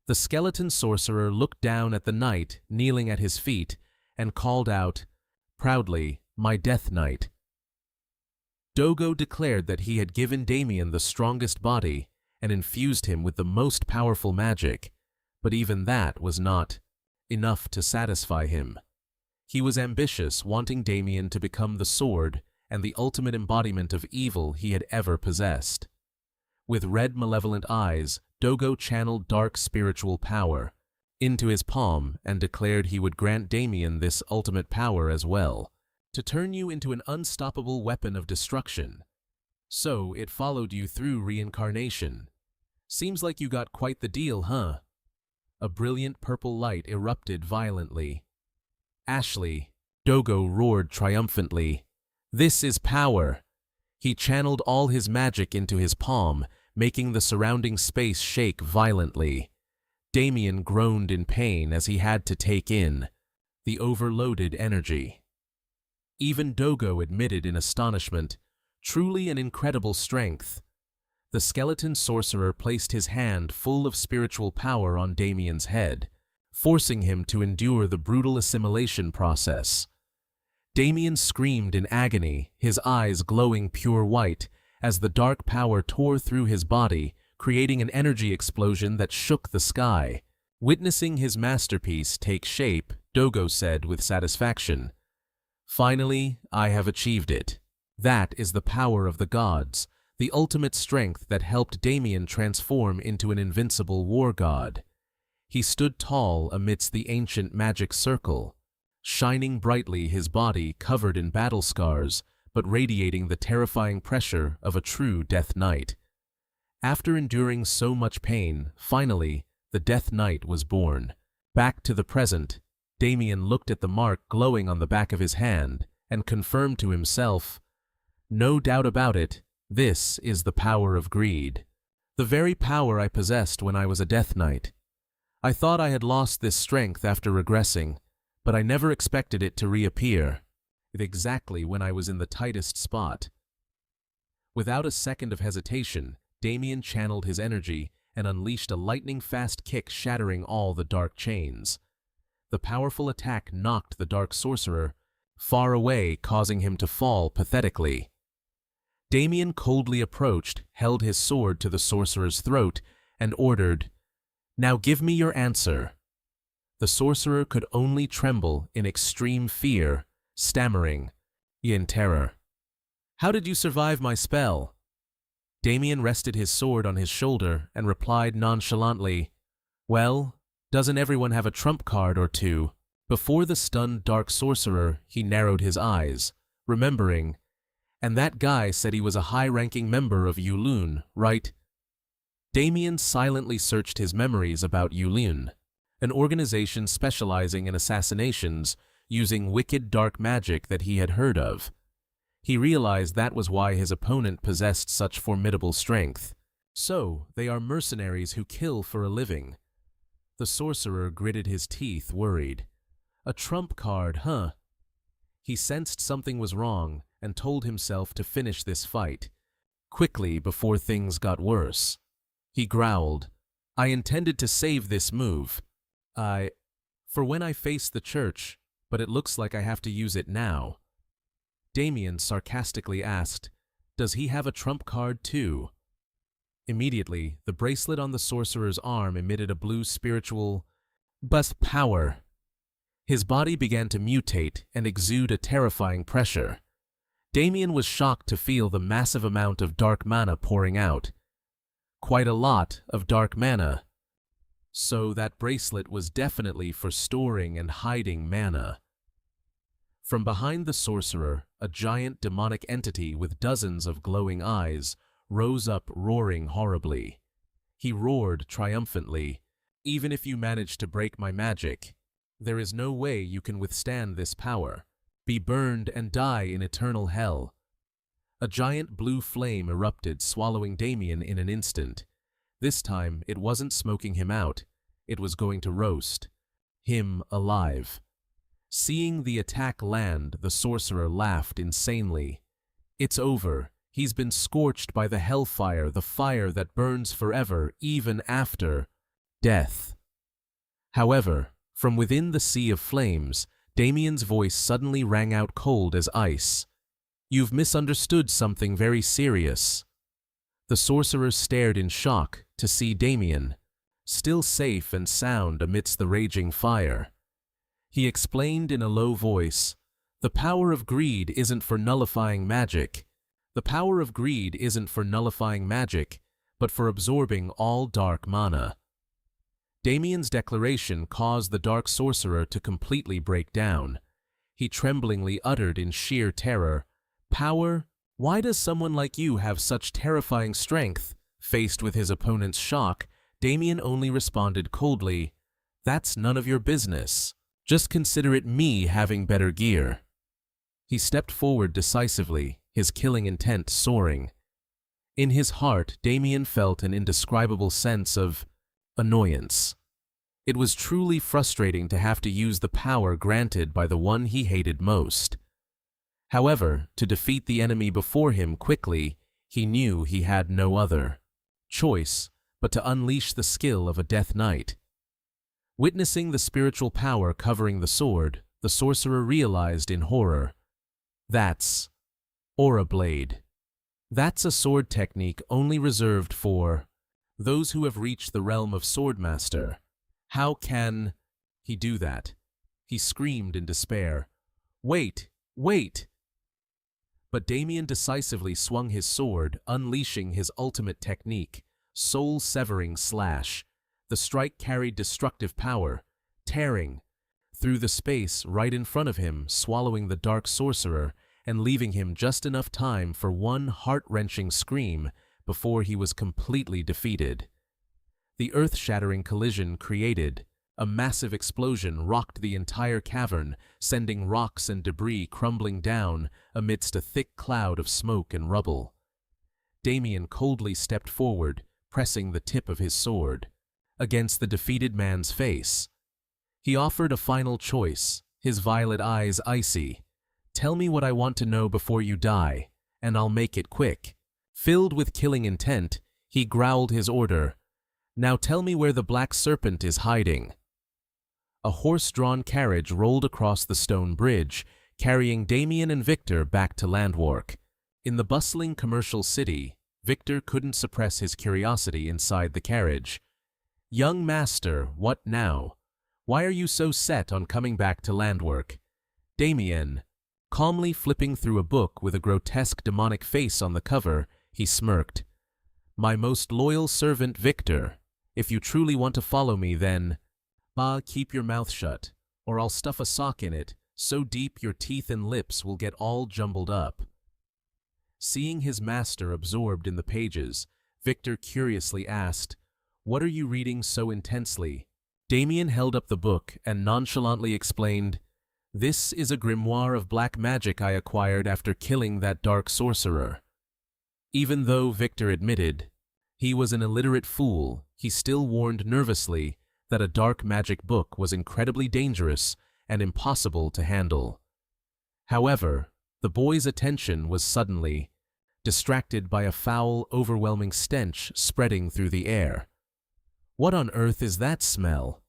The skeleton sorcerer looked down at the knight kneeling at his feet and called out, proudly, "My death knight." Dogo declared that he had given Damien the strongest body and infused him with the most powerful magic, but even that was not enough to satisfy him. He was ambitious, wanting Damien to become the sword and the ultimate embodiment of evil he had ever possessed. With red malevolent eyes, Dogo channeled dark spiritual power into his palm and declared he would grant Damien this ultimate power as well, to turn you into an unstoppable weapon of destruction. So it followed you through reincarnation. Seems like you got quite the deal, huh? a brilliant purple light erupted violently. "Ashley," Dogo roared triumphantly. "This is power!" He channeled all his magic into his palm, making the surrounding space shake violently. Damien groaned in pain as he had to take in the overloaded energy. Even Dogo admitted in astonishment, truly an incredible strength. The skeleton sorcerer placed his hand full of spiritual power on Damien's head, forcing him to endure the brutal assimilation process. Damien screamed in agony, his eyes glowing pure white, as the dark power tore through his body, creating an energy explosion that shook the sky. Witnessing his masterpiece take shape, Dogo said with satisfaction, "Finally, I have achieved it. That is the power of the gods, the ultimate strength that helped Damien transform into an invincible war god." He stood tall amidst the ancient magic circle, shining brightly, his body covered in battle scars, but radiating the terrifying pressure of a true Death Knight. After enduring so much pain, finally, the Death Knight was born. Back to the present, Damien looked at the mark glowing on the back of his hand and confirmed to himself, "No doubt about it, this is the power of greed. The very power I possessed when I was a Death Knight. I thought I had lost this strength after regressing, but I never expected it to reappear, exactly when I was in the tightest spot." Without a second of hesitation, Damien channeled his energy and unleashed a lightning-fast kick, shattering all the dark chains. The powerful attack knocked the dark sorcerer far away, causing him to fall pathetically. Damien coldly approached, held his sword to the sorcerer's throat, and ordered, "Now give me your answer." The sorcerer could only tremble in extreme fear, stammering, in terror. "How did you survive my spell?" Damien rested his sword on his shoulder and replied nonchalantly, "Well, doesn't everyone have a trump card or two?" Before the stunned dark sorcerer, he narrowed his eyes, remembering, "And that guy said he was a high-ranking member of Yulun, right?" Damien silently searched his memories about Yulun, an organization specializing in assassinations using wicked dark magic that he had heard of. He realized that was why his opponent possessed such formidable strength. So, they are mercenaries who kill for a living. The sorcerer gritted his teeth, worried. A trump card, huh? He sensed something was wrong and told himself to finish this fight quickly before things got worse. He growled, "I intended to save this move. For when I face the church, but it looks like I have to use it now." Damien sarcastically asked, "Does he have a trump card too?" Immediately, the bracelet on the sorcerer's arm emitted a blue spiritual bust power. His body began to mutate and exude a terrifying pressure. Damien was shocked to feel the massive amount of dark mana pouring out. Quite a lot of dark mana. So that bracelet was definitely for storing and hiding mana. From behind the sorcerer, a giant demonic entity with dozens of glowing eyes rose up, roaring horribly. He roared triumphantly, "Even if you manage to break my magic, there is no way you can withstand this power. Be burned and die in eternal hell." A giant blue flame erupted, swallowing Damien in an instant. This time, it wasn't smoking him out. It was going to roast him alive. Seeing the attack land, the sorcerer laughed insanely. "It's over. He's been scorched by the hellfire, the fire that burns forever, even after death." However, from within the sea of flames, Damien's voice suddenly rang out cold as ice. "You've misunderstood something very serious." The sorcerer stared in shock to see Damien, still safe and sound amidst the raging fire. He explained in a low voice, "The power of greed isn't for nullifying magic. The power of greed isn't for nullifying magic, but for absorbing all dark mana." Damien's declaration caused the dark sorcerer to completely break down. He tremblingly uttered in sheer terror, "Power? Why does someone like you have such terrifying strength?" Faced with his opponent's shock, Damien only responded coldly, That's none of your business. Just consider it me having better gear." He stepped forward decisively, his killing intent soaring. In his heart, Damien felt an indescribable sense of annoyance. It was truly frustrating to have to use the power granted by the one he hated most. However, to defeat the enemy before him quickly, he knew he had no other choice but to unleash the skill of a Death Knight. Witnessing the spiritual power covering the sword, the sorcerer realized in horror. That's Aura Blade. That's a sword technique only reserved for those who have reached the realm of Swordmaster. How can he do that? He screamed in despair. Wait, wait! But Damien decisively swung his sword, unleashing his ultimate technique, soul-severing slash. The strike carried destructive power, tearing through the space right in front of him, swallowing the dark sorcerer and leaving him just enough time for one heart-wrenching scream before he was completely defeated. The earth-shattering collision created a massive explosion rocked the entire cavern, sending rocks and debris crumbling down amidst a thick cloud of smoke and rubble. Damien coldly stepped forward, pressing the tip of his sword against the defeated man's face. He offered a final choice, his violet eyes icy. "Tell me what I want to know before you die, and I'll make it quick." Filled with killing intent, he growled his order. "Now tell me where the Black Serpent is hiding." A horse-drawn carriage rolled across the stone bridge, carrying Damien and Victor back to Landwark. In the bustling commercial city, Victor couldn't suppress his curiosity inside the carriage. "Young master, what now? Why are you so set on coming back to Landwark?" Damien, calmly flipping through a book with a grotesque demonic face on the cover, he smirked. "My most loyal servant Victor. If you truly want to follow me, then keep your mouth shut, or I'll stuff a sock in it, so deep your teeth and lips will get all jumbled up." Seeing his master absorbed in the pages, Victor curiously asked, "What are you reading so intensely?" Damien held up the book and nonchalantly explained, "This is a grimoire of black magic I acquired after killing that dark sorcerer." Even though Victor admitted he was an illiterate fool, he still warned nervously that a dark magic book was incredibly dangerous and impossible to handle. However, the boy's attention was suddenly distracted by a foul, overwhelming stench spreading through the air. What on earth is that smell?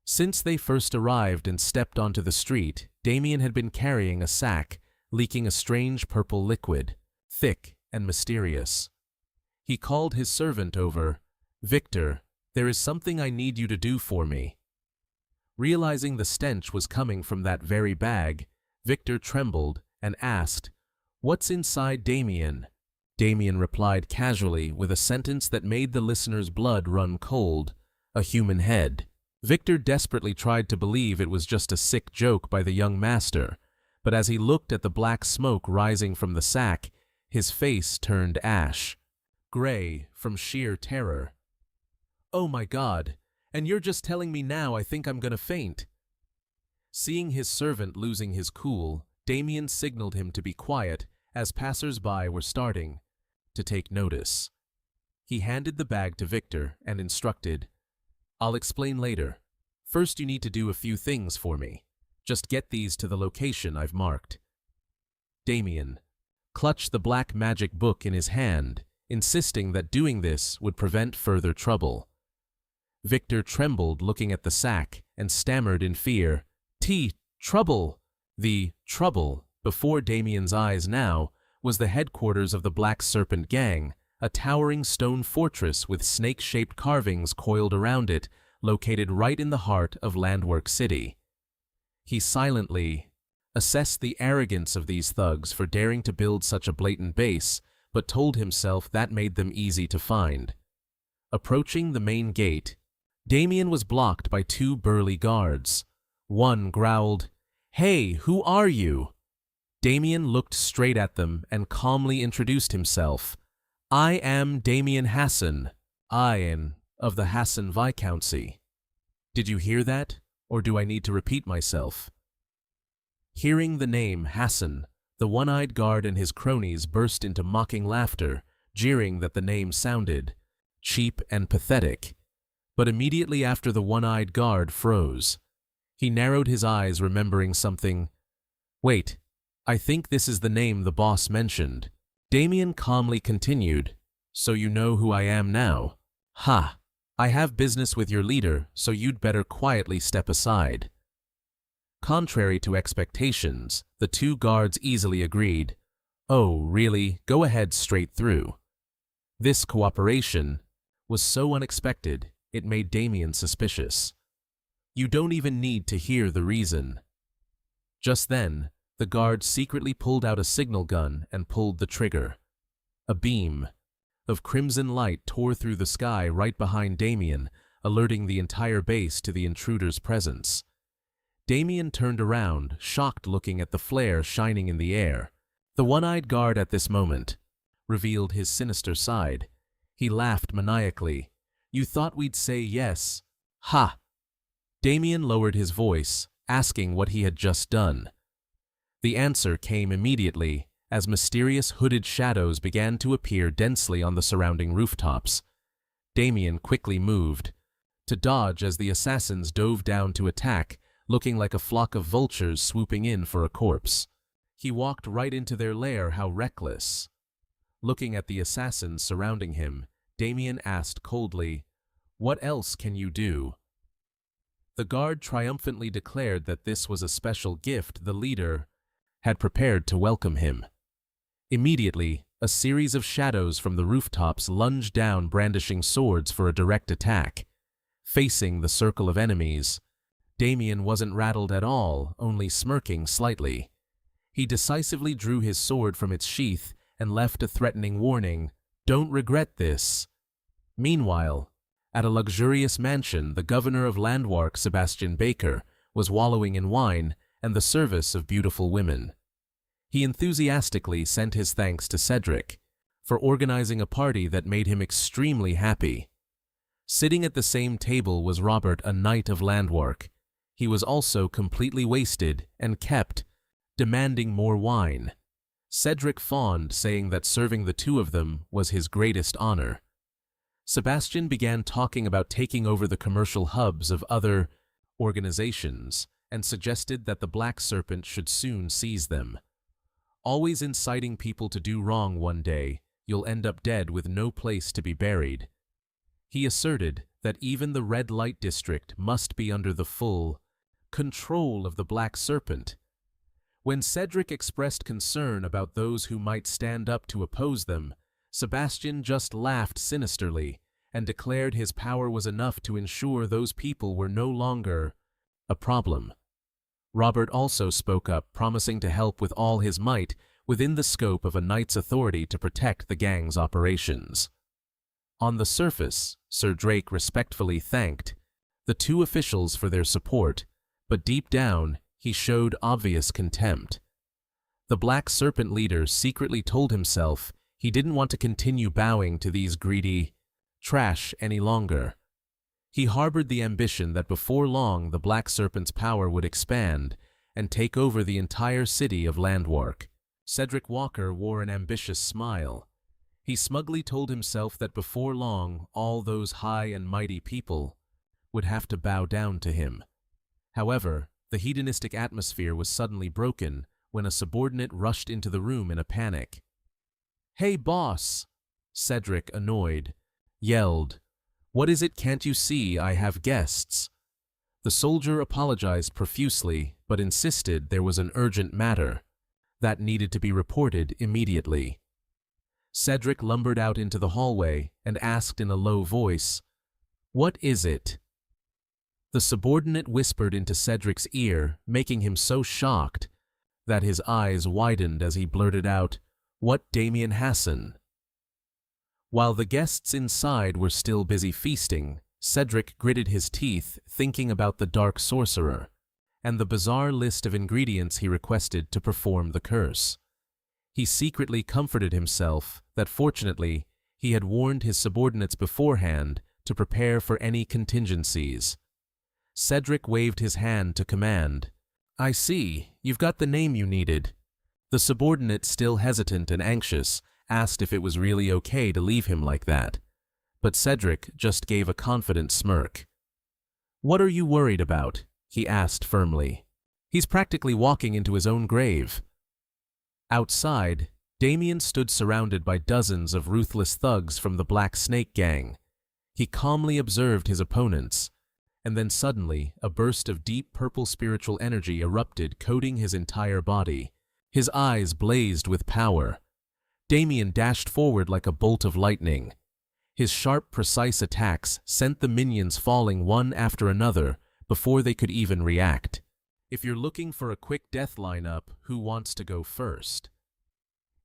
Since they first arrived and stepped onto the street, Damien had been carrying a sack, leaking a strange purple liquid, thick and mysterious. He called his servant over. "Victor, there is something I need you to do for me." Realizing the stench was coming from that very bag, Victor trembled and asked, "What's inside Damien?" Damien replied casually with a sentence that made the listener's blood run cold, "A human head." Victor desperately tried to believe it was just a sick joke by the young master, but as he looked at the black smoke rising from the sack, his face turned ash gray from sheer terror. "Oh my God, and you're just telling me now I think I'm gonna faint." Seeing his servant losing his cool, Damien signaled him to be quiet as passers-by were starting to take notice. He handed the bag to Victor and instructed, "I'll explain later. First you need to do a few things for me. Just get these to the location I've marked." Damien clutched the black magic book in his hand, insisting that doing this would prevent further trouble. Victor trembled looking at the sack and stammered in fear, Trouble!" The trouble, before Damien's eyes now, was the headquarters of the Black Serpent Gang, a towering stone fortress with snake-shaped carvings coiled around it, located right in the heart of Landwark City. He silently assessed the arrogance of these thugs for daring to build such a blatant base, but told himself that made them easy to find. Approaching the main gate, Damien was blocked by two burly guards. One growled, "Hey, who are you?" Damien looked straight at them and calmly introduced himself. "I am Damien Hassan, I am of the Hassan Viscountcy." Did you hear that? Or do I need to repeat myself? Hearing the name Hassan, the one-eyed guard and his cronies burst into mocking laughter, jeering that the name sounded cheap and pathetic. But immediately after, the one-eyed guard froze. He narrowed his eyes, remembering something. Wait, I think this is the name the boss mentioned. Damien calmly continued, so you know who I am now? Ha! I have business with your leader, so you'd better quietly step aside. Contrary to expectations, the two guards easily agreed. Oh, really? Go ahead, straight through. This cooperation was so unexpected, it made Damien suspicious. You don't even need to hear the reason. Just then, the guard secretly pulled out a signal gun and pulled the trigger. A beam of crimson light tore through the sky right behind Damien, alerting the entire base to the intruder's presence. Damien turned around, shocked, looking at the flare shining in the air. The one-eyed guard at this moment revealed his sinister side. He laughed maniacally. You thought we'd say yes? Ha! Damien lowered his voice, asking what he had just done. The answer came immediately, as mysterious hooded shadows began to appear densely on the surrounding rooftops. Damien quickly moved to dodge as the assassins dove down to attack, looking like a flock of vultures swooping in for a corpse. He walked right into their lair. How reckless. Looking at the assassins surrounding him, Damien asked coldly, "What else can you do?" The guard triumphantly declared that this was a special gift the leader had prepared to welcome him. Immediately, a series of shadows from the rooftops lunged down, brandishing swords for a direct attack. Facing the circle of enemies, Damien wasn't rattled at all, only smirking slightly. He decisively drew his sword from its sheath and left a threatening warning, "Don't regret this." Meanwhile, at a luxurious mansion, the governor of Landwark, Sebastian Baker, was wallowing in wine and the service of beautiful women. He enthusiastically sent his thanks to Cedric for organizing a party that made him extremely happy. Sitting at the same table was Robert, a knight of Landwark. He was also completely wasted and kept demanding more wine. Cedric fawned, saying that serving the two of them was his greatest honor. Sebastian began talking about taking over the commercial hubs of other organizations and suggested that the Black Serpent should soon seize them. Always inciting people to do wrong, one day you'll end up dead with no place to be buried. He asserted that even the Red Light District must be under the full control of the Black Serpent. When Cedric expressed concern about those who might stand up to oppose them, Sebastian just laughed sinisterly and declared his power was enough to ensure those people were no longer a problem. Robert also spoke up, promising to help with all his might within the scope of a knight's authority to protect the gang's operations. On the surface, Sir Drake respectfully thanked the two officials for their support, but deep down, he showed obvious contempt. The Black Serpent leader secretly told himself he didn't want to continue bowing to these greedy trash any longer. He harbored the ambition that before long the Black Serpent's power would expand and take over the entire city of Landwark. Cedric Walker wore an ambitious smile. He smugly told himself that before long all those high and mighty people would have to bow down to him. However, the hedonistic atmosphere was suddenly broken when a subordinate rushed into the room in a panic. "Hey, boss!" Cedric, annoyed, yelled. "What is it? Can't you see I have guests?" The soldier apologized profusely, but insisted there was an urgent matter that needed to be reported immediately. Cedric lumbered out into the hallway and asked in a low voice, "What is it?" The subordinate whispered into Cedric's ear, making him so shocked that his eyes widened as he blurted out, "What, Damien Hassan?" While the guests inside were still busy feasting, Cedric gritted his teeth, thinking about the Dark Sorcerer and the bizarre list of ingredients he requested to perform the curse. He secretly comforted himself that fortunately he had warned his subordinates beforehand to prepare for any contingencies. Cedric waved his hand to command. I see, you've got the name you needed. The subordinate, still hesitant and anxious, asked if it was really okay to leave him like that. But Cedric just gave a confident smirk. What are you worried about? He asked firmly. He's practically walking into his own grave. Outside, Damien stood surrounded by dozens of ruthless thugs from the Black Snake Gang. He calmly observed his opponents, and then suddenly a burst of deep purple spiritual energy erupted, coating his entire body. His eyes blazed with power. Damien dashed forward like a bolt of lightning. His sharp, precise attacks sent the minions falling one after another before they could even react. If you're looking for a quick death lineup, who wants to go first?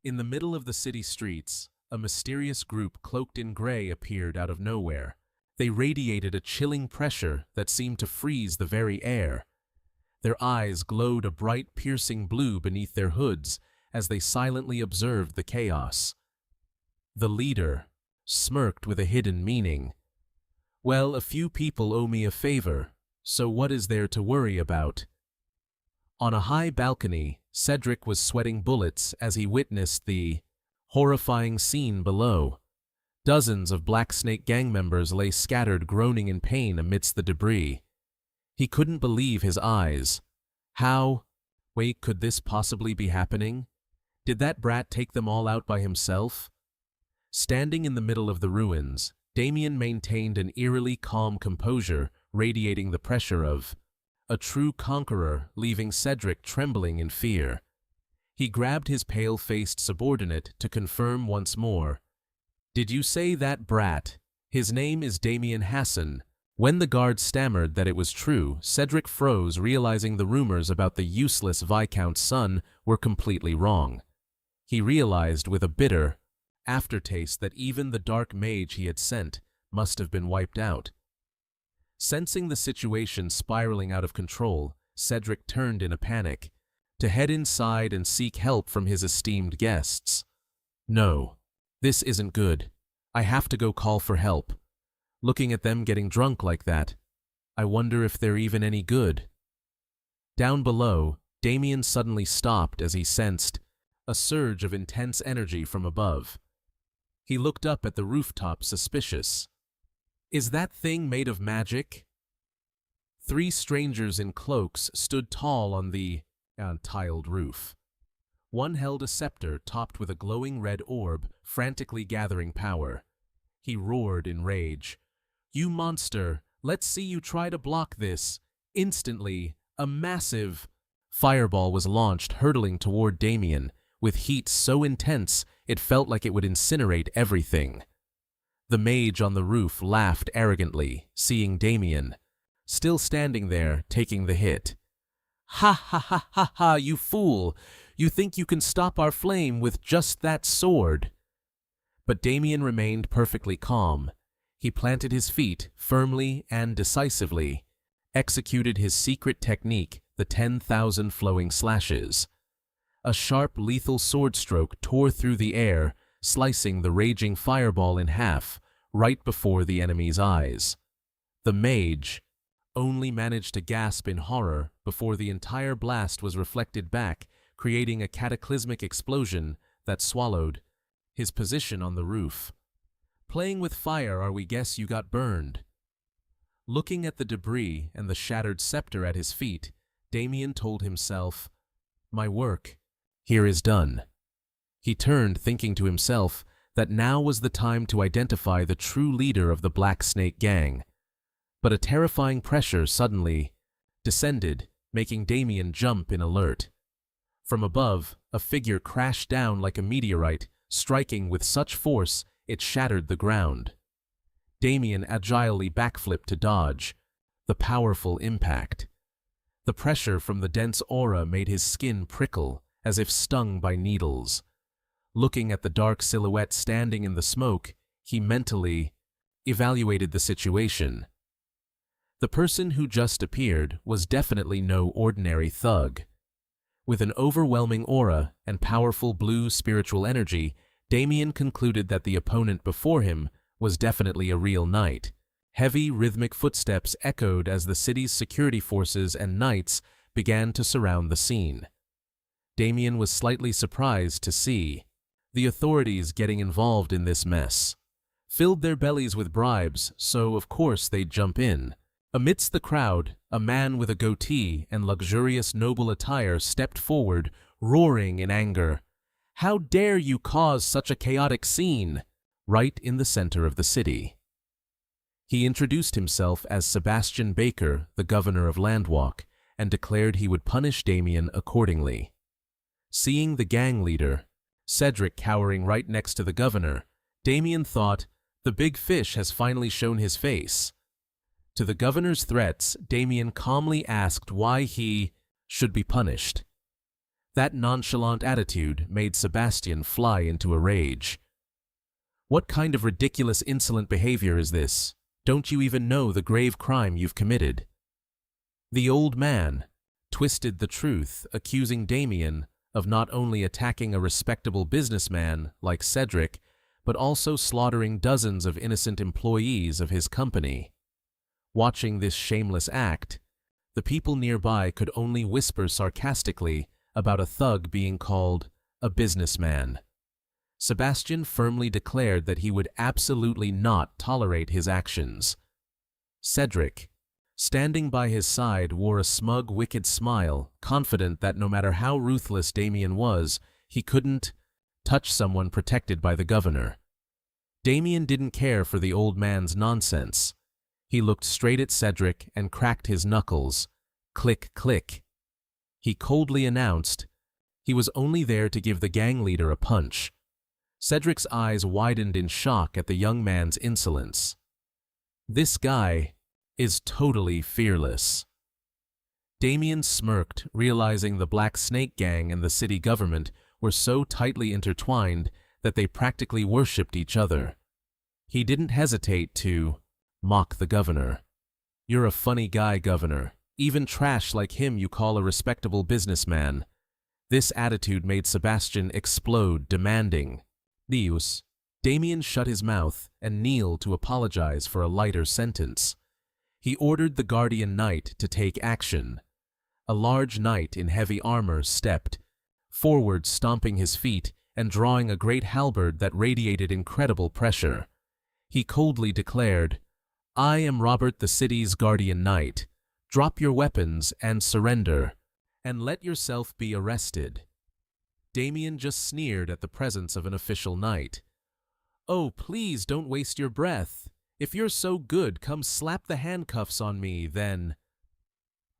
In the middle of the city streets, a mysterious group cloaked in gray appeared out of nowhere. They radiated a chilling pressure that seemed to freeze the very air. Their eyes glowed a bright, piercing blue beneath their hoods as they silently observed the chaos. The leader smirked with a hidden meaning. Well, a few people owe me a favor, so what is there to worry about? On a high balcony, Cedric was sweating bullets as he witnessed the horrifying scene below. Dozens of Black Snake Gang members lay scattered, groaning in pain amidst the debris. He couldn't believe his eyes. Wait, could this possibly be happening? Did that brat take them all out by himself? Standing in the middle of the ruins, Damien maintained an eerily calm composure, radiating the pressure of a true conqueror, leaving Cedric trembling in fear. He grabbed his pale-faced subordinate to confirm once more. Did you say that brat? His name is Damien Hassan. When the guard stammered that it was true, Cedric froze, realizing the rumors about the useless Viscount's son were completely wrong. He realized with a bitter aftertaste that even the dark mage he had sent must have been wiped out. Sensing the situation spiraling out of control, Cedric turned in a panic, to head inside and seek help from his esteemed guests. No, this isn't good. I have to go call for help. Looking at them getting drunk like that, I wonder if they're even any good. Down below, Damien suddenly stopped as he sensed a surge of intense energy from above. He looked up at the rooftop, suspicious. Is that thing made of magic? 3 strangers in cloaks stood tall on the tiled roof. One held a scepter topped with a glowing red orb, frantically gathering power. He roared in rage. You monster, let's see you try to block this. Instantly, a massive fireball was launched, hurtling toward Damien, with heat so intense it felt like it would incinerate everything. The mage on the roof laughed arrogantly, seeing Damien, still standing there, taking the hit. Ha ha ha ha ha, you fool! You think you can stop our flame with just that sword? But Damien remained perfectly calm. He planted his feet firmly and decisively, executed his secret technique, the 10,000 flowing slashes. A sharp, lethal sword stroke tore through the air, slicing the raging fireball in half, right before the enemy's eyes. The mage only managed to gasp in horror before the entire blast was reflected back, creating a cataclysmic explosion that swallowed his position on the roof. Playing with fire, or we guess you got burned. Looking at the debris and the shattered scepter at his feet, Damien told himself, my work here is done. He turned, thinking to himself that now was the time to identify the true leader of the Black Snake Gang. But a terrifying pressure suddenly descended, making Damien jump in alert. From above, a figure crashed down like a meteorite, striking with such force it shattered the ground. Damien agilely backflipped to dodge the powerful impact. The pressure from the dense aura made his skin prickle, as if stung by needles. Looking at the dark silhouette standing in the smoke, he mentally evaluated the situation. The person who just appeared was definitely no ordinary thug. With an overwhelming aura and powerful blue spiritual energy, Damien concluded that the opponent before him was definitely a real knight. Heavy, rhythmic footsteps echoed as the city's security forces and knights began to surround the scene. Damien was slightly surprised to see the authorities getting involved in this mess. Filled their bellies with bribes, so of course they'd jump in. Amidst the crowd, a man with a goatee and luxurious noble attire stepped forward, roaring in anger. "How dare you cause such a chaotic scene?" Right in the center of the city. He introduced himself as Sebastian Baker, the governor of Landwalk, and declared he would punish Damien accordingly. Seeing the gang leader, Cedric, cowering right next to the governor, Damien thought, the big fish has finally shown his face. To the governor's threats, Damien calmly asked why he should be punished. That nonchalant attitude made Sebastian fly into a rage. "What kind of ridiculous, insolent behavior is this? Don't you even know the grave crime you've committed?" The old man twisted the truth, accusing Damien of not only attacking a respectable businessman like Cedric, but also slaughtering dozens of innocent employees of his company. Watching this shameless act, the people nearby could only whisper sarcastically about a thug being called a businessman. Sebastian firmly declared that he would absolutely not tolerate his actions. Cedric, standing by his side, wore a smug, wicked smile, confident that no matter how ruthless Damien was, he couldn't touch someone protected by the governor. Damien didn't care for the old man's nonsense. He looked straight at Cedric and cracked his knuckles. Click, click. He coldly announced he was only there to give the gang leader a punch. Cedric's eyes widened in shock at the young man's insolence. This guy is totally fearless. Damien smirked, realizing the Black Snake Gang and the city government were so tightly intertwined that they practically worshipped each other. He didn't hesitate to mock the governor. "You're a funny guy, governor. Even trash like him you call a respectable businessman." This attitude made Sebastian explode, demanding, "Dios." Damien shut his mouth and kneeled to apologize for a lighter sentence. He ordered the guardian knight to take action. A large knight in heavy armor stepped forward, stomping his feet and drawing a great halberd that radiated incredible pressure. He coldly declared, "I am Robert, the city's guardian knight. Drop your weapons and surrender, and let yourself be arrested." Damien just sneered at the presence of an official knight. "Oh, please don't waste your breath. If you're so good, come slap the handcuffs on me, then."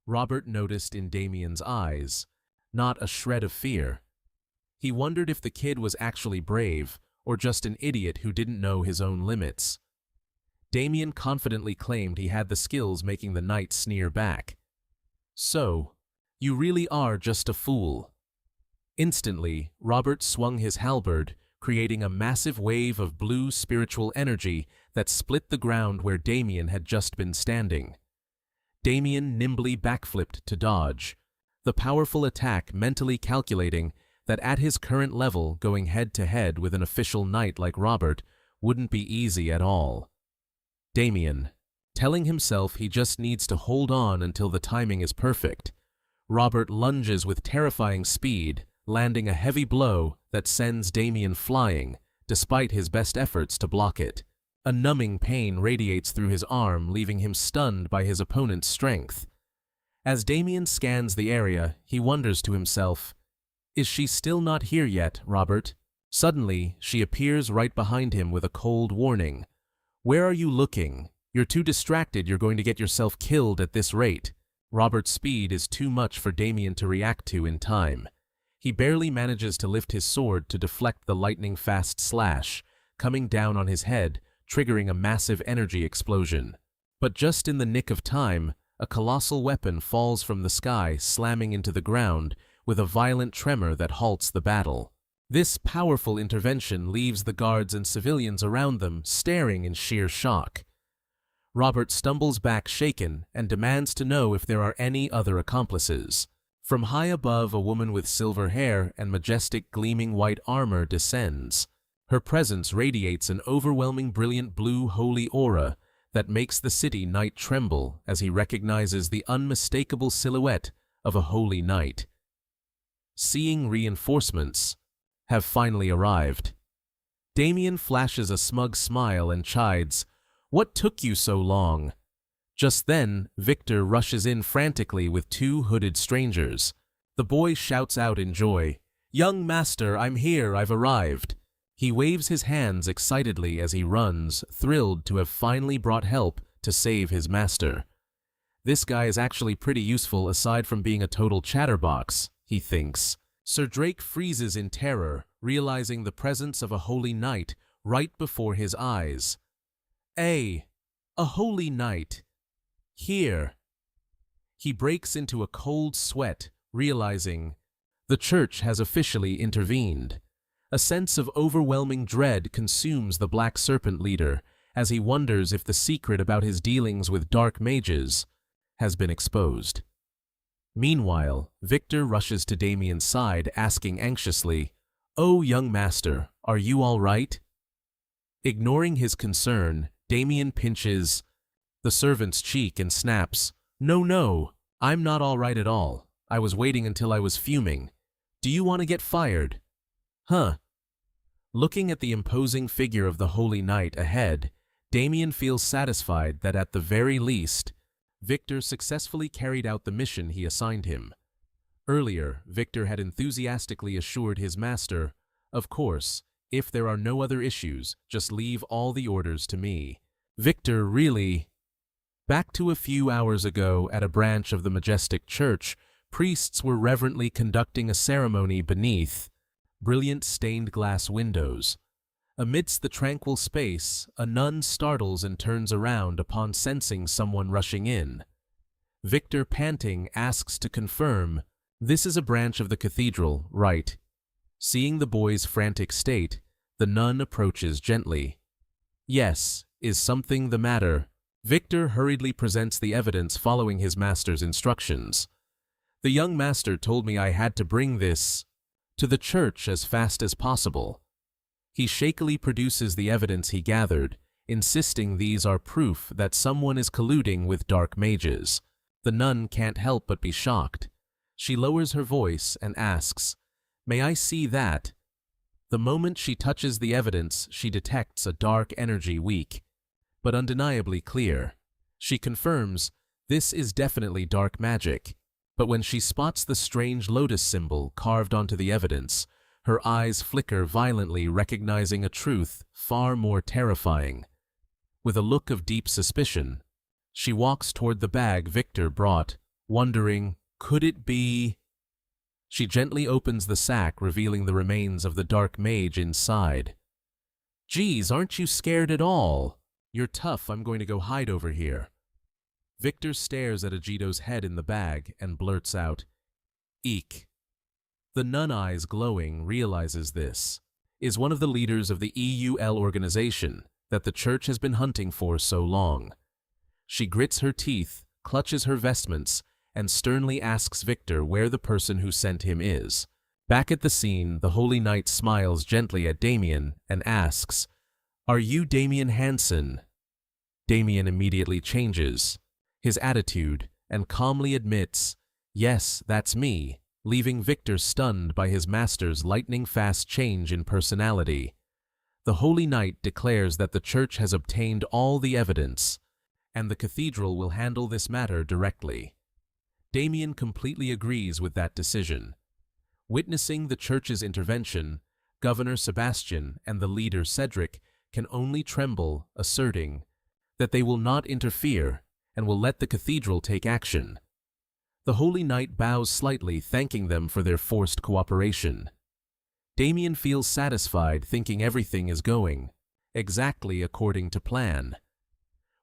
Robert noticed in Damien's eyes not a shred of fear. He wondered if the kid was actually brave or just an idiot who didn't know his own limits. Damien confidently claimed he had the skills, making the knight sneer back. "So, you really are just a fool." Instantly, Robert swung his halberd, creating a massive wave of blue spiritual energy that split the ground where Damien had just been standing. Damien nimbly backflipped to dodge, the powerful attack mentally calculating that at his current level, going head-to-head with an official knight like Robert wouldn't be easy at all. Damien, telling himself he just needs to hold on until the timing is perfect. Robert lunges with terrifying speed, landing a heavy blow that sends Damien flying, despite his best efforts to block it. A numbing pain radiates through his arm, leaving him stunned by his opponent's strength. As Damien scans the area, he wonders to himself, "Is she still not here yet, Robert?" Suddenly, she appears right behind him with a cold warning. "Where are you looking? You're too distracted. You're going to get yourself killed at this rate." Robert's speed is too much for Damien to react to in time. He barely manages to lift his sword to deflect the lightning-fast slash, coming down on his head, triggering a massive energy explosion. But just in the nick of time, a colossal weapon falls from the sky, slamming into the ground with a violent tremor that halts the battle. This powerful intervention leaves the guards and civilians around them staring in sheer shock. Robert stumbles back shaken and demands to know if there are any other accomplices. From high above, a woman with silver hair and majestic gleaming white armor descends. Her presence radiates an overwhelming brilliant blue holy aura that makes the city knight tremble as he recognizes the unmistakable silhouette of a holy knight. Seeing reinforcements have finally arrived. Damien flashes a smug smile and chides, "What took you so long?" Just then, Victor rushes in frantically with two hooded strangers. The boy shouts out in joy, "Young master, I'm here, I've arrived." He waves his hands excitedly as he runs, thrilled to have finally brought help to save his master. This guy is actually pretty useful aside from being a total chatterbox, he thinks. Sir Drake freezes in terror, realizing the presence of a holy knight right before his eyes. A holy knight. Here. He breaks into a cold sweat, realizing the church has officially intervened. A sense of overwhelming dread consumes the Black Serpent leader as he wonders if the secret about his dealings with dark mages has been exposed. Meanwhile, Victor rushes to Damien's side, asking anxiously, "Oh, young master, are you all right?" Ignoring his concern, Damien pinches the servant's cheek and snaps, No, I'm not all right at all. I was waiting until I was fuming. Do you want to get fired?" "Huh." Looking at the imposing figure of the holy knight ahead, Damien feels satisfied that at the very least, Victor successfully carried out the mission he assigned him. Earlier, Victor had enthusiastically assured his master, "Of course, if there are no other issues, just leave all the orders to me." Victor really... Back to a few hours ago at a branch of the majestic church, priests were reverently conducting a ceremony beneath brilliant stained glass windows. Amidst the tranquil space, a nun startles and turns around upon sensing someone rushing in. Victor, panting, asks to confirm, "This is a branch of the cathedral, right?" Seeing the boy's frantic state, the nun approaches gently. "Yes, is something the matter?" Victor hurriedly presents the evidence following his master's instructions. "The young master told me I had to bring this to the church as fast as possible." He shakily produces the evidence he gathered, insisting these are proof that someone is colluding with dark mages. The nun can't help but be shocked. She lowers her voice and asks, "May I see that?" The moment she touches the evidence, she detects a dark energy weak, but undeniably clear. She confirms, this is definitely dark magic. But when she spots the strange lotus symbol carved onto the evidence, her eyes flicker violently, recognizing a truth far more terrifying. With a look of deep suspicion, she walks toward the bag Victor brought, wondering, could it be... She gently opens the sack, revealing the remains of the dark mage inside. "Geez, aren't you scared at all?" "You're tough, I'm going to go hide over here." Victor stares at Agito's head in the bag and blurts out, "Eek." The nun, eyes glowing, realizes this is one of the leaders of the EUL organization that the church has been hunting for so long. She grits her teeth, clutches her vestments, and sternly asks Victor where the person who sent him is. Back at the scene, the holy knight smiles gently at Damien and asks, "Are you Damien Hansen?" Damien immediately changes his attitude and calmly admits, "Yes, that's me," leaving Victor stunned by his master's lightning-fast change in personality. The holy knight declares that the church has obtained all the evidence, and the cathedral will handle this matter directly. Damien completely agrees with that decision. Witnessing the church's intervention, Governor Sebastian and the leader Cedric can only tremble, asserting that they will not interfere and will let the cathedral take action. The holy knight bows slightly, thanking them for their forced cooperation. Damien feels satisfied, thinking everything is going exactly according to plan.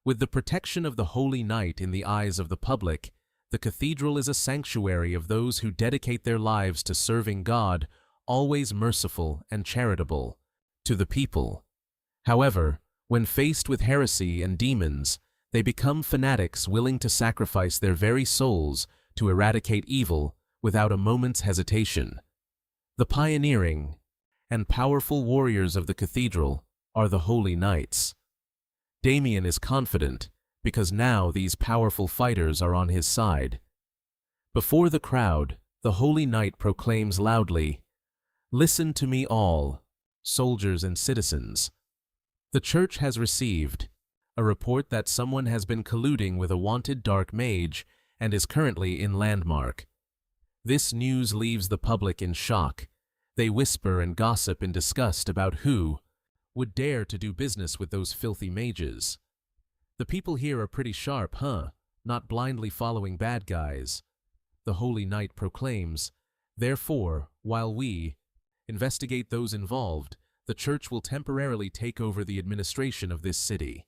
With the protection of the holy knight in the eyes of the public, the cathedral is a sanctuary of those who dedicate their lives to serving God, always merciful and charitable to the people. However, when faced with heresy and demons, they become fanatics willing to sacrifice their very souls to eradicate evil without a moment's hesitation. The pioneering and powerful warriors of the cathedral are the holy knights. Damien is confident, because now these powerful fighters are on his side. Before the crowd, the Holy Knight proclaims loudly, "Listen to me all, soldiers and citizens. The Church has received a report that someone has been colluding with a wanted dark mage and is currently in Landmark. This news leaves the public in shock. They whisper and gossip in disgust about who would dare to do business with those filthy mages. The people here are pretty sharp, huh? Not blindly following bad guys." The Holy Knight proclaims, "Therefore, while we investigate those involved, the Church will temporarily take over the administration of this city."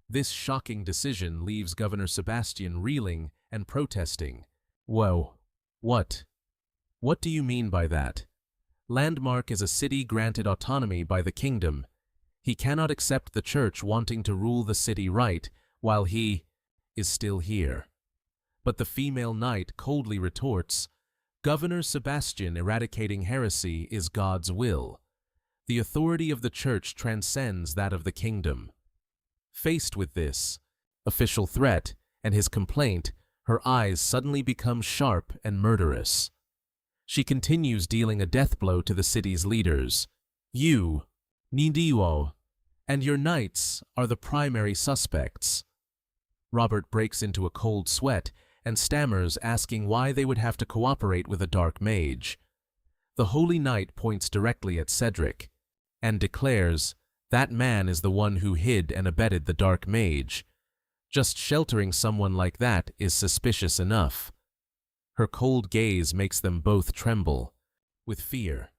This shocking decision leaves Governor Sebastian reeling and protesting. "Whoa, what? What do you mean by that? Landmark is a city granted autonomy by the kingdom. He cannot accept the Church wanting to rule the city right while he is still here." But the female knight coldly retorts, "Governor Sebastian eradicating heresy is God's will. The authority of the Church transcends that of the kingdom." Faced with this official threat and his complaint, her eyes suddenly become sharp and murderous. She continues dealing a death blow to the city's leaders. "You, Nidiwo, and your knights are the primary suspects." Robert breaks into a cold sweat and stammers, asking why they would have to cooperate with a dark mage. The Holy Knight points directly at Cedric and declares, "That man is the one who hid and abetted the dark mage. Just sheltering someone like that is suspicious enough." Her cold gaze makes them both tremble with fear.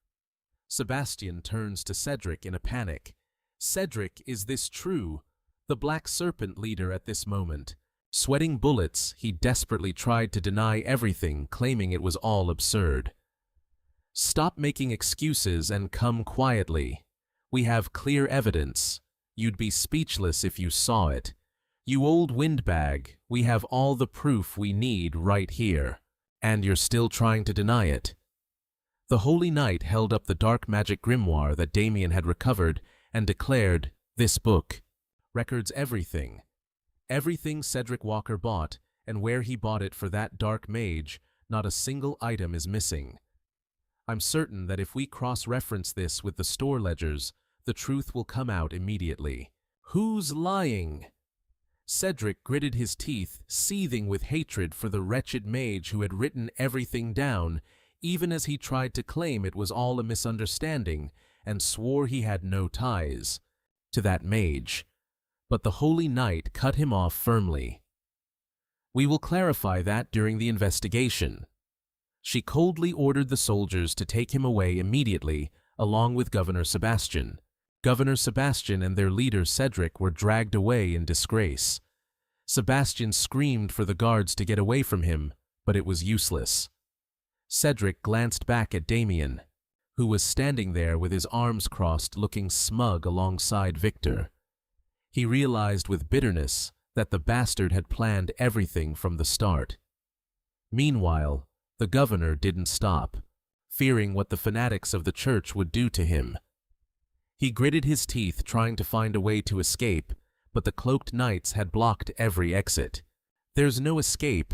Sebastian turns to Cedric in a panic. "Cedric, is this true?" The Black Serpent leader at this moment. Sweating bullets, he desperately tried to deny everything, claiming it was all absurd. "Stop making excuses and come quietly. We have clear evidence. You'd be speechless if you saw it. You old windbag, we have all the proof we need right here. And you're still trying to deny it." The Holy Knight held up the dark magic grimoire that Damien had recovered and declared, "This book records everything. Everything Cedric Walker bought, and where he bought it for that dark mage. Not a single item is missing. I'm certain that if we cross-reference this with the store ledgers, the truth will come out immediately." "Who's lying?" Cedric gritted his teeth, seething with hatred for the wretched mage who had written everything down, even as he tried to claim it was all a misunderstanding, and swore he had no ties to that mage. But the Holy Knight cut him off firmly. "We will clarify that during the investigation." She coldly ordered the soldiers to take him away immediately, along with Governor Sebastian. Governor Sebastian and their leader Cedric were dragged away in disgrace. Sebastian screamed for the guards to get away from him, but it was useless. Cedric glanced back at Damien, who was standing there with his arms crossed, looking smug alongside Victor. He realized with bitterness that the bastard had planned everything from the start. Meanwhile, the governor didn't stop, fearing what the fanatics of the Church would do to him. He gritted his teeth, trying to find a way to escape, but the cloaked knights had blocked every exit. "There's no escape.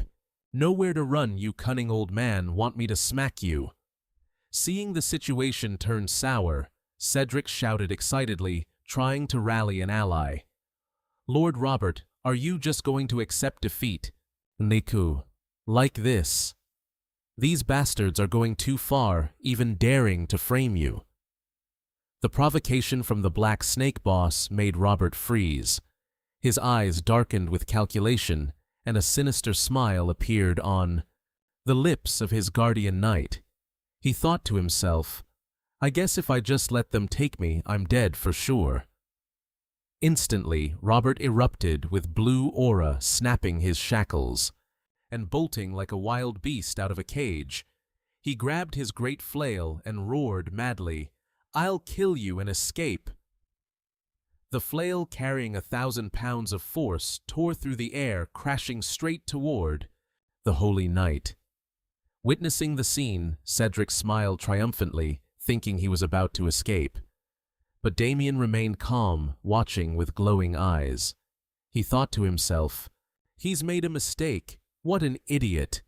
Nowhere to run, you cunning old man. Want me to smack you?" Seeing the situation turn sour, Cedric shouted excitedly, trying to rally an ally. "Lord Robert, are you just going to accept defeat?" "Niku, like this. These bastards are going too far, even daring to frame you." The provocation from the Black Snake boss made Robert freeze. His eyes darkened with calculation, and a sinister smile appeared on the lips of his guardian knight. He thought to himself, "I guess if I just let them take me, I'm dead for sure." Instantly, Robert erupted with blue aura, snapping his shackles, and bolting like a wild beast out of a cage. He grabbed his great flail and roared madly, "I'll kill you and escape." The flail, carrying 1,000 pounds of force, tore through the air, crashing straight toward the Holy Knight. Witnessing the scene, Cedric smiled triumphantly, thinking he was about to escape. But Damien remained calm, watching with glowing eyes. He thought to himself, "He's made a mistake. What an idiot."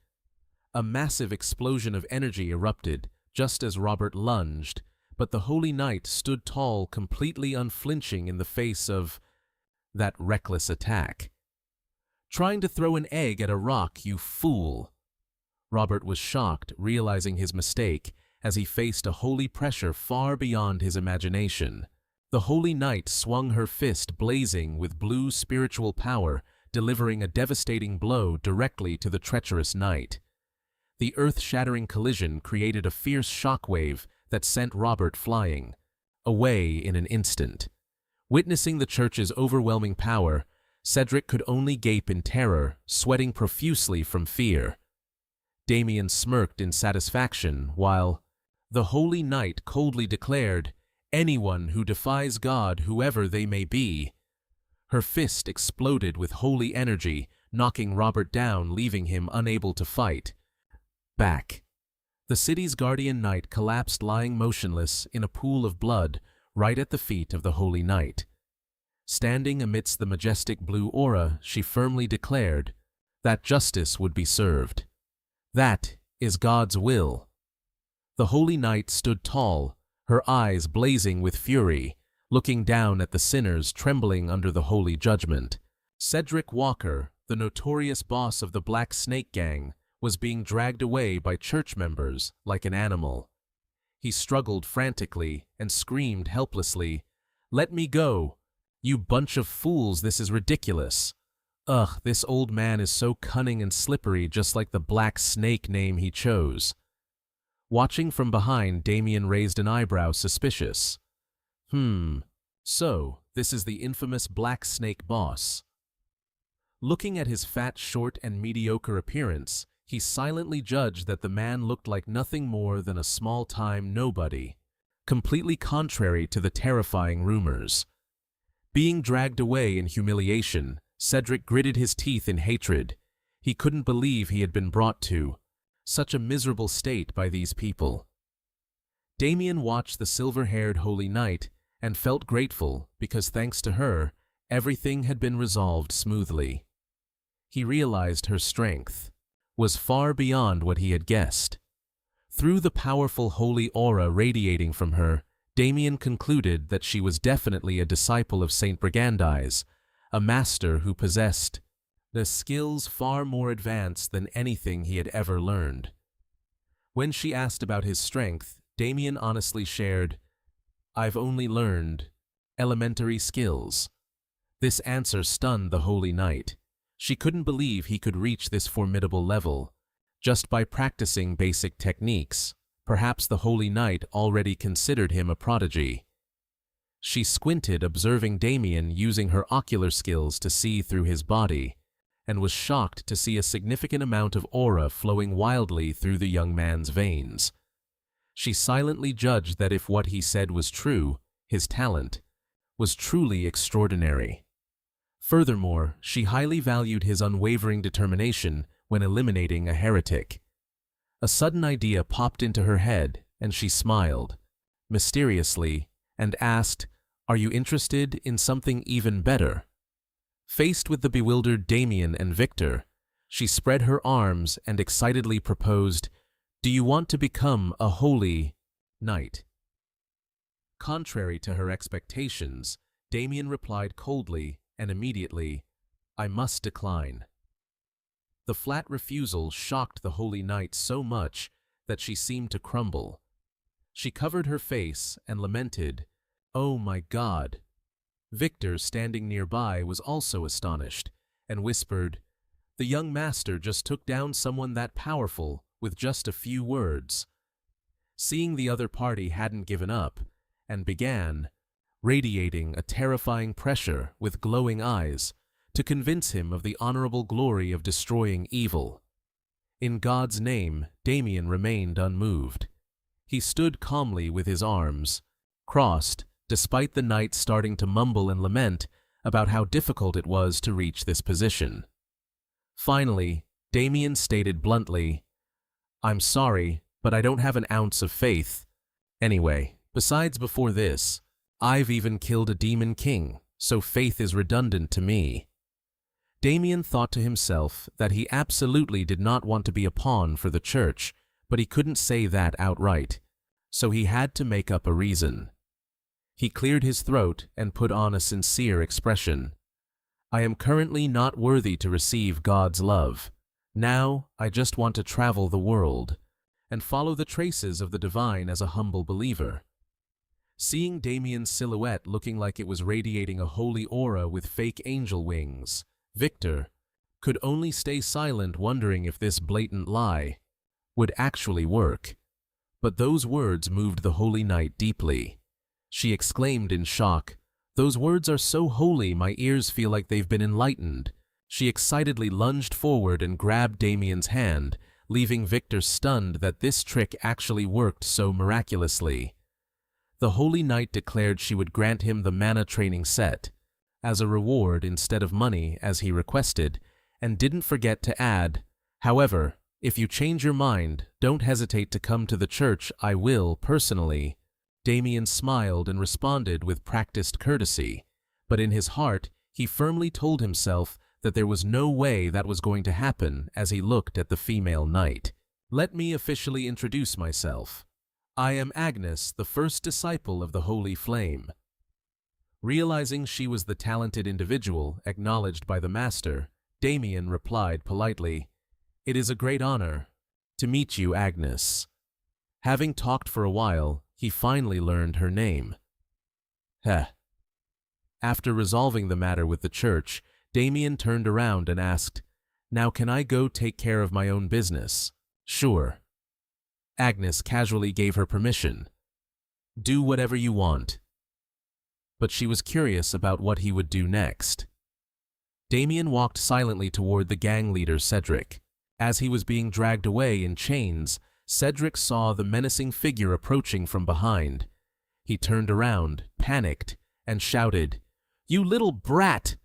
A massive explosion of energy erupted, just as Robert lunged, but the Holy Knight stood tall, completely unflinching in the face of that reckless attack. "Trying to throw an egg at a rock, you fool!" Robert was shocked, realizing his mistake, as he faced a holy pressure far beyond his imagination. The Holy Knight swung her fist blazing with blue spiritual power, delivering a devastating blow directly to the treacherous knight. The earth-shattering collision created a fierce shockwave that sent Robert flying away in an instant. Witnessing the church's overwhelming power, Cedric could only gape in terror, sweating profusely from fear. Damien smirked in satisfaction while the Holy Knight coldly declared, "Anyone who defies God, whoever they may be." Her fist exploded with holy energy, knocking Robert down, leaving him unable to fight back. The city's guardian knight collapsed, lying motionless in a pool of blood right at the feet of the Holy Knight. Standing amidst the majestic blue aura, she firmly declared that justice would be served. "That is God's will." The Holy Knight stood tall, her eyes blazing with fury, looking down at the sinners trembling under the holy judgment. Cedric Walker, the notorious boss of the Black Snake Gang, was being dragged away by church members like an animal. He struggled frantically and screamed helplessly, "Let me go! You bunch of fools, this is ridiculous. Ugh, this old man is so cunning and slippery, just like the Black Snake name he chose." Watching from behind, Damien raised an eyebrow, suspicious. So, this is the infamous Black Snake boss. Looking at his fat, short, and mediocre appearance, he silently judged that the man looked like nothing more than a small-time nobody, completely contrary to the terrifying rumors. Being dragged away in humiliation, Cedric gritted his teeth in hatred. He couldn't believe he had been brought to such a miserable state by these people. Damien watched the silver-haired Holy Knight and felt grateful because, thanks to her, everything had been resolved smoothly. He realized her strength was far beyond what he had guessed. Through the powerful holy aura radiating from her, Damien concluded that she was definitely a disciple of Saint Brigandai's, a master who possessed the skills far more advanced than anything he had ever learned. When she asked about his strength, Damien honestly shared, "I've only learned elementary skills." This answer stunned the Holy Knight. She couldn't believe he could reach this formidable level just by practicing basic techniques. Perhaps the Holy Knight already considered him a prodigy. She squinted, observing Damien using her ocular skills to see through his body, and was shocked to see a significant amount of aura flowing wildly through the young man's veins. She silently judged that if what he said was true, his talent was truly extraordinary. Furthermore, she highly valued his unwavering determination when eliminating a heretic. A sudden idea popped into her head, and she smiled mysteriously and asked, "Are you interested in something even better?" Faced with the bewildered Damien and Victor, she spread her arms and excitedly proposed, "Do you want to become a holy knight?" Contrary to her expectations, Damien replied coldly and immediately, "I must decline." The flat refusal shocked the Holy Knight so much that she seemed to crumble. She covered her face and lamented, "Oh my God!" Victor, standing nearby, was also astonished and whispered, "The young master just took down someone that powerful with just a few words." Seeing the other party hadn't given up, and began radiating a terrifying pressure with glowing eyes to convince him of the honorable glory of destroying evil. In God's name, Damien remained unmoved. He stood calmly with his arms crossed, despite the knight starting to mumble and lament about how difficult it was to reach this position. Finally, Damien stated bluntly, "I'm sorry, but I don't have an ounce of faith. Anyway, besides, before this, I've even killed a demon king, so faith is redundant to me." Damien thought to himself that he absolutely did not want to be a pawn for the church, but he couldn't say that outright, so he had to make up a reason. He cleared his throat and put on a sincere expression. "I am currently not worthy to receive God's love. Now I just want to travel the world and follow the traces of the divine as a humble believer." Seeing Damien's silhouette looking like it was radiating a holy aura with fake angel wings, Victor could only stay silent, wondering if this blatant lie would actually work. But those words moved the holy knight deeply. She exclaimed in shock, "Those words are so holy, my ears feel like they've been enlightened." She excitedly lunged forward and grabbed Damien's hand, leaving Victor stunned that this trick actually worked so miraculously. The holy knight declared she would grant him the mana training set as a reward instead of money as he requested, and didn't forget to add, "However, if you change your mind, don't hesitate to come to the church. I will, personally." Damien smiled and responded with practiced courtesy, but in his heart he firmly told himself that there was no way that was going to happen as he looked at the female knight. "Let me officially introduce myself. I am Agnes, the first disciple of the Holy Flame." Realizing she was the talented individual acknowledged by the master, Damien replied politely, "It is a great honor to meet you, Agnes." Having talked for a while, he finally learned her name. After resolving the matter with the church, Damien turned around and asked, "Now can I go take care of my own business?" "Sure." Agnes casually gave her permission. "Do whatever you want." But she was curious about what he would do next. Damien walked silently toward the gang leader Cedric. As he was being dragged away in chains, Cedric saw the menacing figure approaching from behind. He turned around, panicked, and shouted, "You little brat!"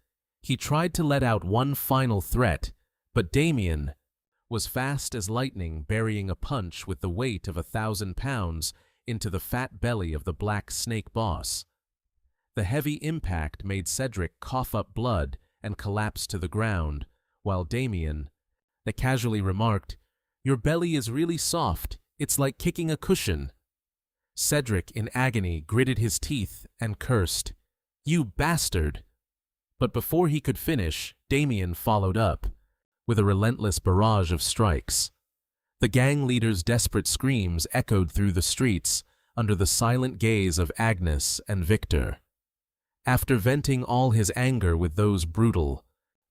He tried to let out one final threat, but Damien was fast as lightning, burying a punch with the weight of 1,000 pounds into the fat belly of the black snake boss. The heavy impact made Cedric cough up blood and collapse to the ground, while Damien casually remarked, "Your belly is really soft. It's like kicking a cushion." Cedric, in agony, gritted his teeth and cursed, "You bastard!" But before he could finish, Damien followed up with a relentless barrage of strikes. The gang leader's desperate screams echoed through the streets under the silent gaze of Agnes and Victor. After venting all his anger with those brutal,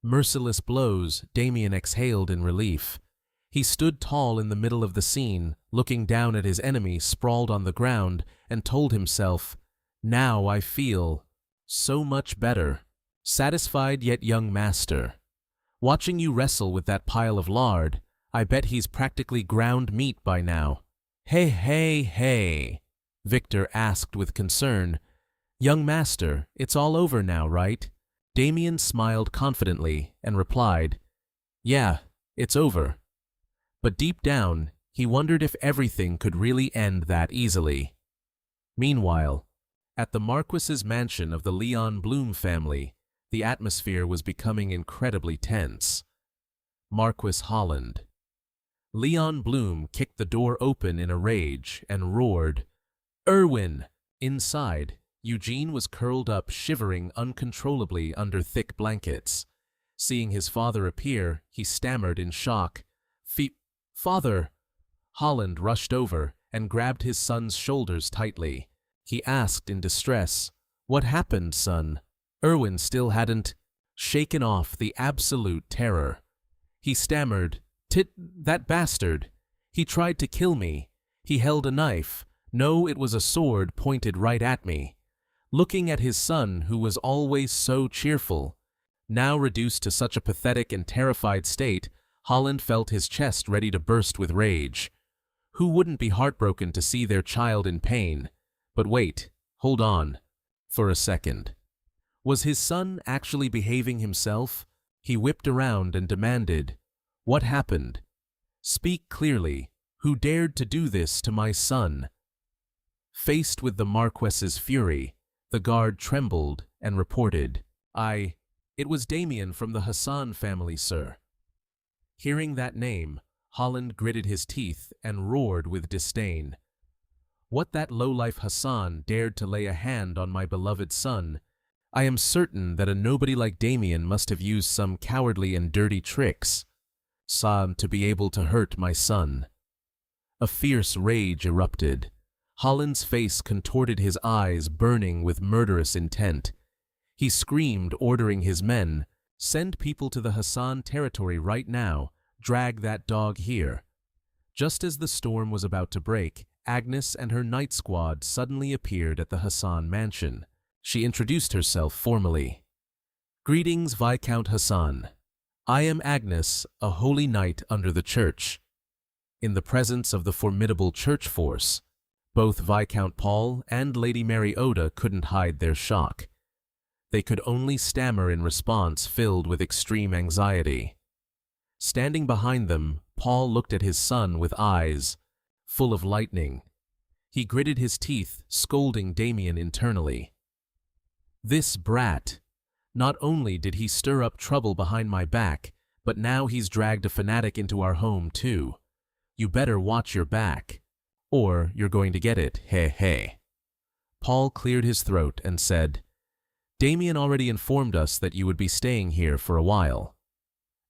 merciless blows, Damien exhaled in relief. He stood tall in the middle of the scene, looking down at his enemy sprawled on the ground, and told himself, "Now I feel so much better. Satisfied yet, young master. Watching you wrestle with that pile of lard, I bet he's practically ground meat by now." Hey, Victor asked with concern. "Young master, it's all over now, right?" Damien smiled confidently and replied, "Yeah, it's over." But deep down, he wondered if everything could really end that easily. Meanwhile, at the Marquis's mansion of the Leon Bloom family, the atmosphere was becoming incredibly tense. Marquis Holland. Leon Bloom kicked the door open in a rage and roared, "Erwin!" Inside, Eugene was curled up, shivering uncontrollably under thick blankets. Seeing his father appear, he stammered in shock, "Father!" Holland rushed over and grabbed his son's shoulders tightly. He asked in distress, "What happened, son?" Erwin still hadn't shaken off the absolute terror. He stammered, That bastard. He tried to kill me. He held a knife. No, it was a sword pointed right at me." Looking at his son, who was always so cheerful, now reduced to such a pathetic and terrified state, Holland felt his chest ready to burst with rage. Who wouldn't be heartbroken to see their child in pain? But wait, hold on, for a second. Was his son actually behaving himself? He whipped around and demanded, "What happened? Speak clearly. Who dared to do this to my son?" Faced with the Marquess's fury, The guard trembled and reported, It was Damien from the Hassan family, sir." Hearing that name, Holland gritted his teeth and roared with disdain. "What, that lowlife Hassan dared to lay a hand on my beloved son? I am certain that a nobody like Damien must have used some cowardly and dirty tricks to be able to hurt my son." A fierce rage erupted. Holland's face contorted, his eyes burning with murderous intent. He screamed, ordering his men, "Send people to the Hassan territory right now. Drag that dog here." Just as the storm was about to break, Agnes and her night squad suddenly appeared at the Hassan mansion. She introduced herself formally. "Greetings, Viscount Hassan. I am Agnes, a holy knight under the church." In the presence of the formidable church force, both Viscount Paul and Lady Mary Oda couldn't hide their shock. They could only stammer in response, filled with extreme anxiety. Standing behind them, Paul looked at his son with eyes full of lightning. He gritted his teeth, scolding Damien internally. "This brat. Not only did he stir up trouble behind my back, but now he's dragged a fanatic into our home too. You better watch your back, or you're going to get it, heh heh." Paul cleared his throat and said, "Damien already informed us that you would be staying here for a while."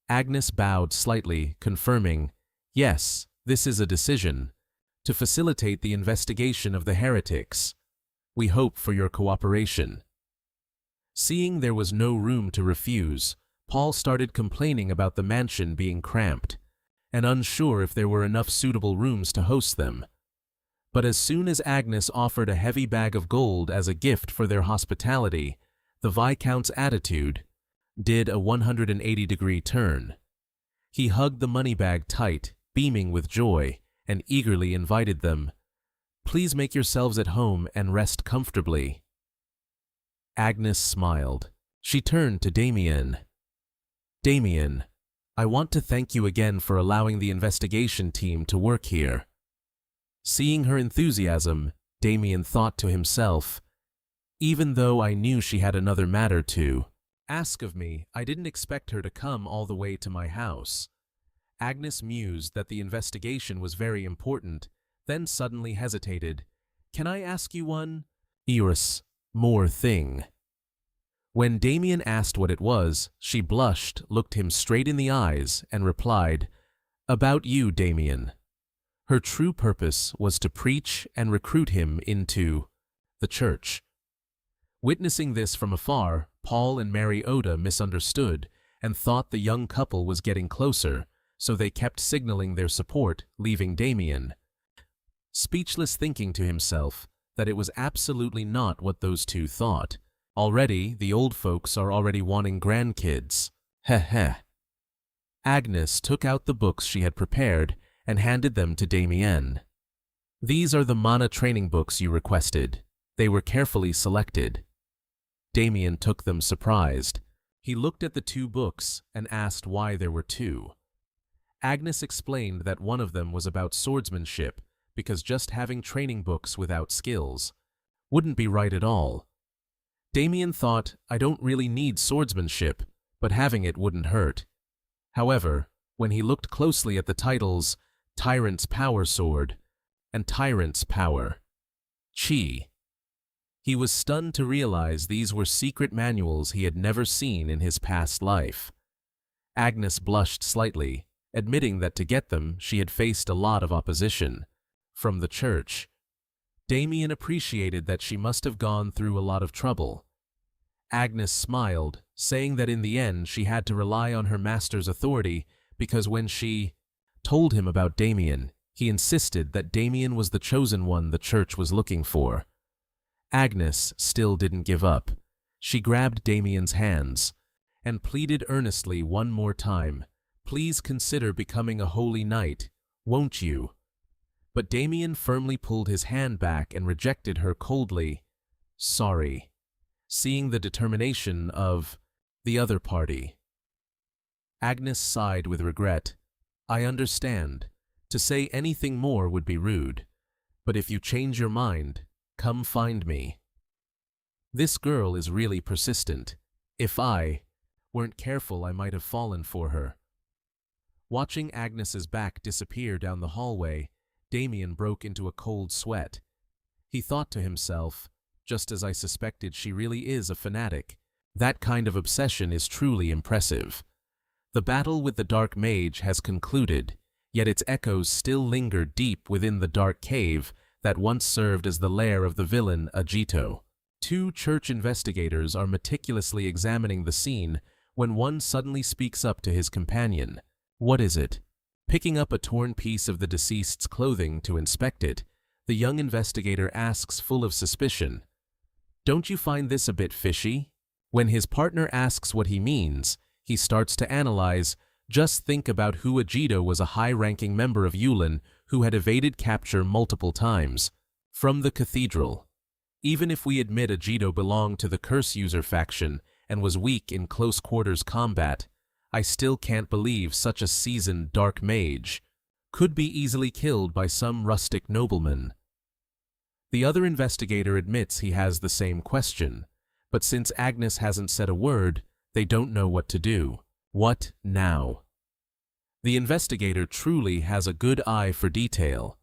Agnes bowed slightly, confirming, "Yes, this is a decision. To facilitate the investigation of the heretics. We hope for your cooperation." Seeing there was no room to refuse, Paul started complaining about the mansion being cramped, and unsure if there were enough suitable rooms to host them. But as soon as Agnes offered a heavy bag of gold as a gift for their hospitality, the Viscount's attitude did a 180-degree turn. He hugged the money bag tight, beaming with joy, and eagerly invited them, "Please make yourselves at home and rest comfortably." Agnes smiled. She turned to Damien. "Damien, I want to thank you again for allowing the investigation team to work here." Seeing her enthusiasm, Damien thought to himself, "Even though I knew she had another matter to ask of me, I didn't expect her to come all the way to my house." Agnes mused that the investigation was very important, then suddenly hesitated. "Can I ask you one more thing?" When Damien asked what it was, she blushed, looked him straight in the eyes, and replied, "About you, Damien." Her true purpose was to preach and recruit him into the church. Witnessing this from afar, Paul and Mary Oda misunderstood and thought the young couple was getting closer, so they kept signaling their support, leaving Damien speechless, thinking to himself that it was absolutely not what those two thought. Already, the old folks are already wanting grandkids. Heh heh. Agnes took out the books she had prepared and handed them to Damien. "These are the mana training books you requested. They were carefully selected." Damien took them surprised. He looked at the two books and asked why there were two. Agnes explained that one of them was about swordsmanship, because just having training books without skills wouldn't be right at all. Damien thought, "I don't really need swordsmanship, but having it wouldn't hurt." However, when he looked closely at the titles Tyrant's Power Sword and Tyrant's Power Chi, he was stunned to realize these were secret manuals he had never seen in his past life. Agnes blushed slightly, admitting that to get them she had faced a lot of opposition from the church. Damien appreciated that she must have gone through a lot of trouble. Agnes smiled, saying that in the end she had to rely on her master's authority because when she told him about Damien, he insisted that Damien was the chosen one the church was looking for. Agnes still didn't give up. She grabbed Damien's hands and pleaded earnestly one more time, "Please consider becoming a holy knight, won't you?" But Damien firmly pulled his hand back and rejected her coldly. "Sorry," seeing the determination of the other party. Agnes sighed with regret. "I understand. To say anything more would be rude. But if you change your mind, come find me." This girl is really persistent. If I weren't careful, I might have fallen for her. Watching Agnes's back disappear down the hallway, Damien broke into a cold sweat. He thought to himself, just as I suspected, she really is a fanatic. That kind of obsession is truly impressive. The battle with the dark mage has concluded, yet its echoes still linger deep within the dark cave that once served as the lair of the villain Agito. Two church investigators are meticulously examining the scene when one suddenly speaks up to his companion. What is it? Picking up a torn piece of the deceased's clothing to inspect it, the young investigator asks, full of suspicion, "Don't you find this a bit fishy?" When his partner asks what he means, he starts to analyze. Just think about who Agito was, a high-ranking member of Yulin who had evaded capture multiple times. From the cathedral. Even if we admit Agito belonged to the curse user faction and was weak in close-quarters combat, I still can't believe such a seasoned dark mage could be easily killed by some rustic nobleman. The other investigator admits he has the same question, but since Agnes hasn't said a word, they don't know what to do. What now? The investigator truly has a good eye for detail.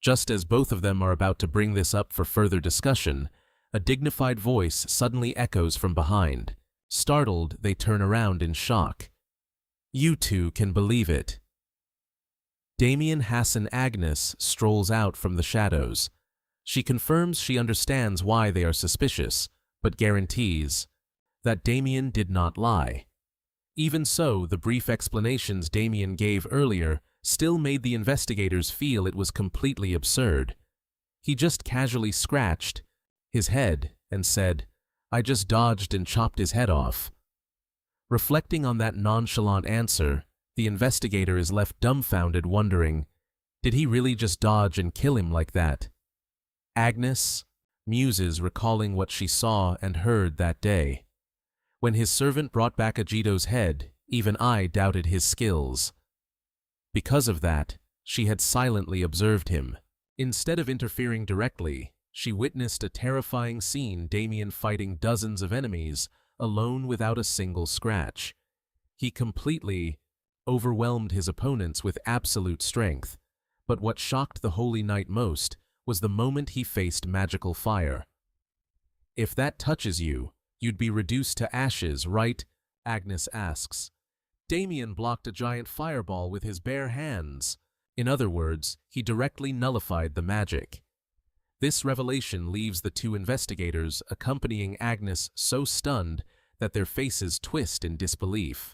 Just as both of them are about to bring this up for further discussion, a dignified voice suddenly echoes from behind. Startled, they turn around in shock. You two can believe it. Damien Hassan Agnes strolls out from the shadows. She confirms she understands why they are suspicious, but guarantees that Damien did not lie. Even so, the brief explanations Damien gave earlier still made the investigators feel it was completely absurd. He just casually scratched his head and said, "I just dodged and chopped his head off." Reflecting on that nonchalant answer, the investigator is left dumbfounded, wondering, did he really just dodge and kill him like that? Agnes muses, recalling what she saw and heard that day. When his servant brought back Agito's head, even I doubted his skills. Because of that, she had silently observed him. Instead of interfering directly, she witnessed a terrifying scene: Damien fighting dozens of enemies, alone without a single scratch. He completely overwhelmed his opponents with absolute strength, but what shocked the Holy Knight most was the moment he faced magical fire. "If that touches you, you'd be reduced to ashes, right?" Agnes asks. Damien blocked a giant fireball with his bare hands. In other words, he directly nullified the magic. This revelation leaves the two investigators accompanying Agnes so stunned that their faces twist in disbelief.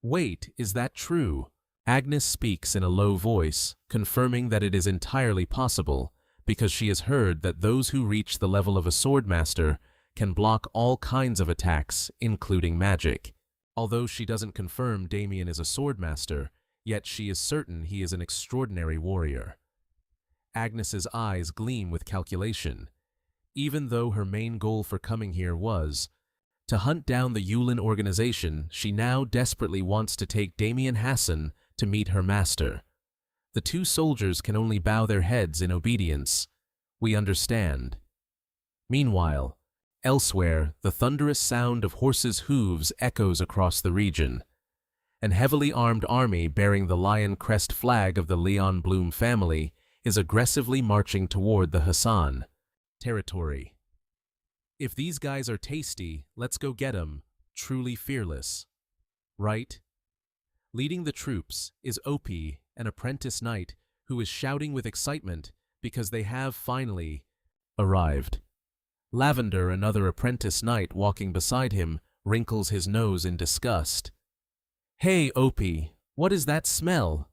Wait, is that true? Agnes speaks in a low voice, confirming that it is entirely possible, because she has heard that those who reach the level of a swordmaster can block all kinds of attacks, including magic. Although she doesn't confirm Damien is a swordmaster, yet she is certain he is an extraordinary warrior. Agnes's eyes gleam with calculation. Even though her main goal for coming here was to hunt down the Yulin organization, she now desperately wants to take Damien Hassan to meet her master. The two soldiers can only bow their heads in obedience. We understand. Meanwhile, elsewhere, the thunderous sound of horses' hooves echoes across the region. An heavily armed army bearing the lion crest flag of the Leon Bloom family is aggressively marching toward the Hassan territory. If these guys are tasty, let's go get 'em. Truly fearless. Right? Leading the troops is Opie, an apprentice knight who is shouting with excitement because they have finally arrived. Lavender, another apprentice knight walking beside him, wrinkles his nose in disgust. "Hey, Opie, what is that smell?"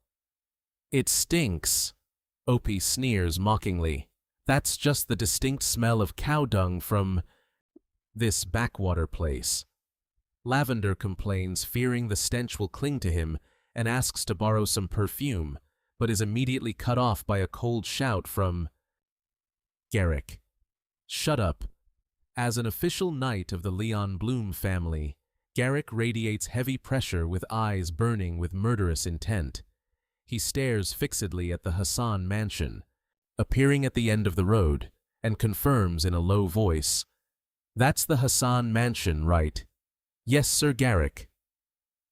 "It stinks." Opie sneers mockingly. "That's just the distinct smell of cow dung from this backwater place." Lavender complains, fearing the stench will cling to him, and asks to borrow some perfume, but is immediately cut off by a cold shout from Garrick. "Shut up." As an official knight of the Leon Bloom family, Garrick radiates heavy pressure with eyes burning with murderous intent. He stares fixedly at the Hassan mansion, appearing at the end of the road, and confirms in a low voice, That's the Hassan mansion, right? Yes, Sir Garrick.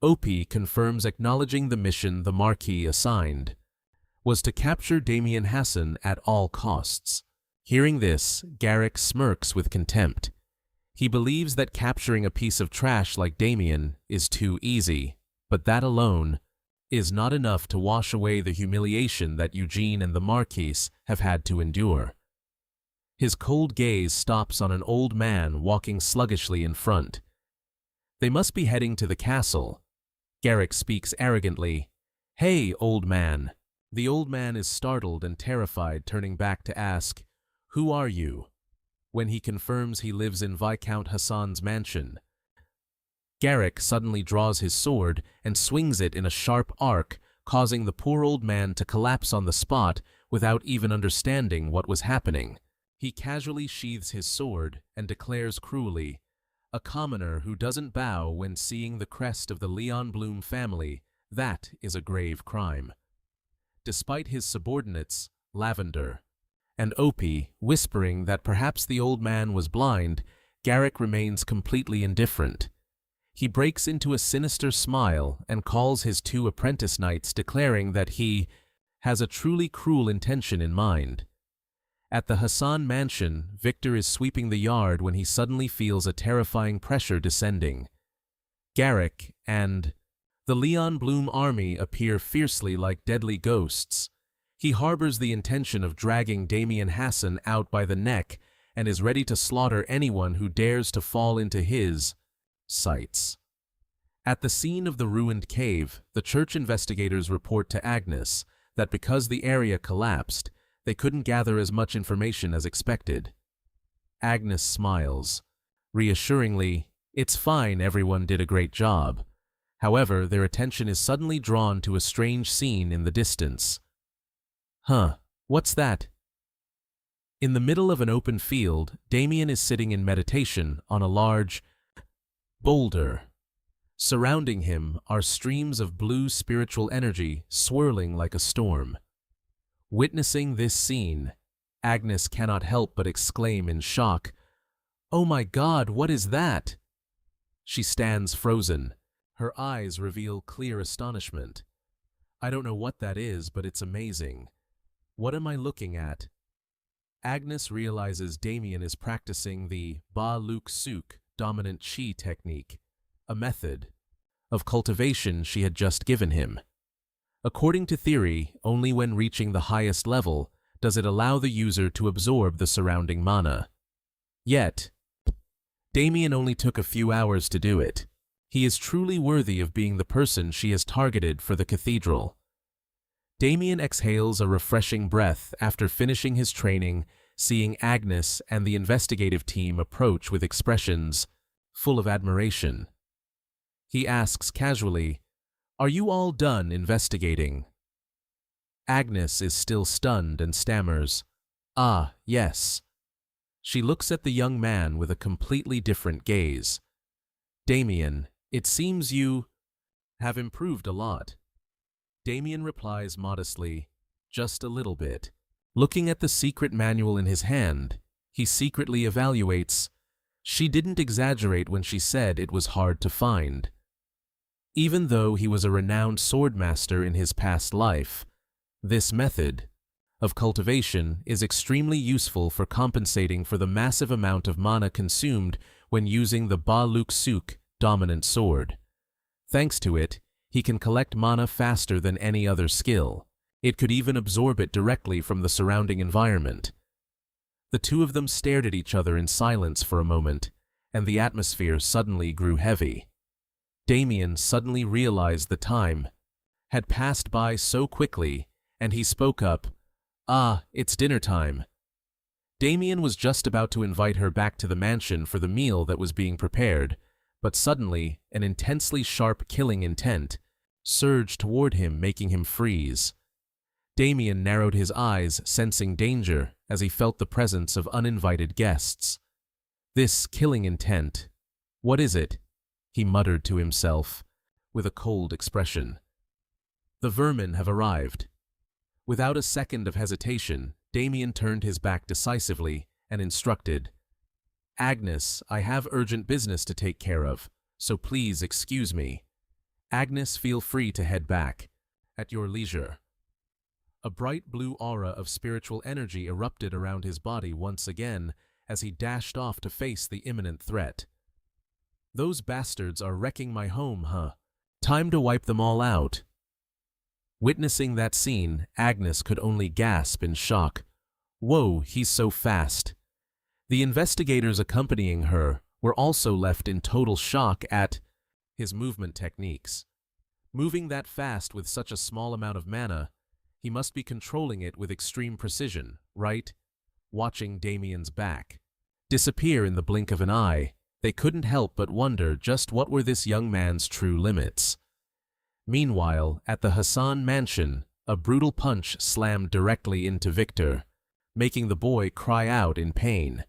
Opie confirms, acknowledging the mission the Marquis assigned was to capture Damien Hassan at all costs. Hearing this, Garrick smirks with contempt. He believes that capturing a piece of trash like Damien is too easy, but that alone is not enough to wash away the humiliation that Eugene and the Marquis have had to endure. His cold gaze stops on an old man walking sluggishly in front. They must be heading to the castle. Garrick speaks arrogantly. "Hey, old man." The old man is startled and terrified, turning back to ask, "Who are you?" when he confirms he lives in Viscount Hassan's mansion. Garrick suddenly draws his sword and swings it in a sharp arc, causing the poor old man to collapse on the spot without even understanding what was happening. He casually sheathes his sword and declares cruelly, "A commoner who doesn't bow when seeing the crest of the Leon Bloom family, that is a grave crime." Despite his subordinates, Lavender and Opie, whispering that perhaps the old man was blind, Garrick remains completely indifferent. He breaks into a sinister smile and calls his two apprentice knights, declaring that he has a truly cruel intention in mind. At the Hassan mansion, Victor is sweeping the yard when he suddenly feels a terrifying pressure descending. Garrick and the Leon Bloom army appear fiercely like deadly ghosts. He harbors the intention of dragging Damien Hassan out by the neck and is ready to slaughter anyone who dares to fall into his sights. At the scene of the ruined cave, the church investigators report to Agnes that because the area collapsed, they couldn't gather as much information as expected. Agnes smiles. Reassuringly, "It's fine, everyone did a great job." However, their attention is suddenly drawn to a strange scene in the distance. What's that? In the middle of an open field, Damien is sitting in meditation on a large boulder. Surrounding him are streams of blue spiritual energy swirling like a storm. Witnessing this scene, Agnes cannot help but exclaim in shock, "Oh my God, what is that?" She stands frozen. Her eyes reveal clear astonishment. "I don't know what that is, but it's amazing. What am I looking at?" Agnes realizes Damien is practicing the Ba Luk Suk dominant chi technique, a method of cultivation she had just given him. According to theory, only when reaching the highest level does it allow the user to absorb the surrounding mana. Yet, Damien only took a few hours to do it. He is truly worthy of being the person she has targeted for the cathedral. Damien exhales a refreshing breath after finishing his training, seeing Agnes and the investigative team approach with expressions full of admiration. He asks casually, "Are you all done investigating?" Agnes is still stunned and stammers, "Ah, yes." She looks at the young man with a completely different gaze. "Damien, it seems you have improved a lot." Damien replies modestly, "Just a little bit." Looking at the secret manual in his hand, he secretly evaluates. She didn't exaggerate when she said it was hard to find. Even though he was a renowned swordmaster in his past life, this method of cultivation is extremely useful for compensating for the massive amount of mana consumed when using the Ba Luk Suk dominant sword. Thanks to it, he can collect mana faster than any other skill. It could even absorb it directly from the surrounding environment. The two of them stared at each other in silence for a moment, and the atmosphere suddenly grew heavy. Damien suddenly realized the time had passed by so quickly, and he spoke up, "Ah, it's dinner time." Damien was just about to invite her back to the mansion for the meal that was being prepared, but suddenly an intensely sharp killing intent surged toward him, making him freeze. Damien narrowed his eyes, sensing danger as he felt the presence of uninvited guests. "This killing intent, what is it?" he muttered to himself, with a cold expression. "The vermin have arrived." Without a second of hesitation, Damien turned his back decisively and instructed, Agnes, I have urgent business to take care of, so please excuse me. Agnes, feel free to head back. At your leisure. A bright blue aura of spiritual energy erupted around his body once again as he dashed off to face the imminent threat. Those bastards are wrecking my home, huh? Time to wipe them all out. Witnessing that scene, Agnes could only gasp in shock. Whoa, he's so fast. The investigators accompanying her were also left in total shock at his movement techniques. Moving that fast with such a small amount of mana, he must be controlling it with extreme precision, right? Watching Damien's back disappear in the blink of an eye, they couldn't help but wonder just what were this young man's true limits. Meanwhile, at the Hassan mansion, a brutal punch slammed directly into Victor, making the boy cry out in pain.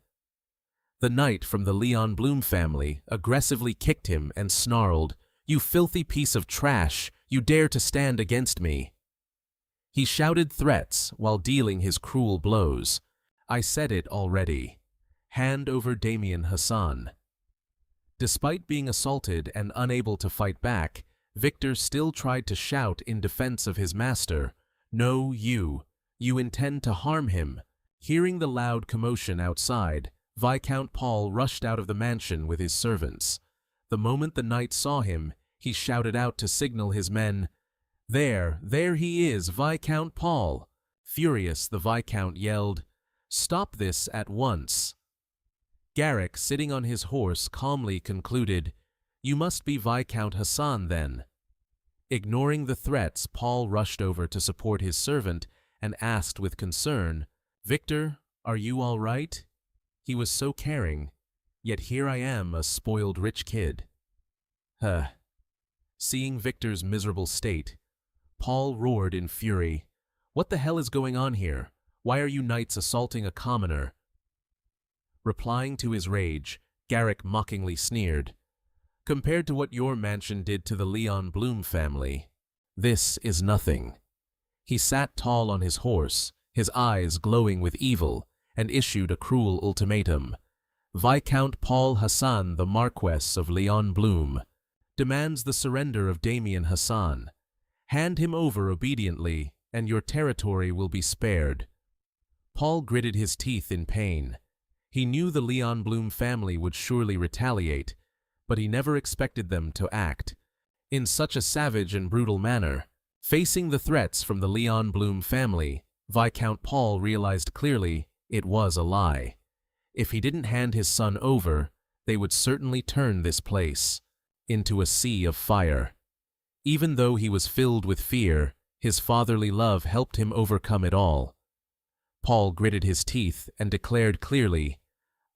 The knight from the Leon Bloom family aggressively kicked him and snarled, "You filthy piece of trash! You dare to stand against me!" He shouted threats while dealing his cruel blows. I said it already. Hand over Damien Hassan. Despite being assaulted and unable to fight back, Victor still tried to shout in defense of his master, "No, you intend to harm him." Hearing the loud commotion outside, Viscount Paul rushed out of the mansion with his servants. The moment the knight saw him, he shouted out to signal his men, There he is, Viscount Paul." Furious, the Viscount yelled, "Stop this at once." Garrick, sitting on his horse, calmly concluded, "You must be Viscount Hassan, then." Ignoring the threats, Paul rushed over to support his servant and asked with concern, "Victor, are you all right?" He was so caring, yet here I am, a spoiled rich kid. Seeing Victor's miserable state, Paul roared in fury, "What the hell is going on here? Why are you knights assaulting a commoner?" Replying to his rage, Garrick mockingly sneered, "Compared to what your mansion did to the Leon Bloom family, this is nothing." He sat tall on his horse, his eyes glowing with evil, and issued a cruel ultimatum. Viscount Paul Hassan, the Marquess of Leon Bloom, demands the surrender of Damien Hassan. Hand him over obediently, and your territory will be spared. Paul gritted his teeth in pain. He knew the Leon Bloom family would surely retaliate, but he never expected them to act in such a savage and brutal manner. Facing the threats from the Leon Bloom family, Viscount Paul realized clearly it was a lie. If he didn't hand his son over, they would certainly turn this place into a sea of fire. Even though he was filled with fear, his fatherly love helped him overcome it all. Paul gritted his teeth and declared clearly,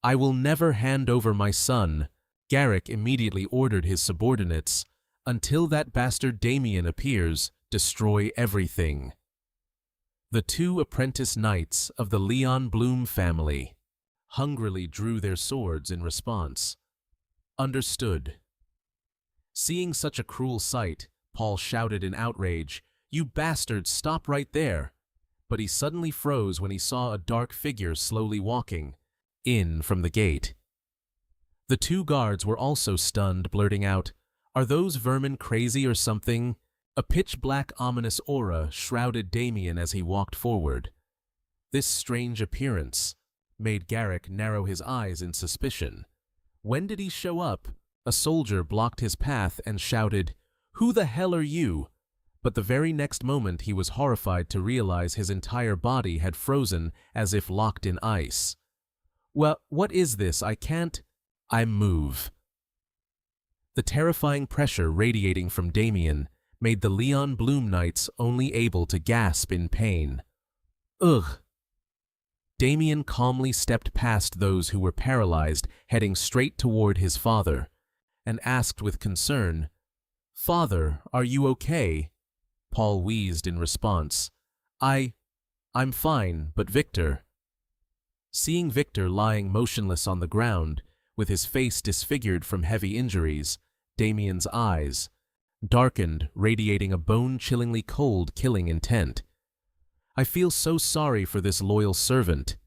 "I will never hand over my son." Garrick immediately ordered his subordinates, "Until that bastard Damien appears, destroy everything." The two apprentice knights of the Leon Bloom family hungrily drew their swords in response. Understood. Seeing such a cruel sight, Paul shouted in outrage, "You bastards, stop right there!" But he suddenly froze when he saw a dark figure slowly walking in from the gate. The two guards were also stunned, blurting out, "Are those vermin crazy or something?" A pitch-black ominous aura shrouded Damien as he walked forward. This strange appearance made Garrick narrow his eyes in suspicion. When did he show up? A soldier blocked his path and shouted, "Who the hell are you?" But the very next moment he was horrified to realize his entire body had frozen as if locked in ice. "Well, what is this? I can't move." The terrifying pressure radiating from Damien made the Leon Bloom Knights only able to gasp in pain. Ugh! Damien calmly stepped past those who were paralyzed, heading straight toward his father, and asked with concern, "Father, are you okay?" Paul wheezed in response, I'm fine, but Victor." Seeing Victor lying motionless on the ground, with his face disfigured from heavy injuries, Damien's eyes darkened, radiating a bone-chillingly cold, killing intent. "I feel so sorry for this loyal servant,"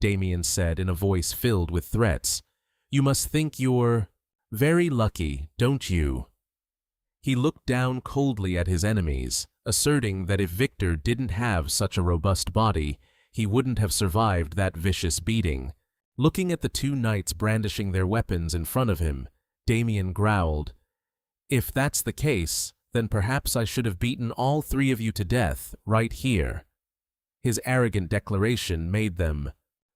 Damien said in a voice filled with threats. You must think you're very lucky, don't you? He looked down coldly at his enemies, asserting that if Victor didn't have such a robust body, he wouldn't have survived that vicious beating. Looking at the two knights brandishing their weapons in front of him, Damien growled, "If that's the case, then perhaps I should have beaten all three of you to death right here." His arrogant declaration made them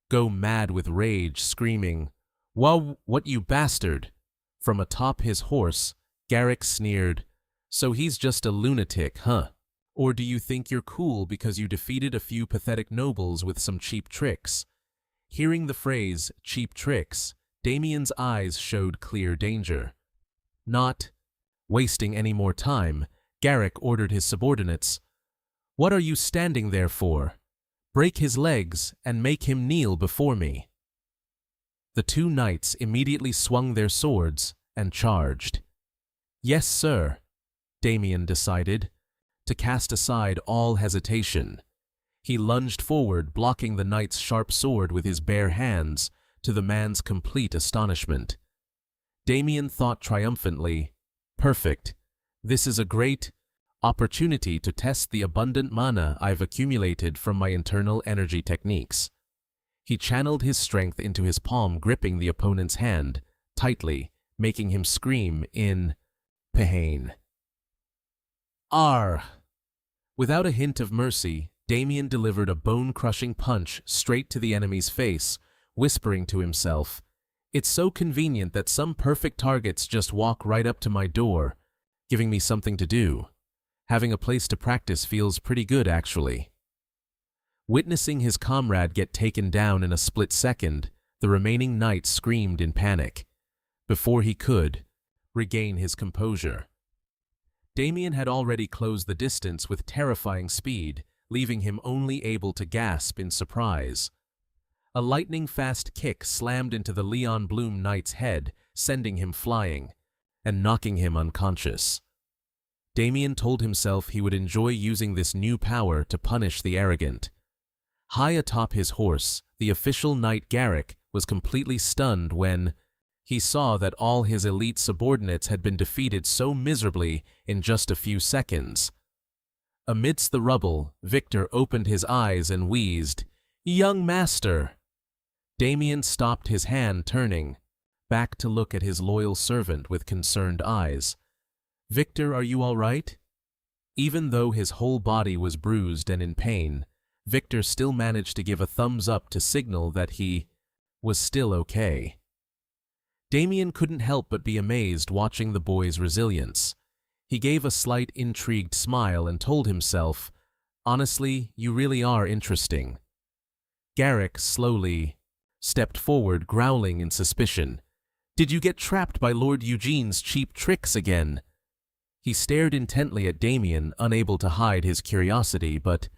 go mad with rage, screaming, "Whoa, what you bastard!" From atop his horse, Garrick sneered, "So he's just a lunatic, huh? Or do you think you're cool because you defeated a few pathetic nobles with some cheap tricks?" Hearing the phrase, cheap tricks, Damien's eyes showed clear danger. Not wasting any more time, Garrick ordered his subordinates, "What are you standing there for? Break his legs and make him kneel before me." The two knights immediately swung their swords and charged. "Yes, sir," Damien decided, to cast aside all hesitation. He lunged forward, blocking the knight's sharp sword with his bare hands, to the man's complete astonishment. Damien thought triumphantly, "Perfect. This is a great opportunity to test the abundant mana I've accumulated from my internal energy techniques." He channeled his strength into his palm, gripping the opponent's hand tightly, making him scream in pain. "Arr!" Without a hint of mercy, Damien delivered a bone-crushing punch straight to the enemy's face, whispering to himself, "It's so convenient that some perfect targets just walk right up to my door, giving me something to do. Having a place to practice feels pretty good, actually." Witnessing his comrade get taken down in a split second, the remaining knight screamed in panic, before he could regain his composure. Damien had already closed the distance with terrifying speed, leaving him only able to gasp in surprise. A lightning-fast kick slammed into the Leon Bloom knight's head, sending him flying, and knocking him unconscious. Damien told himself he would enjoy using this new power to punish the arrogant. High atop his horse, the official knight Garrick was completely stunned when he saw that all his elite subordinates had been defeated so miserably in just a few seconds. Amidst the rubble, Victor opened his eyes and wheezed, "Young master!" Damien stopped his hand, turning back to look at his loyal servant with concerned eyes. "Victor, are you all right?" Even though his whole body was bruised and in pain, Victor still managed to give a thumbs up to signal that he was still okay. Damien couldn't help but be amazed watching the boy's resilience. He gave a slight intrigued smile and told himself, "Honestly, you really are interesting." Garrick slowly stepped forward, growling in suspicion. "Did you get trapped by Lord Eugene's cheap tricks again?" He stared intently at Damien, unable to hide his curiosity, but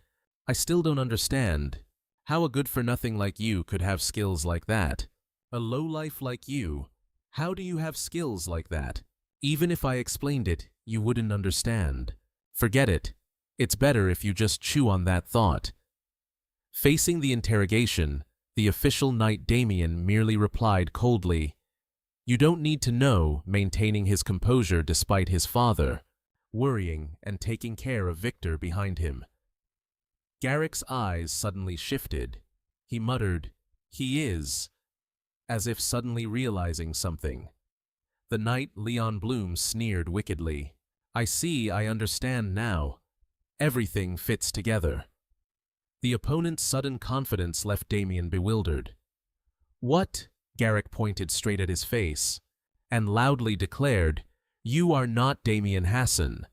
"I still don't understand how a good-for-nothing like you could have skills like that. A lowlife like you, how do you have skills like that? Even if I explained it, you wouldn't understand. Forget it. It's better if you just chew on that thought." Facing the interrogation, the official knight Damien merely replied coldly, "You don't need to know," maintaining his composure despite his father worrying and taking care of Victor behind him. Garrick's eyes suddenly shifted. He muttered, "He is," as if suddenly realizing something. The knight Leon Bloom sneered wickedly. "I see, I understand now. Everything fits together." The opponent's sudden confidence left Damien bewildered. "What?" Garrick pointed straight at his face, and loudly declared, "You are not Damien Hassan."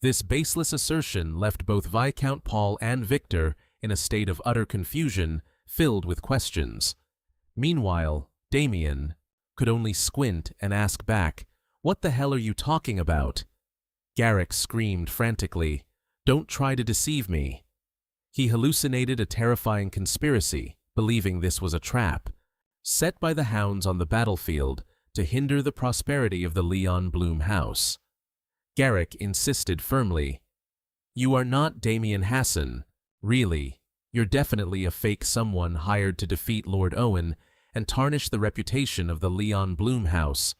This baseless assertion left both Viscount Paul and Victor in a state of utter confusion, filled with questions. Meanwhile, Damien could only squint and ask back, "What the hell are you talking about?" Garrick screamed frantically, "Don't try to deceive me." He hallucinated a terrifying conspiracy, believing this was a trap, set by the hounds on the battlefield to hinder the prosperity of the Leon Bloom house. Garrick insisted firmly, "You are not Damien Hassan. Really, you're definitely a fake someone hired to defeat Lord Owen and tarnish the reputation of the Leon Bloom house,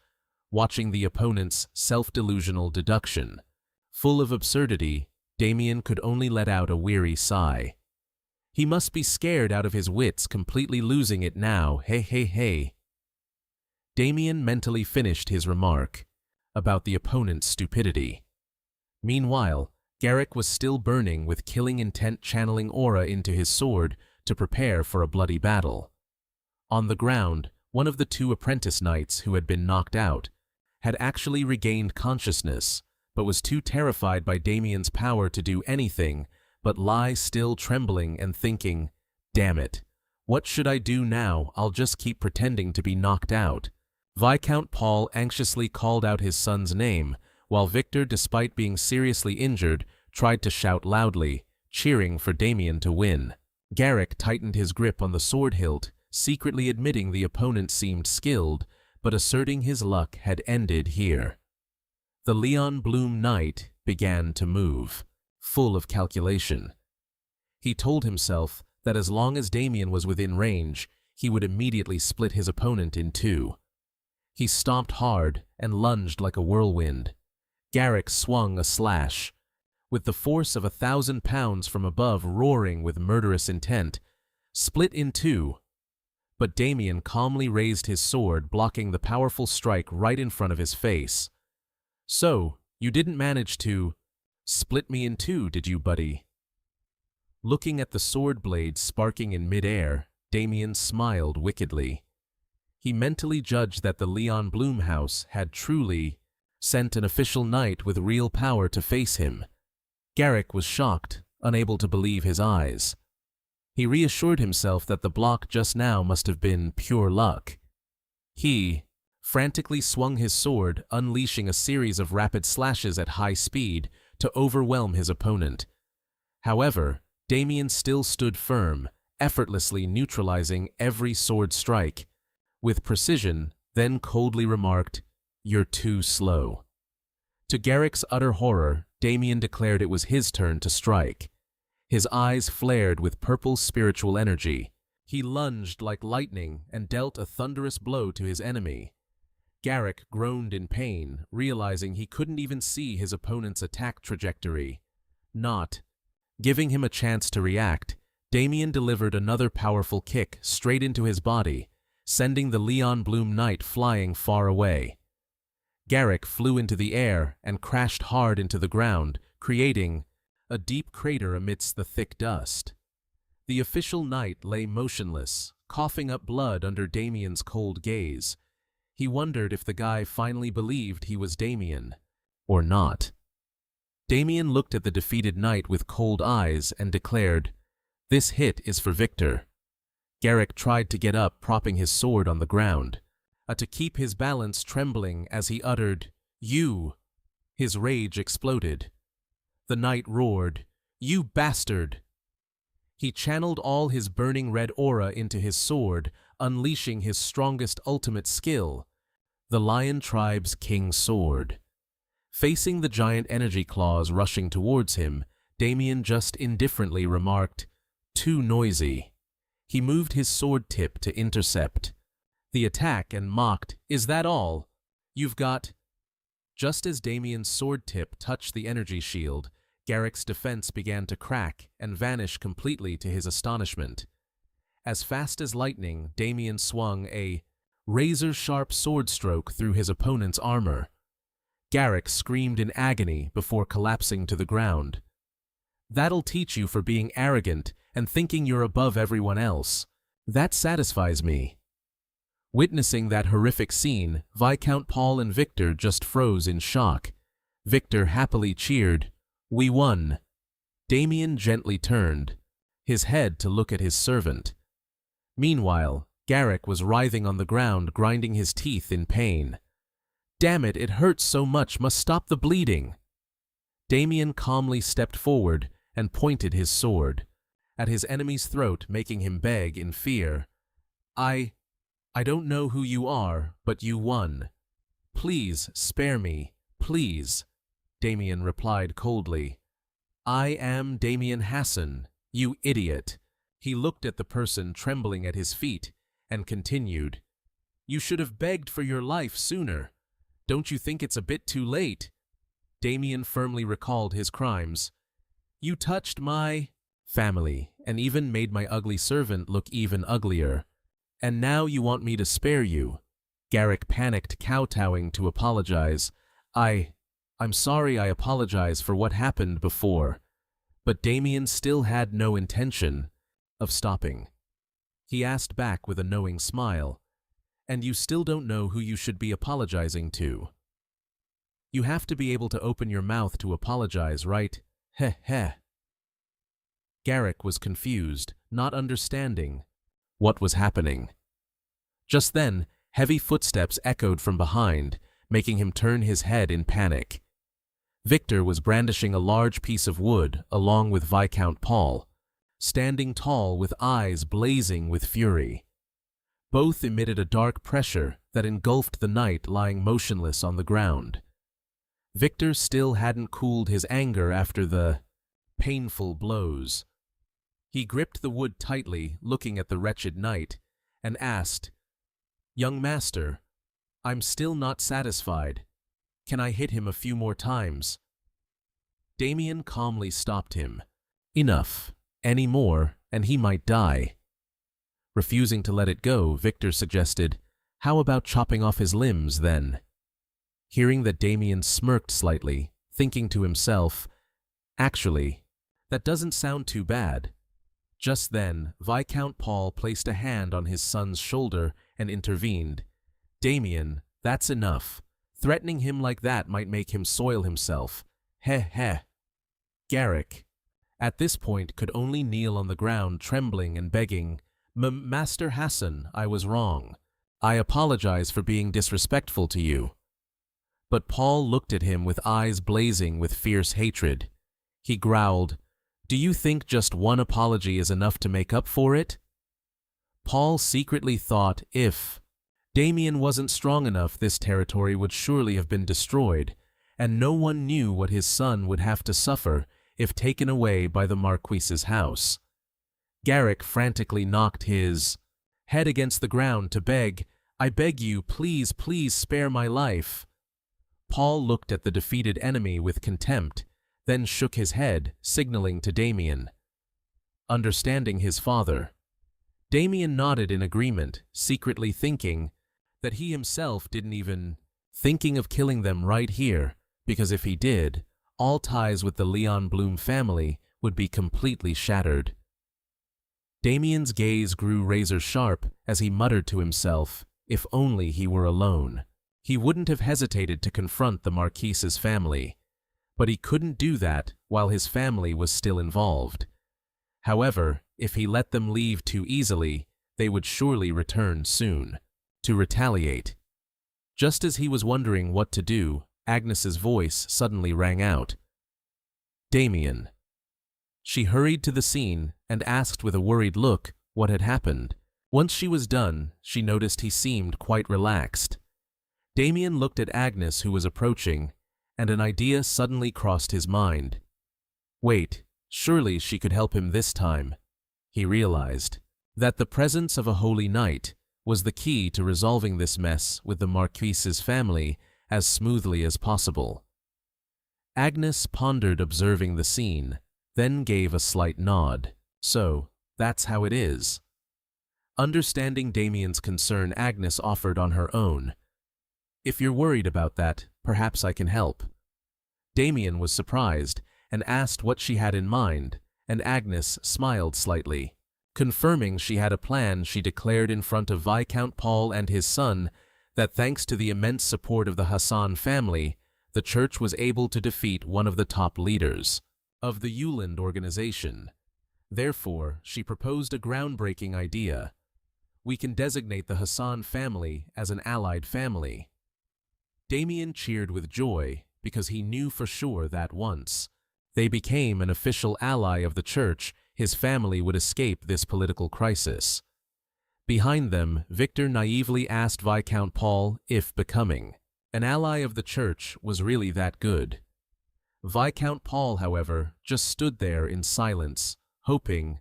watching the opponent's self-delusional deduction. Full of absurdity, Damien could only let out a weary sigh. He must be scared out of his wits, completely losing it now, hey hey hey. Damien mentally finished his remark about the opponent's stupidity. Meanwhile, Garrick was still burning with killing intent, channeling aura into his sword to prepare for a bloody battle. On the ground, one of the two apprentice knights who had been knocked out had actually regained consciousness, but was too terrified by Damien's power to do anything but lie still, trembling and thinking, "Damn it, what should I do now? I'll just keep pretending to be knocked out." Viscount Paul anxiously called out his son's name, while Victor, despite being seriously injured, tried to shout loudly, cheering for Damien to win. Garrick tightened his grip on the sword hilt, secretly admitting the opponent seemed skilled, but asserting his luck had ended here. The Leon Bloom knight began to move, full of calculation. He told himself that as long as Damien was within range, he would immediately split his opponent in two. He stomped hard and lunged like a whirlwind. Garrick swung a slash, with the force of 1,000 pounds from above roaring with murderous intent, split in two. But Damien calmly raised his sword, blocking the powerful strike right in front of his face. "So, you didn't manage to split me in two, did you, buddy?" Looking at the sword blade sparking in midair, Damien smiled wickedly. He mentally judged that the Leon Bloom house had truly sent an official knight with real power to face him. Garrick was shocked, unable to believe his eyes. He reassured himself that the block just now must have been pure luck. He frantically swung his sword, unleashing a series of rapid slashes at high speed to overwhelm his opponent. However, Damien still stood firm, effortlessly neutralizing every sword strike. With precision, then coldly remarked, "You're too slow." To Garrick's utter horror, Damien declared it was his turn to strike. His eyes flared with purple spiritual energy. He lunged like lightning and dealt a thunderous blow to his enemy. Garrick groaned in pain, realizing he couldn't even see his opponent's attack trajectory. Not giving him a chance to react, Damien delivered another powerful kick straight into his body, sending the Leon Bloom knight flying far away. Garrick flew into the air and crashed hard into the ground, creating a deep crater amidst the thick dust. The official knight lay motionless, coughing up blood under Damien's cold gaze. He wondered if the guy finally believed he was Damien, or not. Damien looked at the defeated knight with cold eyes and declared, "This hit is for Victor." Garrick tried to get up, propping his sword on the ground, to keep his balance, trembling as he uttered, "You!" His rage exploded. The knight roared, "You bastard!" He channeled all his burning red aura into his sword, unleashing his strongest ultimate skill, the Lion Tribe's King Sword. Facing the giant energy claws rushing towards him, Damien just indifferently remarked, "Too noisy." He moved his sword tip to intercept the attack and mocked, "Is that all? You've got—" Just as Damien's sword tip touched the energy shield, Garrick's defense began to crack and vanish completely to his astonishment. As fast as lightning, Damien swung a razor-sharp sword stroke through his opponent's armor. Garrick screamed in agony before collapsing to the ground. "That'll teach you for being arrogant and thinking you're above everyone else. That satisfies me." Witnessing that horrific scene, Viscount Paul and Victor just froze in shock. Victor happily cheered, "We won." Damien gently turned his head to look at his servant. Meanwhile, Garrick was writhing on the ground, grinding his teeth in pain. "Damn it, it hurts so much, must stop the bleeding." Damien calmly stepped forward and pointed his sword at his enemy's throat, making him beg in fear, I don't know who you are, but you won. Please spare me, please." Damien replied coldly, "I am Damien Hassan, you idiot." He looked at the person trembling at his feet and continued, "You should have begged for your life sooner. Don't you think it's a bit too late?" Damien firmly recalled his crimes. "You touched my family and even made my ugly servant look even uglier. And now you want me to spare you." Garrick panicked, kowtowing to apologize. I'm sorry, I apologize for what happened before." But Damien still had no intention of stopping. He asked back with a knowing smile, "And you still don't know who you should be apologizing to? You have to be able to open your mouth to apologize, right? Heh heh." Garrick was confused, not understanding what was happening. Just then, heavy footsteps echoed from behind, making him turn his head in panic. Victor was brandishing a large piece of wood along with Viscount Paul, standing tall with eyes blazing with fury. Both emitted a dark pressure that engulfed the knight lying motionless on the ground. Victor still hadn't cooled his anger after the painful blows. He gripped the wood tightly, looking at the wretched knight, and asked, "Young master, I'm still not satisfied. Can I hit him a few more times?" Damien calmly stopped him. "Enough. Any more, and he might die." Refusing to let it go, Victor suggested, "How about chopping off his limbs, then?" Hearing that, Damien smirked slightly, thinking to himself, "Actually, that doesn't sound too bad." Just then, Viscount Paul placed a hand on his son's shoulder and intervened. "Damien, that's enough. Threatening him like that might make him soil himself. Heh heh." Garrick, at this point, could only kneel on the ground, trembling and begging, Master Hassan, I was wrong. I apologize for being disrespectful to you." But Paul looked at him with eyes blazing with fierce hatred. He growled, "Do you think just one apology is enough to make up for it?" Paul secretly thought if Damien wasn't strong enough, this territory would surely have been destroyed, and no one knew what his son would have to suffer if taken away by the Marquis's house. Garrick frantically knocked his head against the ground to beg, "I beg you, please, please spare my life." Paul looked at the defeated enemy with contempt, then shook his head, signaling to Damien. Understanding his father, Damien nodded in agreement, secretly thinking that he himself didn't even thinking of killing them right here, because if he did, all ties with the Leon Bloom family would be completely shattered. Damien's gaze grew razor-sharp as he muttered to himself, if only he were alone. He wouldn't have hesitated to confront the Marquise's family, but he couldn't do that while his family was still involved. However, if he let them leave too easily, they would surely return soon, to retaliate. Just as he was wondering what to do, Agnes's voice suddenly rang out. "Damien." She hurried to the scene and asked with a worried look what had happened. Once she was done, she noticed he seemed quite relaxed. Damien looked at Agnes, who was approaching, and an idea suddenly crossed his mind. Wait, surely she could help him this time. He realized that the presence of a holy knight was the key to resolving this mess with the Marquise's family as smoothly as possible. Agnes pondered, observing the scene, then gave a slight nod. "So, that's how it is." Understanding Damien's concern, Agnes offered on her own, "If you're worried about that, perhaps I can help." Damien was surprised and asked what she had in mind, and Agnes smiled slightly. Confirming she had a plan, she declared in front of Viscount Paul and his son that thanks to the immense support of the Hassan family, the church was able to defeat one of the top leaders of the Uland organization. Therefore, she proposed a groundbreaking idea. We can designate the Hassan family as an allied family. Damien cheered with joy because he knew for sure that once they became an official ally of the church, his family would escape this political crisis. Behind them, Victor naively asked Viscount Paul if becoming an ally of the church was really that good. Viscount Paul, however, just stood there in silence, hoping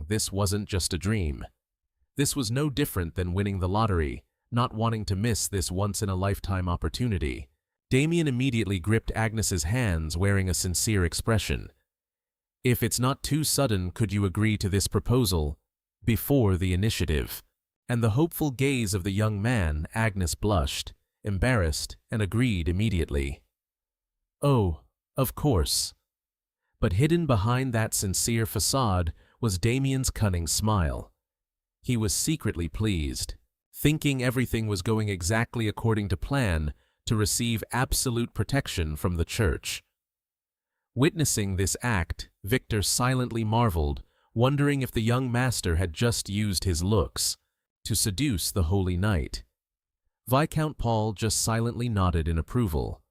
this wasn't just a dream. This was no different than winning the lottery, not wanting to miss this once-in-a-lifetime opportunity. Damien immediately gripped Agnes's hands, wearing a sincere expression. "If it's not too sudden, could you agree to this proposal before the initiative?" And the hopeful gaze of the young man, Agnes blushed, embarrassed, and agreed immediately. "Oh, of course." But hidden behind that sincere facade was Damien's cunning smile. He was secretly pleased, thinking everything was going exactly according to plan to receive absolute protection from the church. Witnessing this act, Victor silently marveled, wondering if the young master had just used his looks to seduce the holy knight. Viscount Paul just silently nodded in approval.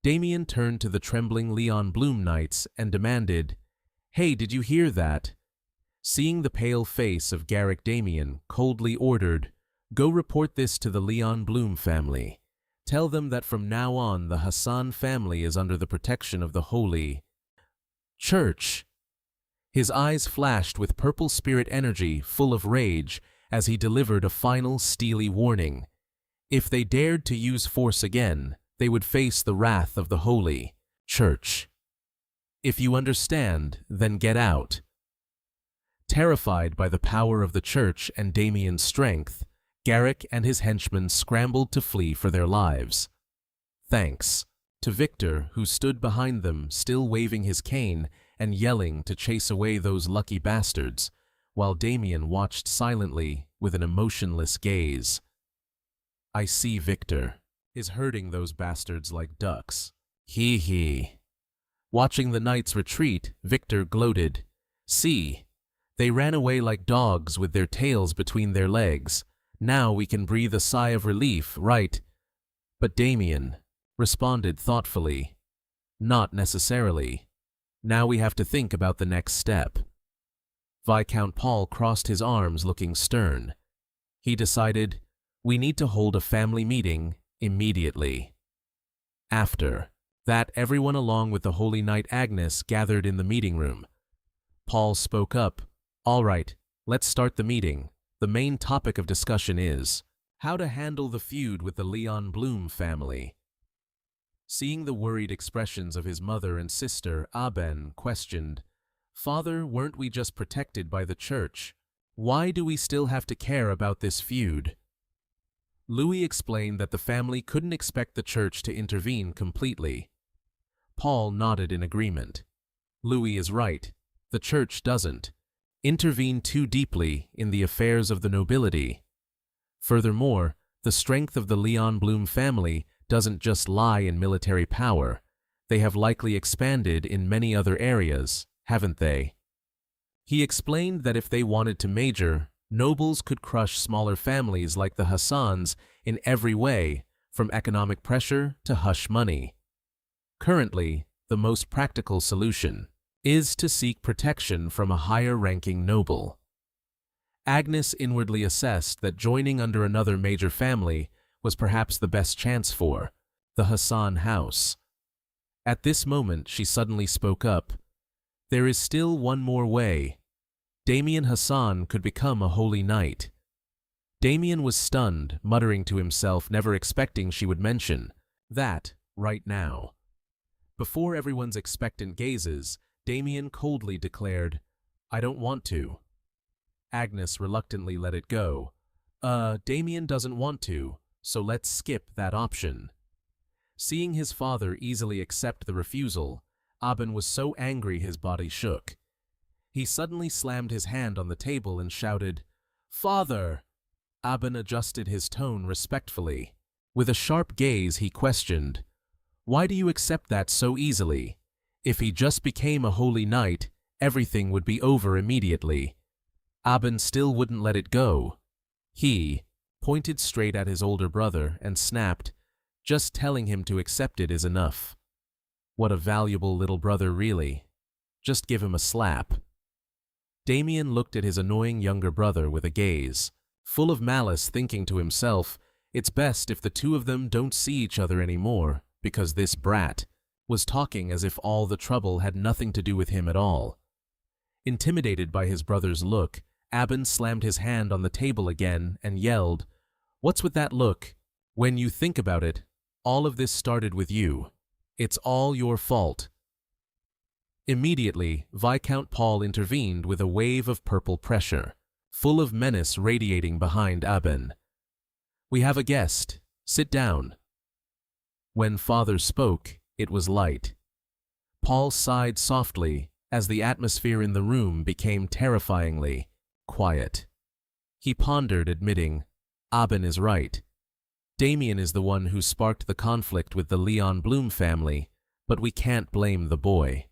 Damien turned to the trembling Leon Bloom knights and demanded, "Hey, did you hear that?" Seeing the pale face of Garrick, Damien coldly ordered, "Go report this to the Leon Bloom family. Tell them that from now on the Hassan family is under the protection of the Holy Church." His eyes flashed with purple spirit energy, full of rage, as he delivered a final steely warning. If they dared to use force again, they would face the wrath of the Holy Church. "If you understand, then get out." Terrified by the power of the church and Damien's strength, Garrick and his henchmen scrambled to flee for their lives. Thanks to Victor, who stood behind them, still waving his cane and yelling to chase away those lucky bastards, while Damien watched silently with an emotionless gaze. "I see Victor is herding those bastards like ducks. Hee hee." Watching the knights retreat, Victor gloated. "See, they ran away like dogs with their tails between their legs. Now we can breathe a sigh of relief, right?" But Damien responded thoughtfully, "Not necessarily. Now we have to think about the next step." Viscount Paul crossed his arms, looking stern. He decided, "We need to hold a family meeting immediately." After that, everyone along with the Holy Knight Agnes gathered in the meeting room. Paul spoke up, "All right, let's start the meeting. The main topic of discussion is how to handle the feud with the Leon Bloom family." Seeing the worried expressions of his mother and sister, Aben questioned, "Father, weren't we just protected by the church? Why do we still have to care about this feud?" Louis explained that the family couldn't expect the church to intervene completely. Paul nodded in agreement. Louis is right. The church doesn't intervene too deeply in the affairs of the nobility. Furthermore, the strength of the Leon Bloom family doesn't just lie in military power. They have likely expanded in many other areas, haven't they? He explained that if they wanted to major, nobles could crush smaller families like the Hassans in every way, from economic pressure to hush money. Currently, the most practical solution is to seek protection from a higher-ranking noble. Agnes inwardly assessed that joining under another major family was perhaps the best chance for the Hassan house. At this moment, she suddenly spoke up. "There is still one more way. Damien Hassan could become a holy knight." Damien was stunned, muttering to himself, never expecting she would mention that right now. Before everyone's expectant gazes, Damien coldly declared, "I don't want to." Agnes reluctantly let it go. Damien doesn't want to, so let's skip that option." Seeing his father easily accept the refusal, Aben was so angry his body shook. He suddenly slammed his hand on the table and shouted, "Father!" Aben adjusted his tone respectfully. With a sharp gaze, he questioned, "Why do you accept that so easily? If he just became a holy knight, everything would be over immediately." Aben still wouldn't let it go. He pointed straight at his older brother and snapped, "Just telling him to accept it is enough." What a valuable little brother, really. Just give him a slap. Damien looked at his annoying younger brother with a gaze full of malice, thinking to himself, it's best if the two of them don't see each other anymore, because this brat was talking as if all the trouble had nothing to do with him at all. Intimidated by his brother's look, Aben slammed his hand on the table again and yelled, "What's with that look? When you think about it, all of this started with you. It's all your fault." Immediately, Viscount Paul intervened with a wave of purple pressure, full of menace radiating behind Aben. "We have a guest. Sit down." When father spoke, it was light. Paul sighed softly as the atmosphere in the room became terrifyingly quiet. He pondered, admitting, "Aben is right. Damien is the one who sparked the conflict with the Leon Bloom family, but we can't blame the boy."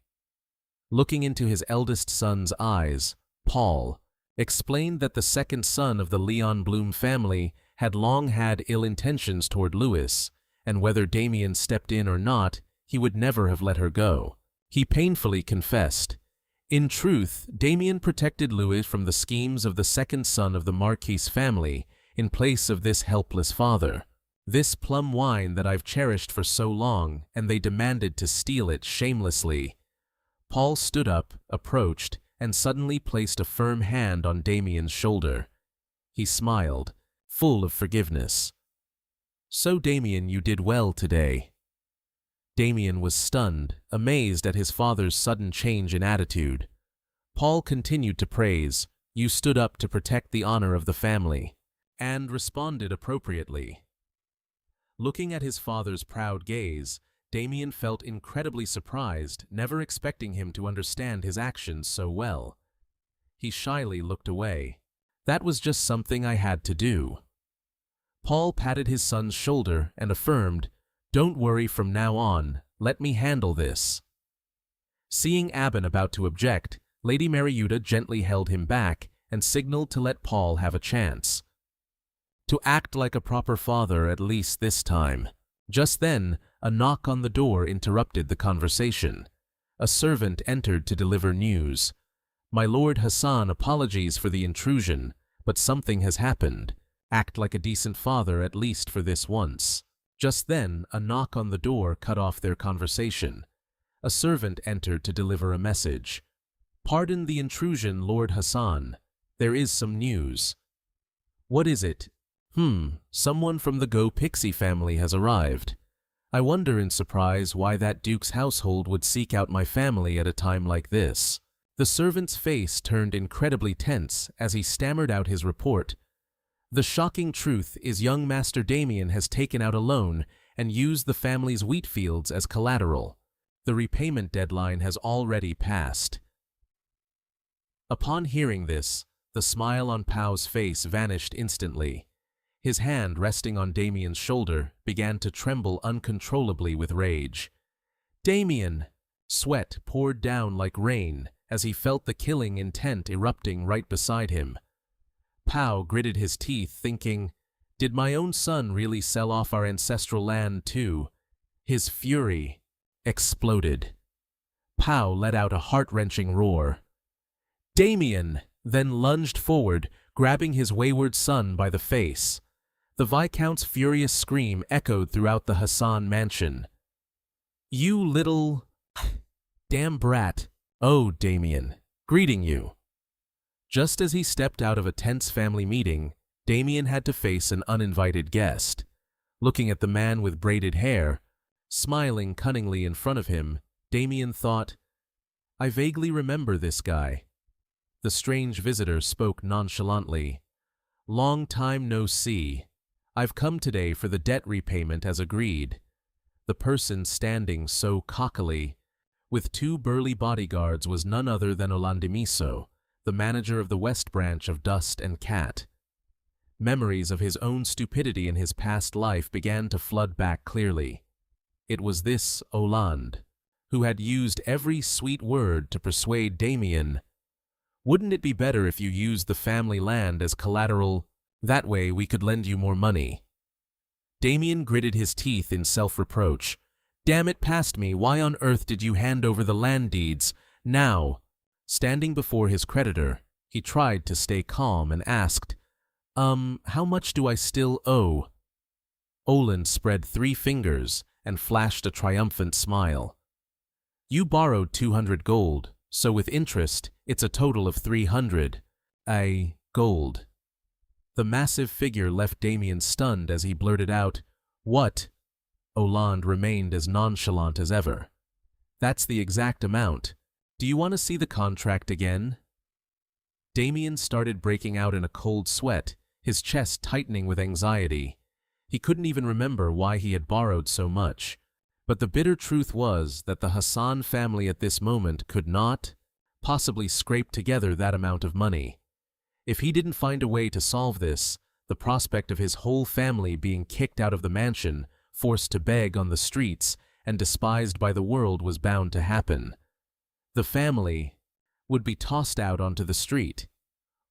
Looking into his eldest son's eyes, Paul explained that the second son of the Leon Bloom family had long had ill intentions toward Louis, and whether Damien stepped in or not, he would never have let her go. He painfully confessed, "In truth, Damien protected Louis from the schemes of the second son of the Marquise family in place of this helpless father. This plum wine that I've cherished for so long, and they demanded to steal it shamelessly." Paul stood up, approached, and suddenly placed a firm hand on Damien's shoulder. He smiled, full of forgiveness. "So, Damien, you did well today." Damien was stunned, amazed at his father's sudden change in attitude. Paul continued to praise, "You stood up to protect the honor of the family," and responded appropriately. Looking at his father's proud gaze, Damien felt incredibly surprised, never expecting him to understand his actions so well. He shyly looked away. "That was just something I had to do." Paul patted his son's shoulder and affirmed, "Don't worry from now on, let me handle this." Seeing Aben about to object, Lady Mariuta gently held him back and signaled to let Paul have a chance. To act like a proper father at least this time. Just then, a knock on the door interrupted the conversation. A servant entered to deliver news. "My Lord Hassan, apologies for the intrusion, but something has happened. Act like a decent father at least for this once." Just then, a knock on the door cut off their conversation. A servant entered to deliver a message. "Pardon the intrusion, Lord Hassan. There is some news." "What is it?" Someone from the Go Pixie family has arrived. I wonder in surprise why that Duke's household would seek out my family at a time like this." The servant's face turned incredibly tense as he stammered out his report. "The shocking truth is young Master Damien has taken out a loan and used the family's wheat fields as collateral. The repayment deadline has already passed." Upon hearing this, the smile on Pau's face vanished instantly. His hand resting on Damien's shoulder began to tremble uncontrollably with rage. "Damien!" Sweat poured down like rain as he felt the killing intent erupting right beside him. Pau gritted his teeth, thinking, "Did my own son really sell off our ancestral land too?" His fury exploded. Pau let out a heart-wrenching roar. "Damien!" then lunged forward, grabbing his wayward son by the face. The Viscount's furious scream echoed throughout the Hassan mansion. "You little damn brat! Oh, Damien, greeting you." Just as he stepped out of a tense family meeting, Damien had to face an uninvited guest. Looking at the man with braided hair, smiling cunningly in front of him, Damien thought, "I vaguely remember this guy." The strange visitor spoke nonchalantly. "Long time no see. I've come today for the debt repayment as agreed." The person standing so cockily, with two burly bodyguards, was none other than Olandimiso, the manager of the West Branch of Dust and Cat. Memories of his own stupidity in his past life began to flood back clearly. It was this Oland, who had used every sweet word to persuade Damien. "Wouldn't it be better if you used the family land as collateral? That way we could lend you more money." Damien gritted his teeth in self-reproach. "Damn it, past me, why on earth did you hand over the land deeds? Now?" Standing before his creditor, he tried to stay calm and asked, How much do I still owe?" Oland spread 3 fingers and flashed a triumphant smile. "You borrowed 200 gold, so with interest, it's a total of 300. Gold. The massive figure left Damien stunned as he blurted out, "What?" Oland remained as nonchalant as ever. "That's the exact amount. Do you want to see the contract again?" Damien started breaking out in a cold sweat, his chest tightening with anxiety. He couldn't even remember why he had borrowed so much. But the bitter truth was that the Hassan family at this moment could not possibly scrape together that amount of money. If he didn't find a way to solve this, the prospect of his whole family being kicked out of the mansion, forced to beg on the streets, and despised by the world was bound to happen. The family would be tossed out onto the street.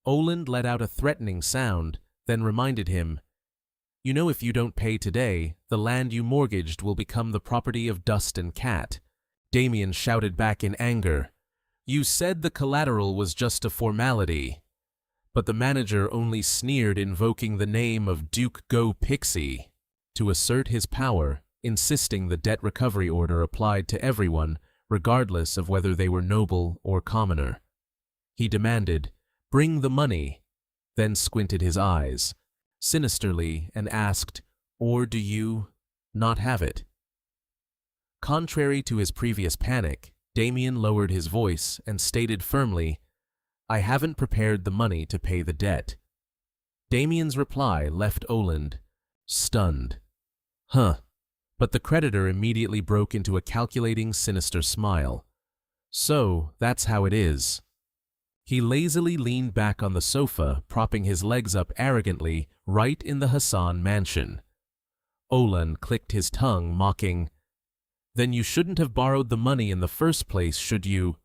Oland let out a threatening sound, then reminded him, "You know, if you don't pay today, the land you mortgaged will become the property of Dust and Cat." Damien shouted back in anger, "You said the collateral was just a formality." But the manager only sneered, invoking the name of Duke Go Pixie to assert his power, insisting the debt recovery order applied to everyone, regardless of whether they were noble or commoner. He demanded, "Bring the money," then squinted his eyes sinisterly and asked, "Or do you not have it?" Contrary to his previous panic, Damien lowered his voice and stated firmly, "I haven't prepared the money to pay the debt." Damien's reply left Oland stunned. "Huh." But the creditor immediately broke into a calculating, sinister smile. "So, that's how it is." He lazily leaned back on the sofa, propping his legs up arrogantly, right in the Hassan mansion. Oland clicked his tongue, mocking, "Then you shouldn't have borrowed the money in the first place, should you?"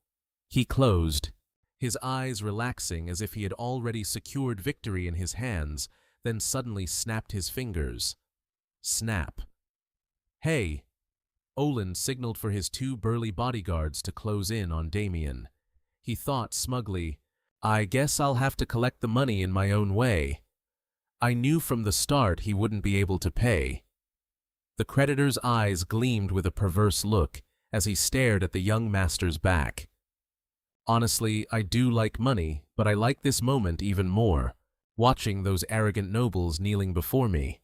He closed, his eyes relaxing as if he had already secured victory in his hands, then suddenly snapped his fingers. Snap. "Hey!" Oland signaled for his two burly bodyguards to close in on Damien. He thought smugly, "I guess I'll have to collect the money in my own way. I knew from the start he wouldn't be able to pay." The creditor's eyes gleamed with a perverse look as he stared at the young master's back. "Honestly, I do like money, but I like this moment even more, watching those arrogant nobles kneeling before me.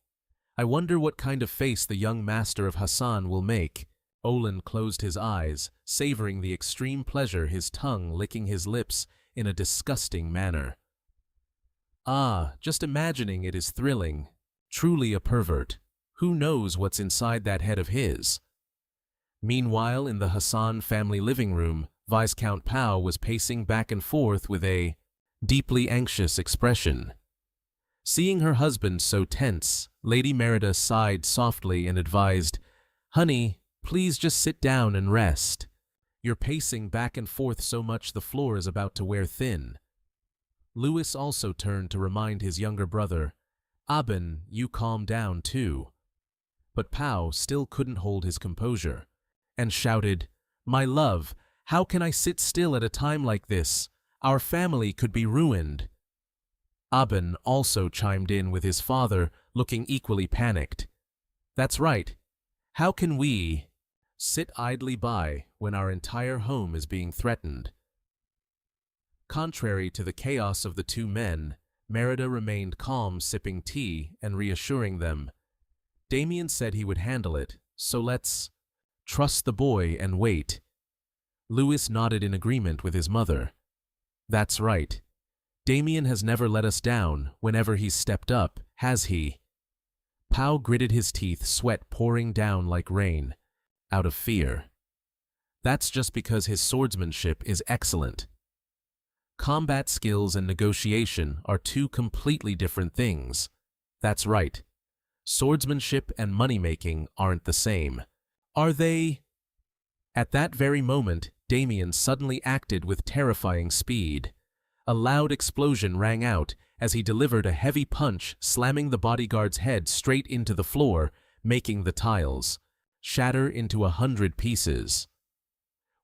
I wonder what kind of face the young master of Hassan will make." Oland closed his eyes, savoring the extreme pleasure, his tongue licking his lips in a disgusting manner. Just imagining it is thrilling. Truly a pervert. Who knows what's inside that head of his? Meanwhile, in the Hassan family living room, Viscount Pao was pacing back and forth with a deeply anxious expression. Seeing her husband so tense, Lady Merida sighed softly and advised, "Honey, please just sit down and rest. You're pacing back and forth so much the floor is about to wear thin." Louis also turned to remind his younger brother, "Abin, you calm down too." But Pao still couldn't hold his composure, and shouted, "My love, how can I sit still at a time like this? Our family could be ruined." Abin also chimed in with his father, looking equally panicked. "That's right. How can we sit idly by when our entire home is being threatened?" Contrary to the chaos of the two men, Merida remained calm, sipping tea and reassuring them. Damien said he would handle it, so let's trust the boy and wait. Louis nodded in agreement with his mother. "That's right. Damien has never let us down whenever he's stepped up, has he?" Pao gritted his teeth, sweat pouring down like rain, out of fear. "That's just because his swordsmanship is excellent. Combat skills and negotiation are two completely different things." "That's right. Swordsmanship and money-making aren't the same." "Are they?" At that very moment, Damien suddenly acted with terrifying speed. A loud explosion rang out as he delivered a heavy punch, slamming the bodyguard's head straight into the floor, making the tiles shatter into 100 pieces.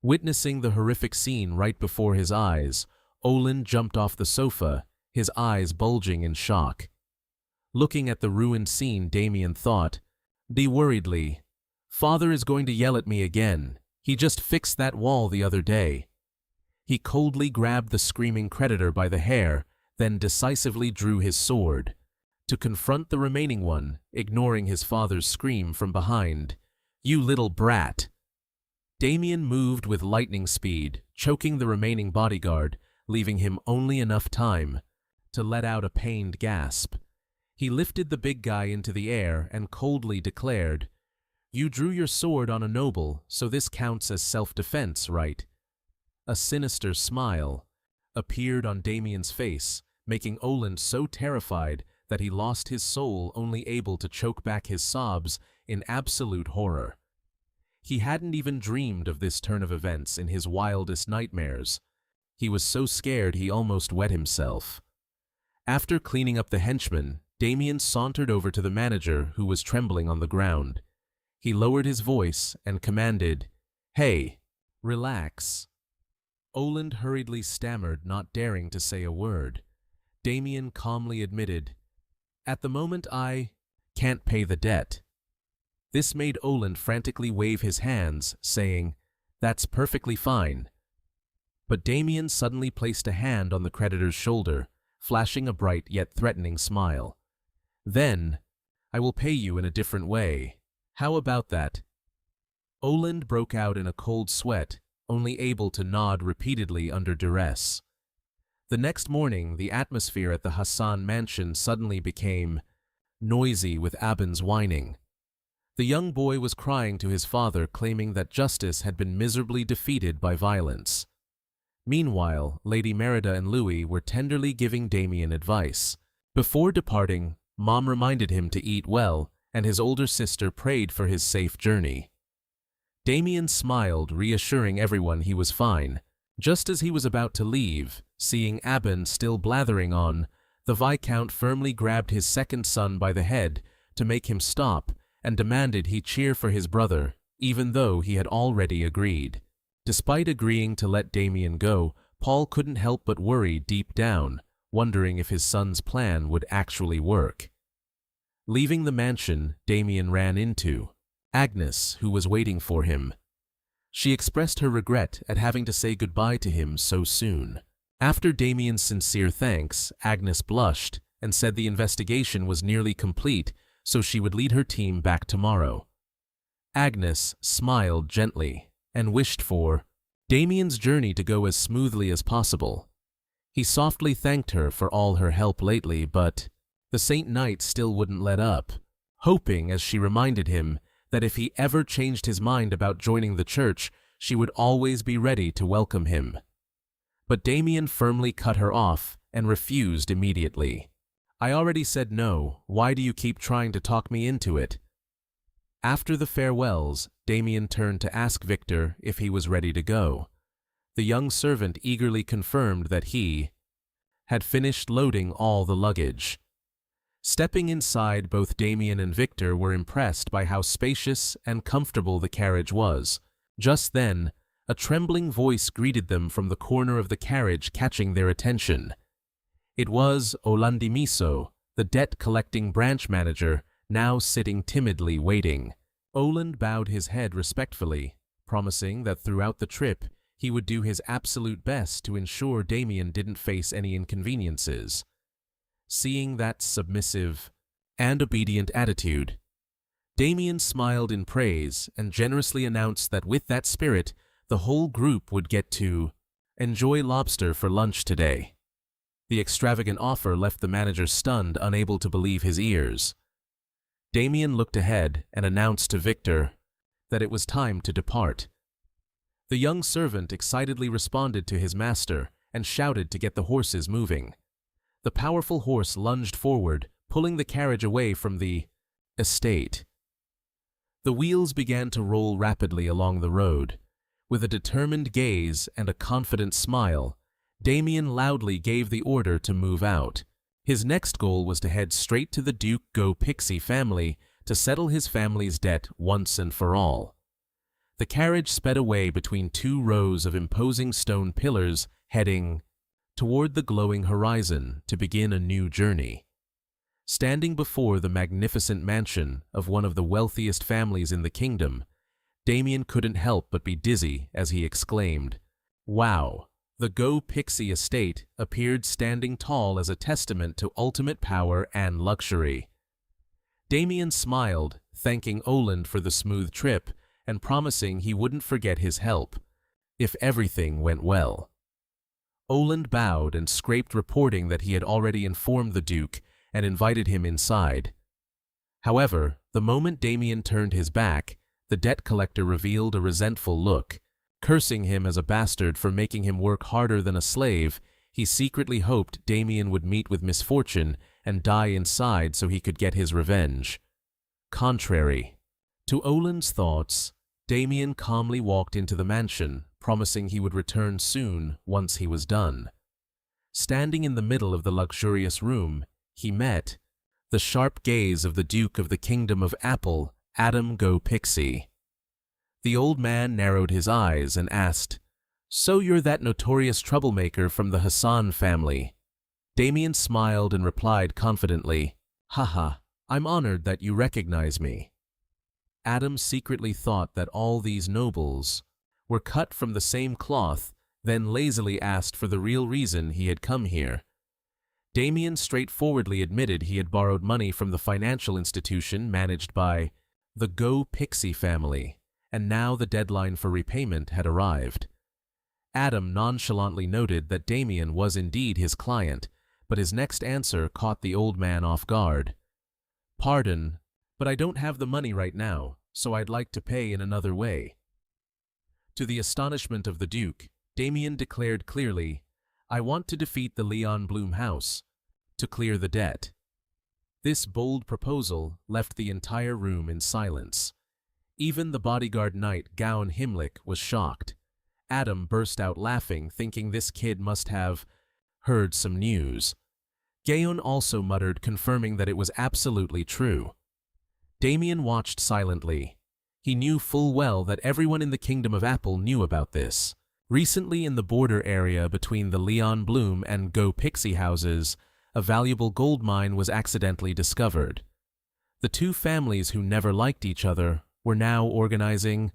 Witnessing the horrific scene right before his eyes, Oland jumped off the sofa, his eyes bulging in shock. Looking at the ruined scene, Damien thought, worriedly, "Father is going to yell at me again. He just fixed that wall the other day." He coldly grabbed the screaming creditor by the hair, then decisively drew his sword to confront the remaining one, ignoring his father's scream from behind. "You little brat!" Damien moved with lightning speed, choking the remaining bodyguard, leaving him only enough time to let out a pained gasp. He lifted the big guy into the air and coldly declared, "You drew your sword on a noble, so this counts as self-defense, right?" A sinister smile appeared on Damien's face, making Oland so terrified that he lost his soul, only able to choke back his sobs in absolute horror. He hadn't even dreamed of this turn of events in his wildest nightmares. He was so scared he almost wet himself. After cleaning up the henchman, Damien sauntered over to the manager, who was trembling on the ground. He lowered his voice and commanded, "Hey, relax." Oland hurriedly stammered, not daring to say a word. Damien calmly admitted, "At the moment I can't pay the debt." This made Oland frantically wave his hands, saying, "That's perfectly fine." But Damien suddenly placed a hand on the creditor's shoulder, flashing a bright yet threatening smile. "Then, I will pay you in a different way. How about that?" Oland broke out in a cold sweat, only able to nod repeatedly under duress. The next morning, the atmosphere at the Hassan mansion suddenly became noisy with Abin's whining. The young boy was crying to his father, claiming that justice had been miserably defeated by violence. Meanwhile, Lady Merida and Louis were tenderly giving Damien advice. Before departing, Mom reminded him to eat well, and his older sister prayed for his safe journey. Damien smiled, reassuring everyone he was fine. Just as he was about to leave, seeing Abin still blathering on, the Viscount firmly grabbed his second son by the head to make him stop and demanded he cheer for his brother, even though he had already agreed. Despite agreeing to let Damien go, Paul couldn't help but worry deep down, wondering if his son's plan would actually work. Leaving the mansion, Damien ran into Agnes, who was waiting for him. She expressed her regret at having to say goodbye to him so soon. After Damien's sincere thanks, Agnes blushed and said the investigation was nearly complete, so she would lead her team back tomorrow. Agnes smiled gently and wished for Damien's journey to go as smoothly as possible. He softly thanked her for all her help lately, but the Saint Knight still wouldn't let up, hoping, as she reminded him, that if he ever changed his mind about joining the church, she would always be ready to welcome him. But Damien firmly cut her off and refused immediately. "I already said no. Why do you keep trying to talk me into it?" After the farewells, Damien turned to ask Victor if he was ready to go. The young servant eagerly confirmed that he had finished loading all the luggage. Stepping inside, both Damien and Victor were impressed by how spacious and comfortable the carriage was. Just then, a trembling voice greeted them from the corner of the carriage, catching their attention. It was Olandimiso, the debt-collecting branch manager, now sitting timidly waiting. Oland bowed his head respectfully, promising that throughout the trip he would do his absolute best to ensure Damien didn't face any inconveniences. Seeing that submissive and obedient attitude, Damien smiled in praise and generously announced that with that spirit, the whole group would get to enjoy lobster for lunch today. The extravagant offer left the manager stunned, unable to believe his ears. Damien looked ahead and announced to Victor that it was time to depart. The young servant excitedly responded to his master and shouted to get the horses moving. The powerful horse lunged forward, pulling the carriage away from the estate. The wheels began to roll rapidly along the road. With a determined gaze and a confident smile, Damien loudly gave the order to move out. His next goal was to head straight to the Duke Go Pixie family to settle his family's debt once and for all. The carriage sped away between two rows of imposing stone pillars, heading toward the glowing horizon to begin a new journey. Standing before the magnificent mansion of one of the wealthiest families in the kingdom, Damien couldn't help but be dizzy as he exclaimed, "Wow, The Go Pixie estate appeared standing tall as a testament to ultimate power and luxury. Damien smiled, thanking Oland for the smooth trip and promising he wouldn't forget his help, if everything went well. Oland bowed and scraped, reporting that he had already informed the Duke and invited him inside. However, the moment Damien turned his back, the debt collector revealed a resentful look. Cursing him as a bastard for making him work harder than a slave, he secretly hoped Damien would meet with misfortune and die inside so he could get his revenge. Contrary to Oland's thoughts, Damien calmly walked into the mansion, promising he would return soon once he was done. Standing in the middle of the luxurious room, he met the sharp gaze of the Duke of the Kingdom of Apple, Adam Go Pixie. The old man narrowed his eyes and asked, "So you're that notorious troublemaker from the Hassan family?" Damien smiled and replied confidently, "Haha, I'm honored that you recognize me." Adam secretly thought that all these nobles were cut from the same cloth, then lazily asked for the real reason he had come here. Damien straightforwardly admitted he had borrowed money from the financial institution managed by the Go Pixie family, and now the deadline for repayment had arrived. Adam nonchalantly noted that Damien was indeed his client, but his next answer caught the old man off guard. "Pardon, but I don't have the money right now, so I'd like to pay in another way." To the astonishment of the Duke, Damien declared clearly, "I want to defeat the Leon Bloom house to clear the debt." This bold proposal left the entire room in silence. Even the bodyguard knight Gaon Himmlich was shocked. Adam burst out laughing, thinking this kid must have heard some news. Gaon also muttered, confirming that it was absolutely true. Damien watched silently. He knew full well that everyone in the Kingdom of Apple knew about this. Recently, in the border area between the Leon Bloom and Go Pixie houses, a valuable gold mine was accidentally discovered. The two families, who never liked each other, were now organizing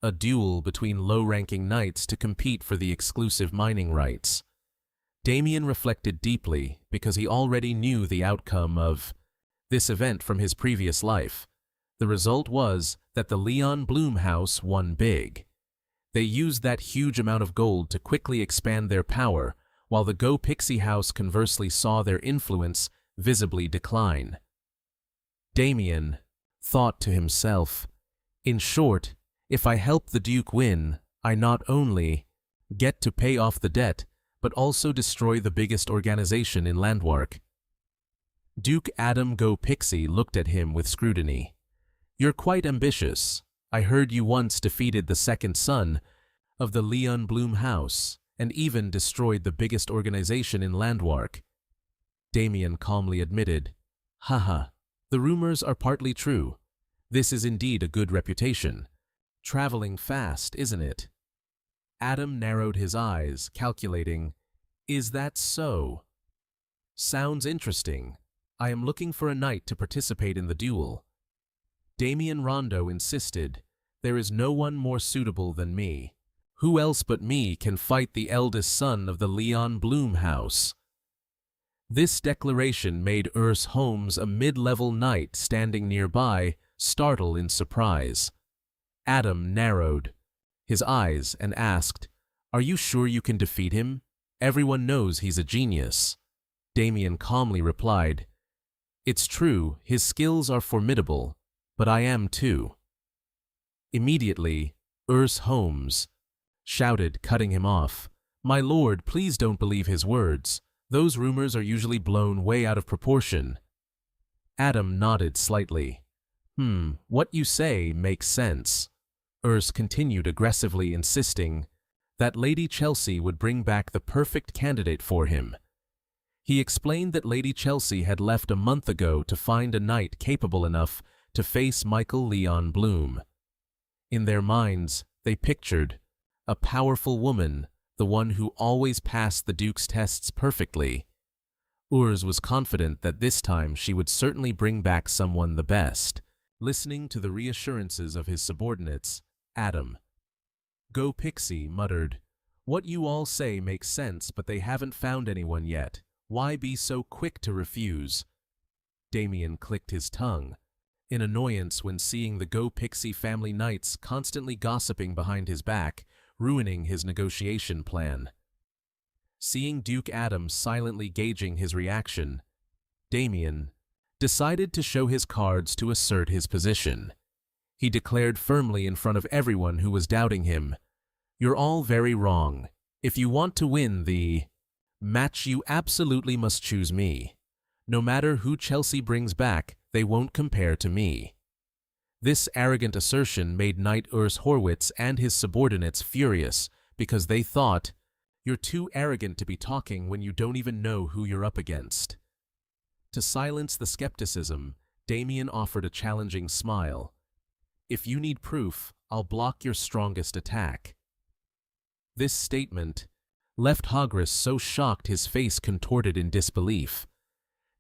a duel between low-ranking knights to compete for the exclusive mining rights. Damien reflected deeply because he already knew the outcome of this event from his previous life. The result was that the Leon Bloom house won big. They used that huge amount of gold to quickly expand their power, while the Go Pixie house conversely saw their influence visibly decline. Damien thought to himself, "In short, if I help the Duke win, I not only get to pay off the debt, but also destroy the biggest organization in Landwark." Duke Adam Go Pixie looked at him with scrutiny. "You're quite ambitious. I heard you once defeated the second son of the Leon Bloom house, and even destroyed the biggest organization in Landwark." Damien calmly admitted, "Haha, the rumors are partly true. This is indeed a good reputation. Traveling fast, isn't it?" Adam narrowed his eyes, calculating, "Is that so? Sounds interesting. I am looking for a knight to participate in the duel." Damien Rondo insisted, "There is no one more suitable than me. Who else but me can fight the eldest son of the Leon Bloom house?" This declaration made Urs Holmes, a mid-level knight standing nearby, startle in surprise. Adam narrowed his eyes and asked, "Are you sure you can defeat him? Everyone knows he's a genius." Damien calmly replied, "It's true, his skills are formidable, but I am too." Immediately, Urs Holmes shouted, cutting him off, "My lord, please don't believe his words. Those rumors are usually blown way out of proportion." Adam nodded slightly. What you say makes sense." Urs continued, aggressively insisting that Lady Chelsea would bring back the perfect candidate for him. He explained that Lady Chelsea had left a month ago to find a knight capable enough to face Michael Leon Bloom. In their minds, they pictured a powerful woman, the one who always passed the Duke's tests perfectly. Urs was confident that this time she would certainly bring back someone the best. Listening to the reassurances of his subordinates, Adam Go Pixie muttered, What you all say makes sense, but they haven't found anyone yet. Why be so quick to refuse? Damien clicked his tongue, in annoyance when seeing the Go Pixie family knights constantly gossiping behind his back, ruining his negotiation plan. Seeing Duke Adam silently gauging his reaction, Damien decided to show his cards to assert his position. He declared firmly in front of everyone who was doubting him, "You're all very wrong. If you want to win the match, you absolutely must choose me. No matter who Chelsea brings back, they won't compare to me." This arrogant assertion made Knight Urs Horwitz and his subordinates furious because they thought, "You're too arrogant to be talking when you don't even know who you're up against." To silence the skepticism, Damien offered a challenging smile. "If you need proof, I'll block your strongest attack." This statement left Hagris so shocked his face contorted in disbelief.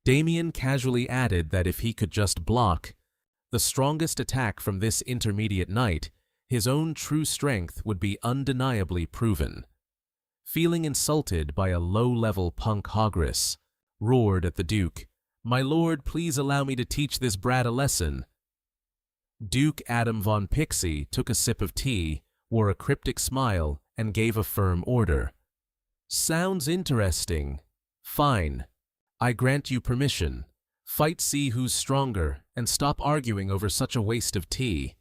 Damien casually added that if he could just block the strongest attack from this intermediate knight, his own true strength would be undeniably proven. Feeling insulted by a low-level punk, Hagris roared at the Duke, "My lord, please allow me to teach this brat a lesson." Duke Adam von Pixie took a sip of tea, wore a cryptic smile, and gave a firm order. "Sounds interesting. Fine. I grant you permission. Fight, see who's stronger, and stop arguing over such a waste of tea."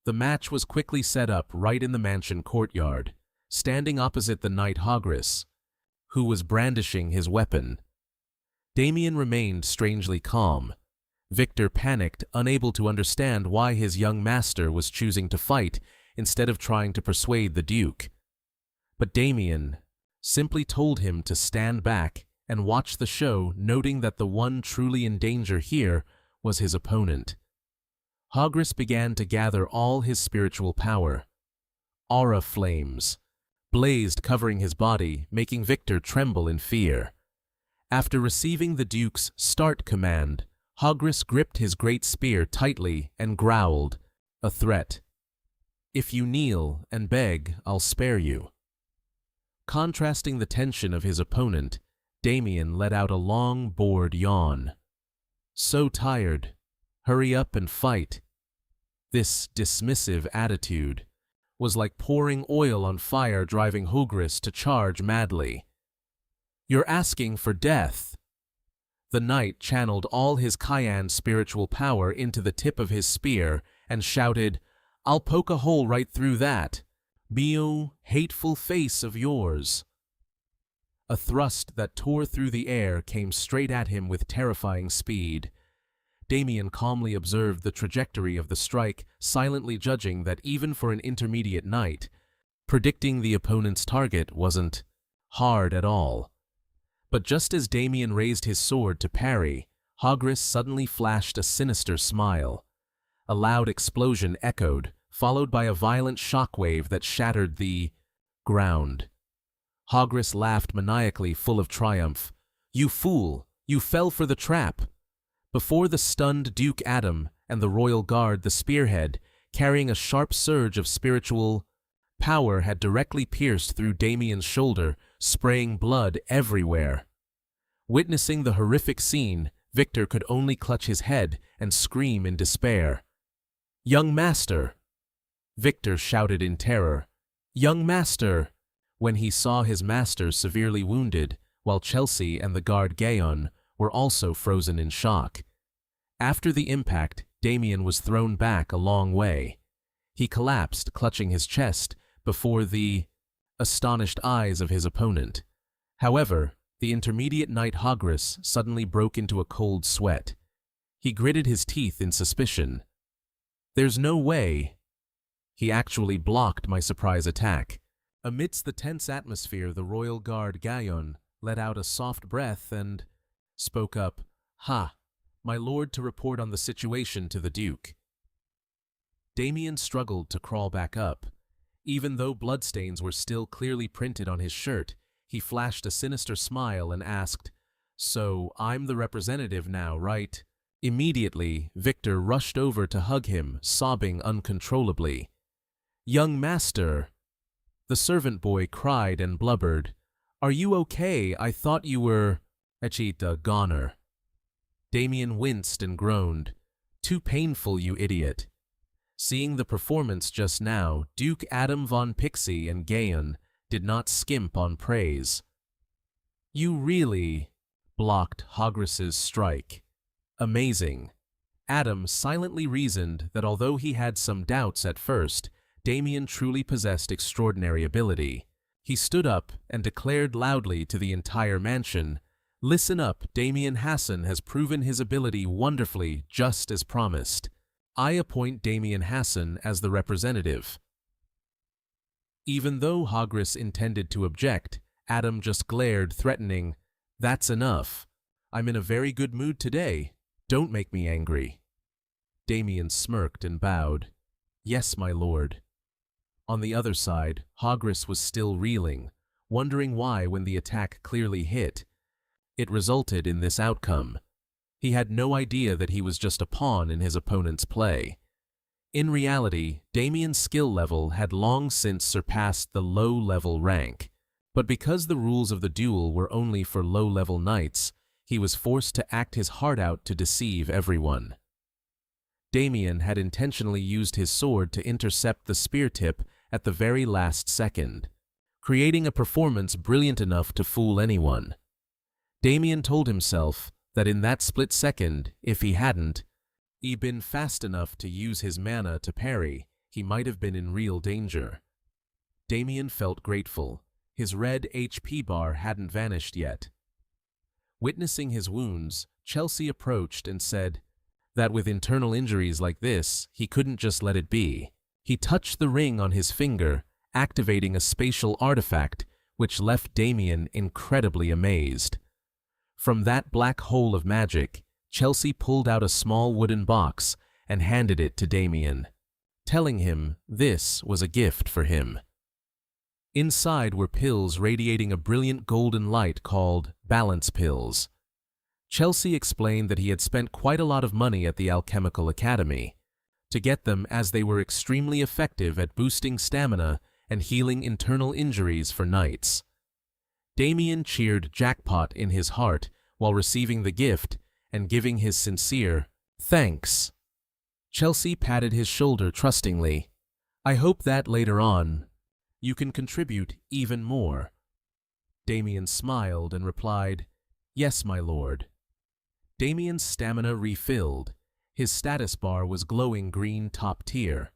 The match was quickly set up right in the mansion courtyard, standing opposite the knight Hagris, who was brandishing his weapon. Damien remained strangely calm. Victor panicked, unable to understand why his young master was choosing to fight instead of trying to persuade the Duke. But Damien simply told him to stand back and watch the show, noting that the one truly in danger here was his opponent. Hagris began to gather all his spiritual power. Aura flames blazed, covering his body, making Victor tremble in fear. After receiving the Duke's start command, Hagris gripped his great spear tightly and growled, a threat. "If you kneel and beg, I'll spare you." Contrasting the tension of his opponent, Damien let out a long, bored yawn. "So tired. Hurry up and fight." This dismissive attitude was like pouring oil on fire, driving Hagris to charge madly. "You're asking for death." The knight channeled all his Cayenne spiritual power into the tip of his spear and shouted, "I'll poke a hole right through that, hateful face of yours." A thrust that tore through the air came straight at him with terrifying speed. Damien calmly observed the trajectory of the strike, silently judging that even for an intermediate knight, predicting the opponent's target wasn't hard at all. But just as Damien raised his sword to parry, Hagris suddenly flashed a sinister smile. A loud explosion echoed, followed by a violent shockwave that shattered the ground. Hagris laughed maniacally, full of triumph. "You fool! You fell for the trap!" Before the stunned Duke Adam and the royal guard, the spearhead, carrying a sharp surge of spiritual power, had directly pierced through Damien's shoulder, spraying blood everywhere. Witnessing the horrific scene, Victor could only clutch his head and scream in despair. "Young master!" Victor shouted in terror. "Young master!" when he saw his master severely wounded, while Chelsea and the guard Gaon were also frozen in shock. After the impact, Damien was thrown back a long way. He collapsed, clutching his chest, before the astonished eyes of his opponent. However, the intermediate knight Hagris suddenly broke into a cold sweat. He gritted his teeth in suspicion. "There's no way. He actually blocked my surprise attack." Amidst the tense atmosphere, the royal guard Gaon let out a soft breath and spoke up, "Ha, my lord, to report on the situation to the Duke." Damien struggled to crawl back up. Even though bloodstains were still clearly printed on his shirt, he flashed a sinister smile and asked, "So I'm the representative now, right?" Immediately, Victor rushed over to hug him, sobbing uncontrollably. "Young master!" The servant boy cried and blubbered, "Are you okay? I thought you were a goner." Damien winced and groaned, "Too painful, you idiot." Seeing the performance just now, Duke Adam von Pixie and Gaon did not skimp on praise. "You really blocked Hogress's strike. Amazing." Adam silently reasoned that although he had some doubts at first, Damien truly possessed extraordinary ability. He stood up and declared loudly to the entire mansion, "Listen up, Damien Hassan has proven his ability wonderfully, just as promised. I appoint Damien Hassan as the representative." Even though Hogress intended to object, Adam just glared, threatening, "That's enough. I'm in a very good mood today. Don't make me angry." Damien smirked and bowed. "Yes, my lord." On the other side, Hogress was still reeling, wondering why when the attack clearly hit, it resulted in this outcome. He had no idea that he was just a pawn in his opponent's play. In reality, Damien's skill level had long since surpassed the low-level rank, but because the rules of the duel were only for low-level knights, he was forced to act his heart out to deceive everyone. Damien had intentionally used his sword to intercept the spear tip at the very last second, creating a performance brilliant enough to fool anyone. Damien told himself that in that split second, if he hadn't been fast enough to use his mana to parry, he might have been in real danger. Damien felt grateful. His red HP bar hadn't vanished yet. Witnessing his wounds, Chelsea approached and said that with internal injuries like this, he couldn't just let it be. He touched the ring on his finger, activating a spatial artifact, which left Damien incredibly amazed. From that black hole of magic, Chelsea pulled out a small wooden box and handed it to Damien, telling him this was a gift for him. Inside were pills radiating a brilliant golden light called balance pills. Chelsea explained that he had spent quite a lot of money at the Alchemical Academy to get them, as they were extremely effective at boosting stamina and healing internal injuries for knights. Damien cheered jackpot in his heart while receiving the gift and giving his sincere thanks. Chelsea patted his shoulder trustingly. "I hope that later on you can contribute even more." Damien smiled and replied, "Yes, my lord." Damien's stamina refilled. His status bar was glowing green top tier.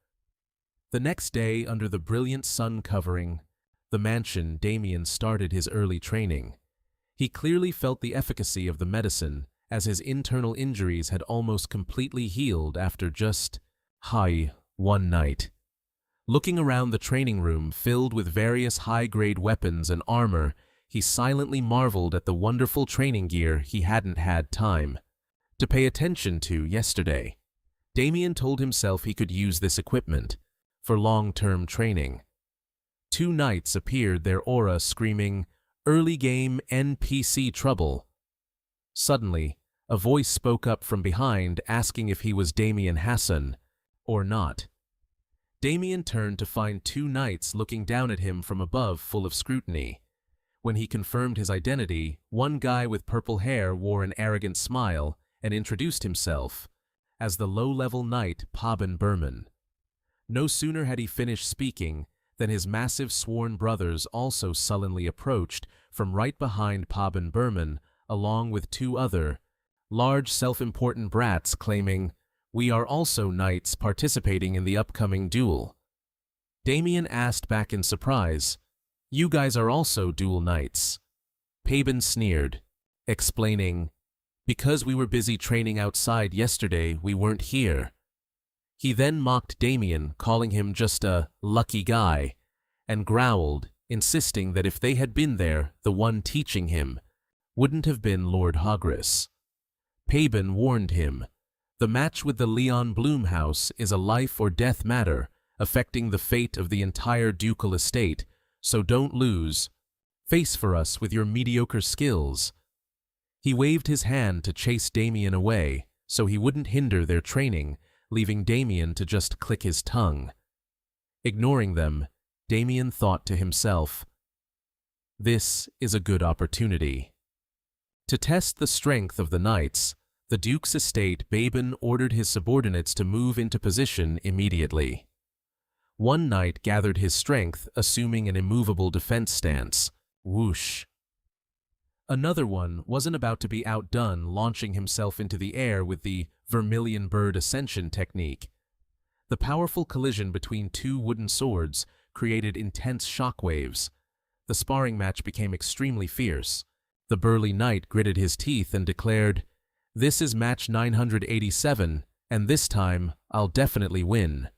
The next day, under the brilliant sun covering the mansion, Damien started his early training. He clearly felt the efficacy of the medicine, as his internal injuries had almost completely healed after just one night. Looking around the training room filled with various high-grade weapons and armor, he silently marveled at the wonderful training gear he hadn't had time to pay attention to yesterday. Damien told himself he could use this equipment for long-term training. Two knights appeared, their aura screaming, "Early game NPC trouble." Suddenly, a voice spoke up from behind asking if he was Damien Hassan or not. Damien turned to find two knights looking down at him from above, full of scrutiny. When he confirmed his identity, one guy with purple hair wore an arrogant smile and introduced himself as the low-level knight Paben Berman. No sooner had he finished speaking than his massive sworn brothers also sullenly approached from right behind Paben Berman, along with two other large self-important brats claiming, "We are also knights participating in the upcoming duel." Damien asked back in surprise, "You guys are also duel knights?" Paben sneered, explaining, "Because we were busy training outside yesterday, we weren't here." He then mocked Damien, calling him just a lucky guy, and growled, insisting that if they had been there, the one teaching him wouldn't have been Lord Hogress. Paben warned him, "The match with the Leon Bloom house is a life-or-death matter, affecting the fate of the entire ducal estate, so don't lose face for us with your mediocre skills." He waved his hand to chase Damien away, so he wouldn't hinder their training, leaving Damien to just click his tongue. Ignoring them, Damien thought to himself, "This is a good opportunity." To test the strength of the knights, the Duke's estate Babin ordered his subordinates to move into position immediately. One knight gathered his strength, assuming an immovable defense stance. Whoosh! Another one wasn't about to be outdone, launching himself into the air with the vermilion bird ascension technique. The powerful collision between two wooden swords created intense shockwaves. The sparring match became extremely fierce. The burly knight gritted his teeth and declared, "This is match 987, and this time I'll definitely win."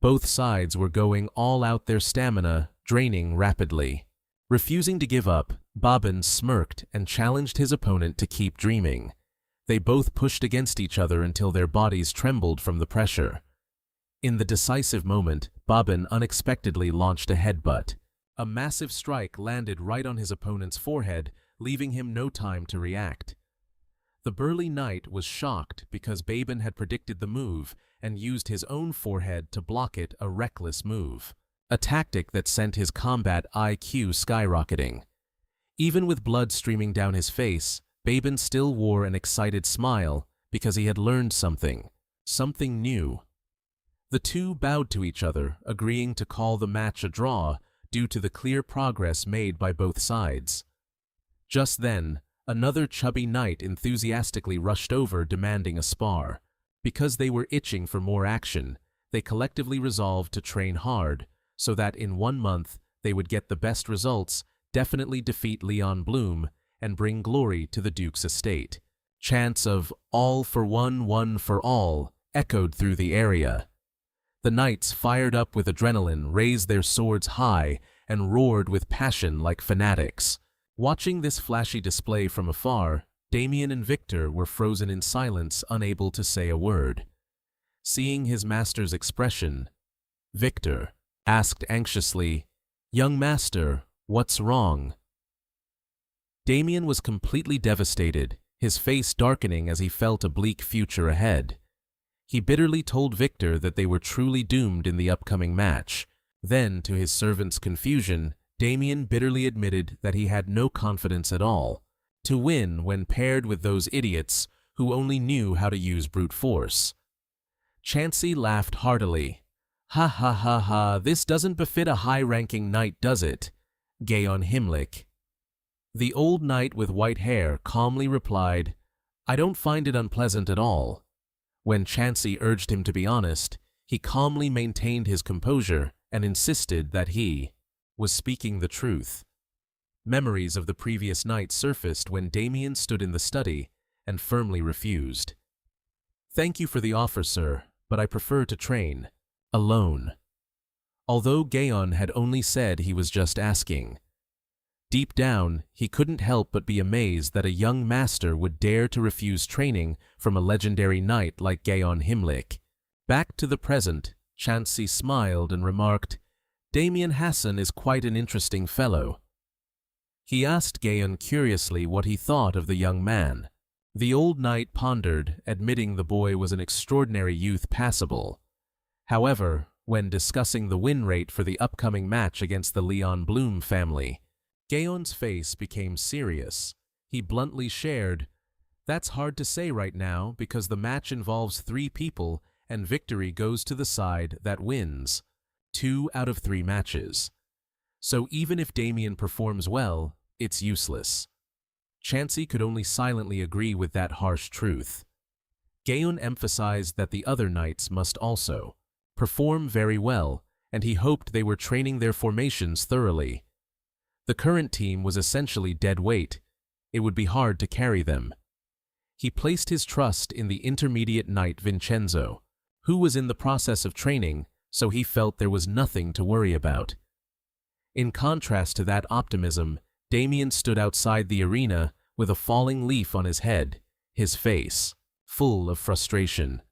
Both sides were going all out, their stamina draining rapidly. Refusing to give up, Babin smirked and challenged his opponent to keep dreaming. They both pushed against each other until their bodies trembled from the pressure. In the decisive moment, Babin unexpectedly launched a headbutt. A massive strike landed right on his opponent's forehead, leaving him no time to react. The burly knight was shocked because Babin had predicted the move and used his own forehead to block it, a reckless move. A tactic that sent his combat IQ skyrocketing. Even with blood streaming down his face, Babin still wore an excited smile because he had learned something new. The two bowed to each other, agreeing to call the match a draw due to the clear progress made by both sides. Just then, another chubby knight enthusiastically rushed over, demanding a spar. Because they were itching for more action, they collectively resolved to train hard, so that in 1 month they would get the best results, definitely defeat Leon Bloom, and bring glory to the Duke's estate. Chants of "all for one for all" echoed through the area. The knights, fired up with adrenaline, raised their swords high and roared with passion like fanatics. Watching this flashy display from afar, Damien and Victor were frozen in silence, unable to say a word. Seeing his master's expression, Victor asked anxiously, "Young master, what's wrong?" Damien was completely devastated, his face darkening as he felt a bleak future ahead. He bitterly told Victor that they were truly doomed in the upcoming match. Then, to his servant's confusion, Damien bitterly admitted that he had no confidence at all to win when paired with those idiots who only knew how to use brute force. Chansey laughed heartily. "Ha ha ha ha, this doesn't befit a high-ranking knight, does it? Gaon Himlik." The old knight with white hair calmly replied, "I don't find it unpleasant at all." When Chansey urged him to be honest, he calmly maintained his composure and insisted that he was speaking the truth. Memories of the previous night surfaced when Damien stood in the study and firmly refused. "Thank you for the offer, sir, but I prefer to train alone." Although Gaon had only said he was just asking. Deep down, he couldn't help but be amazed that a young master would dare to refuse training from a legendary knight like Gaon Himlik. Back to the present, Chansey smiled and remarked, "Damien Hassan is quite an interesting fellow." He asked Gaon curiously what he thought of the young man. The old knight pondered, admitting the boy was an extraordinary youth, passable. However, when discussing the win rate for the upcoming match against the Leon Bloom family, Gaon's face became serious. He bluntly shared, "That's hard to say right now because the match involves 3 people and victory goes to the side that wins 2 out of 3 matches. So even if Damien performs well, it's useless." Chansey could only silently agree with that harsh truth. Gaon emphasized that the other knights must also perform very well, and he hoped they were training their formations thoroughly. The current team was essentially dead weight. It would be hard to carry them. He placed his trust in the intermediate knight Vincenzo, who was in the process of training, so he felt there was nothing to worry about. In contrast to that optimism, Damien stood outside the arena with a falling leaf on his head, his face full of frustration.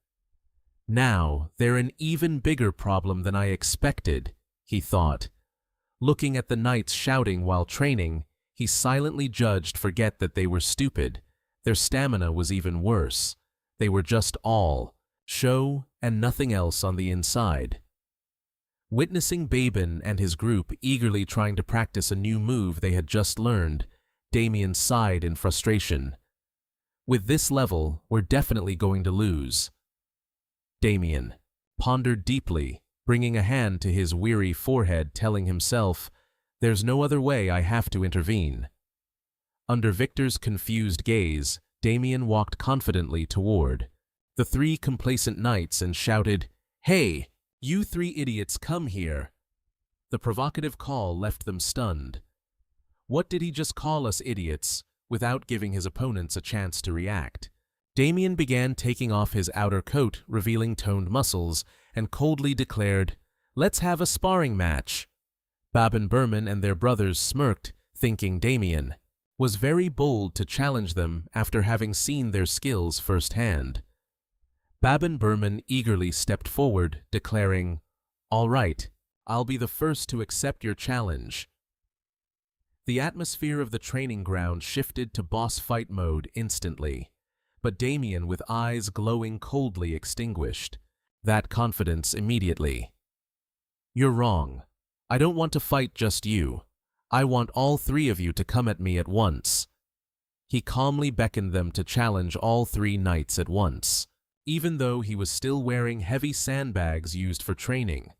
"Now, they're an even bigger problem than I expected," he thought. Looking at the knights shouting while training, he silently judged forget that they were stupid. Their stamina was even worse. They were just all show and nothing else on the inside. Witnessing Babin and his group eagerly trying to practice a new move they had just learned, Damien sighed in frustration. With this level, we're definitely going to lose. Damien pondered deeply, bringing a hand to his weary forehead, telling himself, there's no other way, I have to intervene. Under Victor's confused gaze, Damien walked confidently toward the three complacent knights and shouted, "Hey, you three idiots, come here." The provocative call left them stunned. What did he just call us idiots, without giving his opponents a chance to react? Damien began taking off his outer coat, revealing toned muscles, and coldly declared, "Let's have a sparring match." Babin Berman and their brothers smirked, thinking Damien was very bold to challenge them after having seen their skills firsthand. Babin Berman eagerly stepped forward, declaring, "All right, I'll be the first to accept your challenge." The atmosphere of the training ground shifted to boss fight mode instantly, but Damien, with eyes glowing coldly, extinguished that confidence immediately. "You're wrong. I don't want to fight just you. I want all three of you to come at me at once." He calmly beckoned them to challenge all three knights at once, even though he was still wearing heavy sandbags used for training.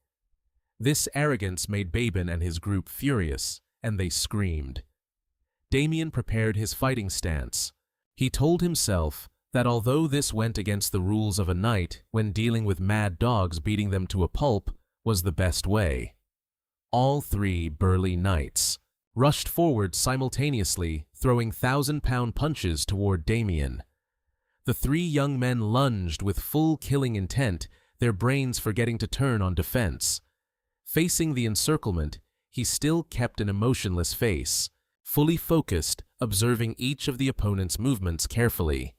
This arrogance made Babin and his group furious, and they screamed. Damien prepared his fighting stance. He told himself that although this went against the rules of a knight when dealing with mad dogs, beating them to a pulp was the best way. All three burly knights rushed forward simultaneously, throwing 1,000-pound punches toward Damien. The three young men lunged with full killing intent, their brains forgetting to turn on defense. Facing the encirclement, he still kept an emotionless face, fully focused, observing each of the opponent's movements carefully.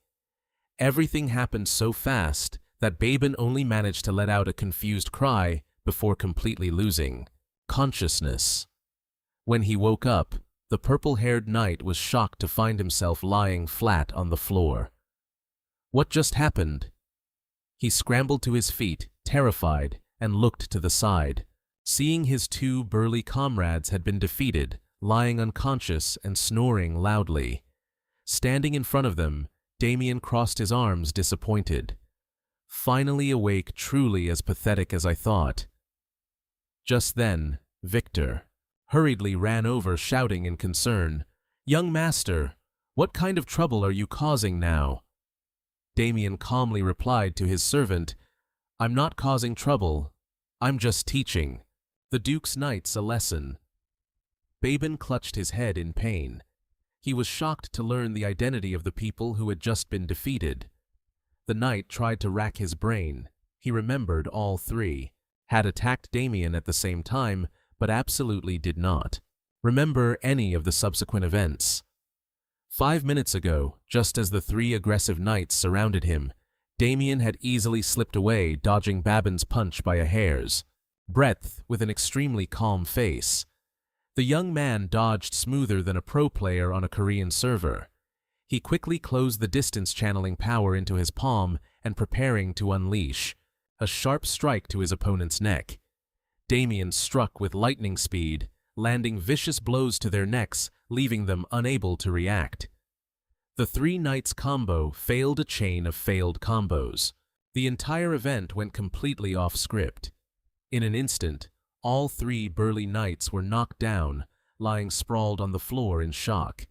Everything happened so fast that Babin only managed to let out a confused cry before completely losing consciousness. When he woke up, the purple-haired knight was shocked to find himself lying flat on the floor. What just happened? He scrambled to his feet, terrified, and looked to the side. Seeing his two burly comrades had been defeated, lying unconscious and snoring loudly. Standing in front of them, Damien crossed his arms, disappointed. Finally awake, truly as pathetic as I thought. Just then, Victor hurriedly ran over, shouting in concern, "Young master, what kind of trouble are you causing now?" Damien calmly replied to his servant, "I'm not causing trouble. I'm just teaching the Duke's knights a lesson." Babin clutched his head in pain. He was shocked to learn the identity of the people who had just been defeated. The knight tried to rack his brain. He remembered all three had attacked Damien at the same time, but absolutely did not remember any of the subsequent events. 5 minutes ago, just as the three aggressive knights surrounded him, Damien had easily slipped away, dodging Babin's punch by a hair's breadth with an extremely calm face. The young man dodged smoother than a pro player on a Korean server. He quickly closed the distance, channeling power into his palm and preparing to unleash a sharp strike to his opponent's neck. Damien struck with lightning speed, landing vicious blows to their necks, leaving them unable to react. The three knights' combo failed a chain of failed combos. The entire event went completely off script. In an instant, all three burly knights were knocked down, lying sprawled on the floor in shock.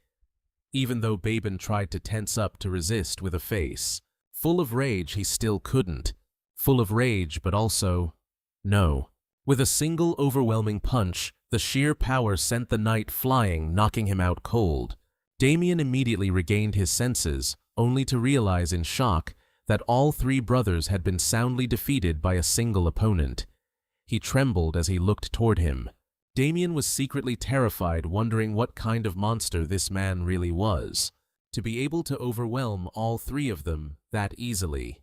Even though Babin tried to tense up to resist with a face full of rage, he still couldn't. Full of rage, but also no. With a single overwhelming punch, the sheer power sent the knight flying, knocking him out cold. Damien immediately regained his senses, only to realize in shock that all three brothers had been soundly defeated by a single opponent. He trembled as he looked toward him. Damien was secretly terrified, wondering what kind of monster this man really was, to be able to overwhelm all three of them that easily.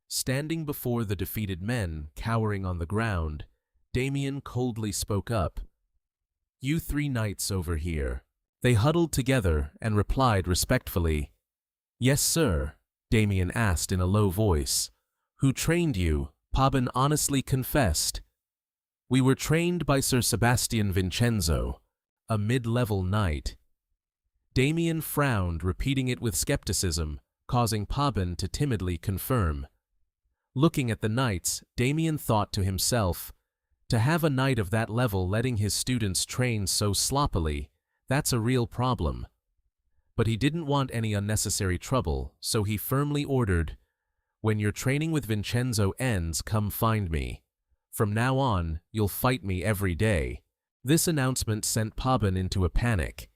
Standing before the defeated men, cowering on the ground, Damien coldly spoke up. "You three knights over here." They huddled together and replied respectfully. "Yes, sir," Damien asked in a low voice. "Who trained you?" Babin honestly confessed. We were trained by Sir Sebastian Vincenzo, a mid-level knight. Damien frowned, repeating it with skepticism, causing Paban to timidly confirm. Looking at the knights, Damien thought to himself, to have a knight of that level letting his students train so sloppily, that's a real problem. But he didn't want any unnecessary trouble, so he firmly ordered, "When your training with Vincenzo ends, come find me. From now on, you'll fight me every day." This announcement sent Paban into a panic.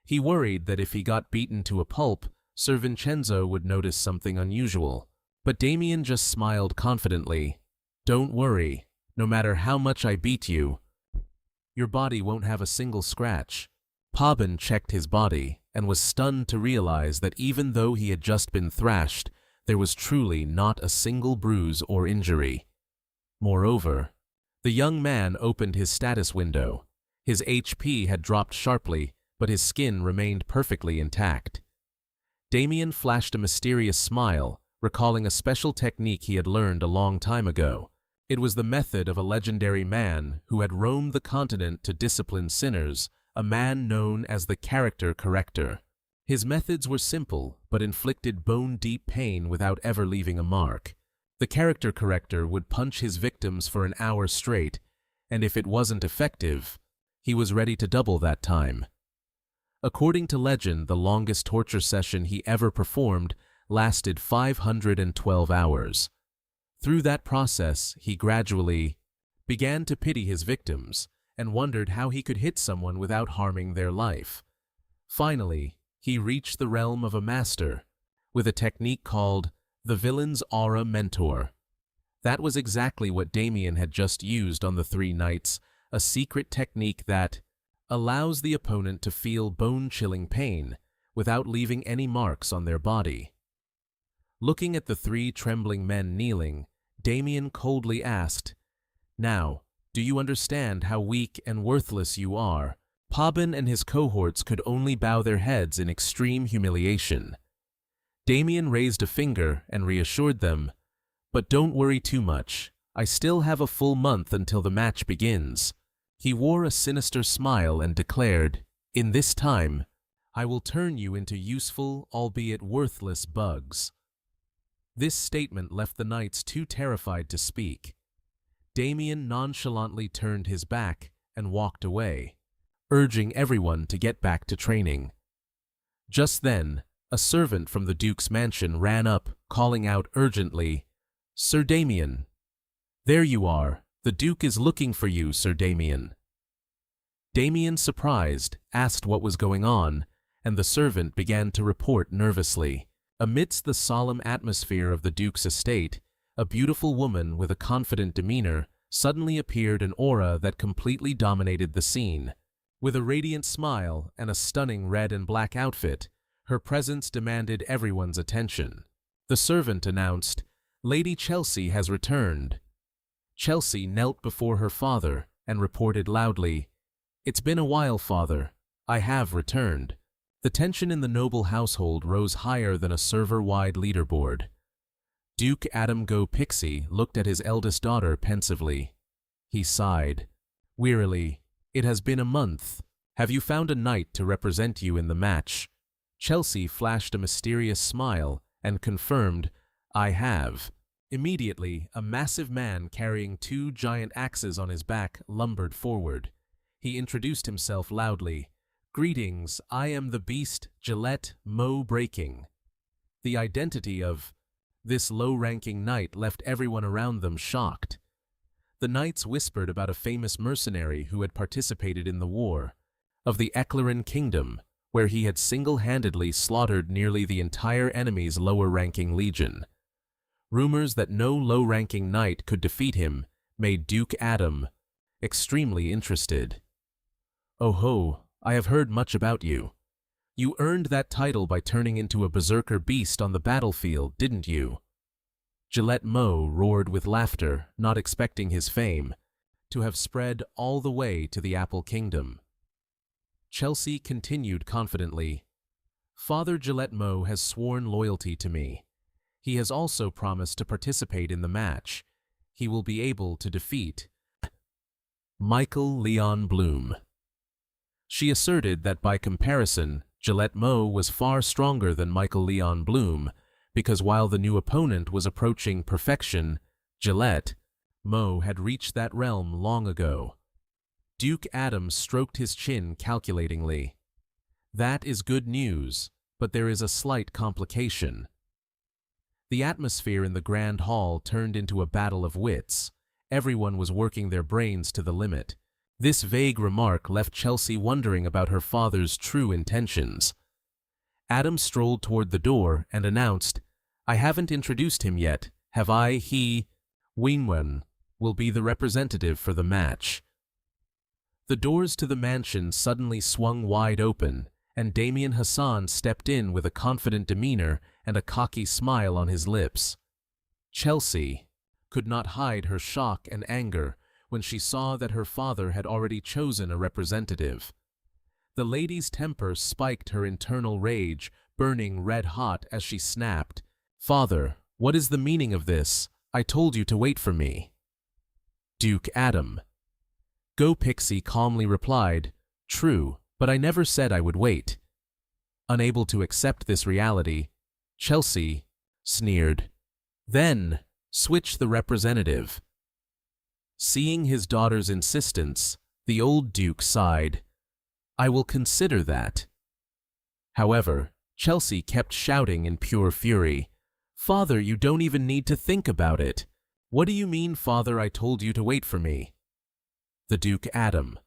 He worried that if he got beaten to a pulp, Sir Vincenzo would notice something unusual. But Damien just smiled confidently. "Don't worry, no matter how much I beat you, your body won't have a single scratch." Paban checked his body and was stunned to realize that even though he had just been thrashed, there was truly not a single bruise or injury. Moreover, the young man opened his status window. His HP had dropped sharply, but his skin remained perfectly intact. Damien flashed a mysterious smile, recalling a special technique he had learned a long time ago. It was the method of a legendary man who had roamed the continent to discipline sinners, a man known as the character corrector. His methods were simple, but inflicted bone-deep pain without ever leaving a mark. The character corrector would punch his victims for an hour straight, and if it wasn't effective, he was ready to double that time. According to legend, the longest torture session he ever performed lasted 512 hours. Through that process, he gradually began to pity his victims and wondered how he could hit someone without harming their life. Finally, he reached the realm of a master with a technique called the Villain's Aura Mentor. That was exactly what Damien had just used on the three knights, a secret technique that allows the opponent to feel bone-chilling pain without leaving any marks on their body. Looking at the three trembling men kneeling, Damien coldly asked, "Now, do you understand how weak and worthless you are?" Paban and his cohorts could only bow their heads in extreme humiliation. Damien raised a finger and reassured them, "But don't worry too much. I still have a full month until the match begins." He wore a sinister smile and declared, "In this time, I will turn you into useful, albeit worthless bugs." This statement left the knights too terrified to speak. Damien nonchalantly turned his back and walked away, urging everyone to get back to training. Just then, a servant from the Duke's mansion ran up, calling out urgently, "Sir Damien! There you are! The Duke is looking for you, Sir Damien." Damien, surprised, asked what was going on, and the servant began to report nervously. Amidst the solemn atmosphere of the Duke's estate, a beautiful woman with a confident demeanor suddenly appeared, an aura that completely dominated the scene. With a radiant smile and a stunning red and black outfit, her presence demanded everyone's attention. The servant announced, "Lady Chelsea has returned." Chelsea knelt before her father and reported loudly, "It's been a while, father. I have returned." The tension in the noble household rose higher than a server-wide leaderboard. Duke Adam Go Pixie looked at his eldest daughter pensively. He sighed. Wearily, "It has been a month. Have you found a knight to represent you in the match?" Chelsea flashed a mysterious smile and confirmed, "I have." Immediately, a massive man carrying two giant axes on his back lumbered forward. He introduced himself loudly. "Greetings, I am the beast Gillette Mo Breaking." The identity of this low-ranking knight left everyone around them shocked. The knights whispered about a famous mercenary who had participated in the war of the Eclaran Kingdom, where he had single-handedly slaughtered nearly the entire enemy's lower-ranking legion. Rumors that no low-ranking knight could defeat him made Duke Adam extremely interested. "Oh ho, I have heard much about you. You earned that title by turning into a berserker beast on the battlefield, didn't you?" Gillette Mo roared with laughter, not expecting his fame to have spread all the way to the Apple Kingdom. Chelsea continued confidently, "Father Gillette Mo has sworn loyalty to me. He has also promised to participate in the match. He will be able to defeat Michael Leon Bloom. She asserted that by comparison, Gillette Mo was far stronger than Michael Leon Bloom, because while the new opponent was approaching perfection, Gillette Mo had reached that realm long ago. Duke Adams stroked his chin calculatingly. That is good news, but there is a slight complication. The atmosphere in the grand hall turned into a battle of wits. Everyone was working their brains to the limit. This vague remark left Chelsea wondering about her father's true intentions. Adams strolled toward the door and announced, "I haven't introduced him yet, have I? He, Wingwen, will be the representative for the match." The doors to the mansion suddenly swung wide open, and Damien Hassan stepped in with a confident demeanor and a cocky smile on his lips. Chelsea could not hide her shock and anger when she saw that her father had already chosen a representative. The lady's temper spiked her internal rage, burning red-hot as she snapped, "Father, what is the meaning of this? I told you to wait for me." Duke Adam. Go Pixie calmly replied, "True, but I never said I would wait." Unable to accept this reality, Chelsea sneered, "Then, switch the representative." Seeing his daughter's insistence, the old Duke sighed, "I will consider that." However, Chelsea kept shouting in pure fury, "Father, you don't even need to think about it. What do you mean, Father, I told you to wait for me?" The Duke Adam.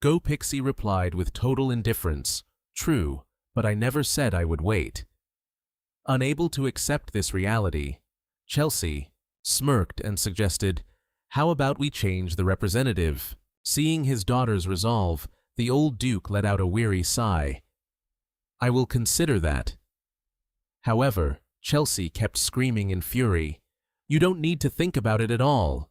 Go Pixie replied with total indifference, "True, but I never said I would wait." Unable to accept this reality, Chelsea smirked and suggested, "How about we change the representative?" Seeing his daughter's resolve, the old Duke let out a weary sigh. "I will consider that." However, Chelsea kept screaming in fury, "You don't need to think about it at all.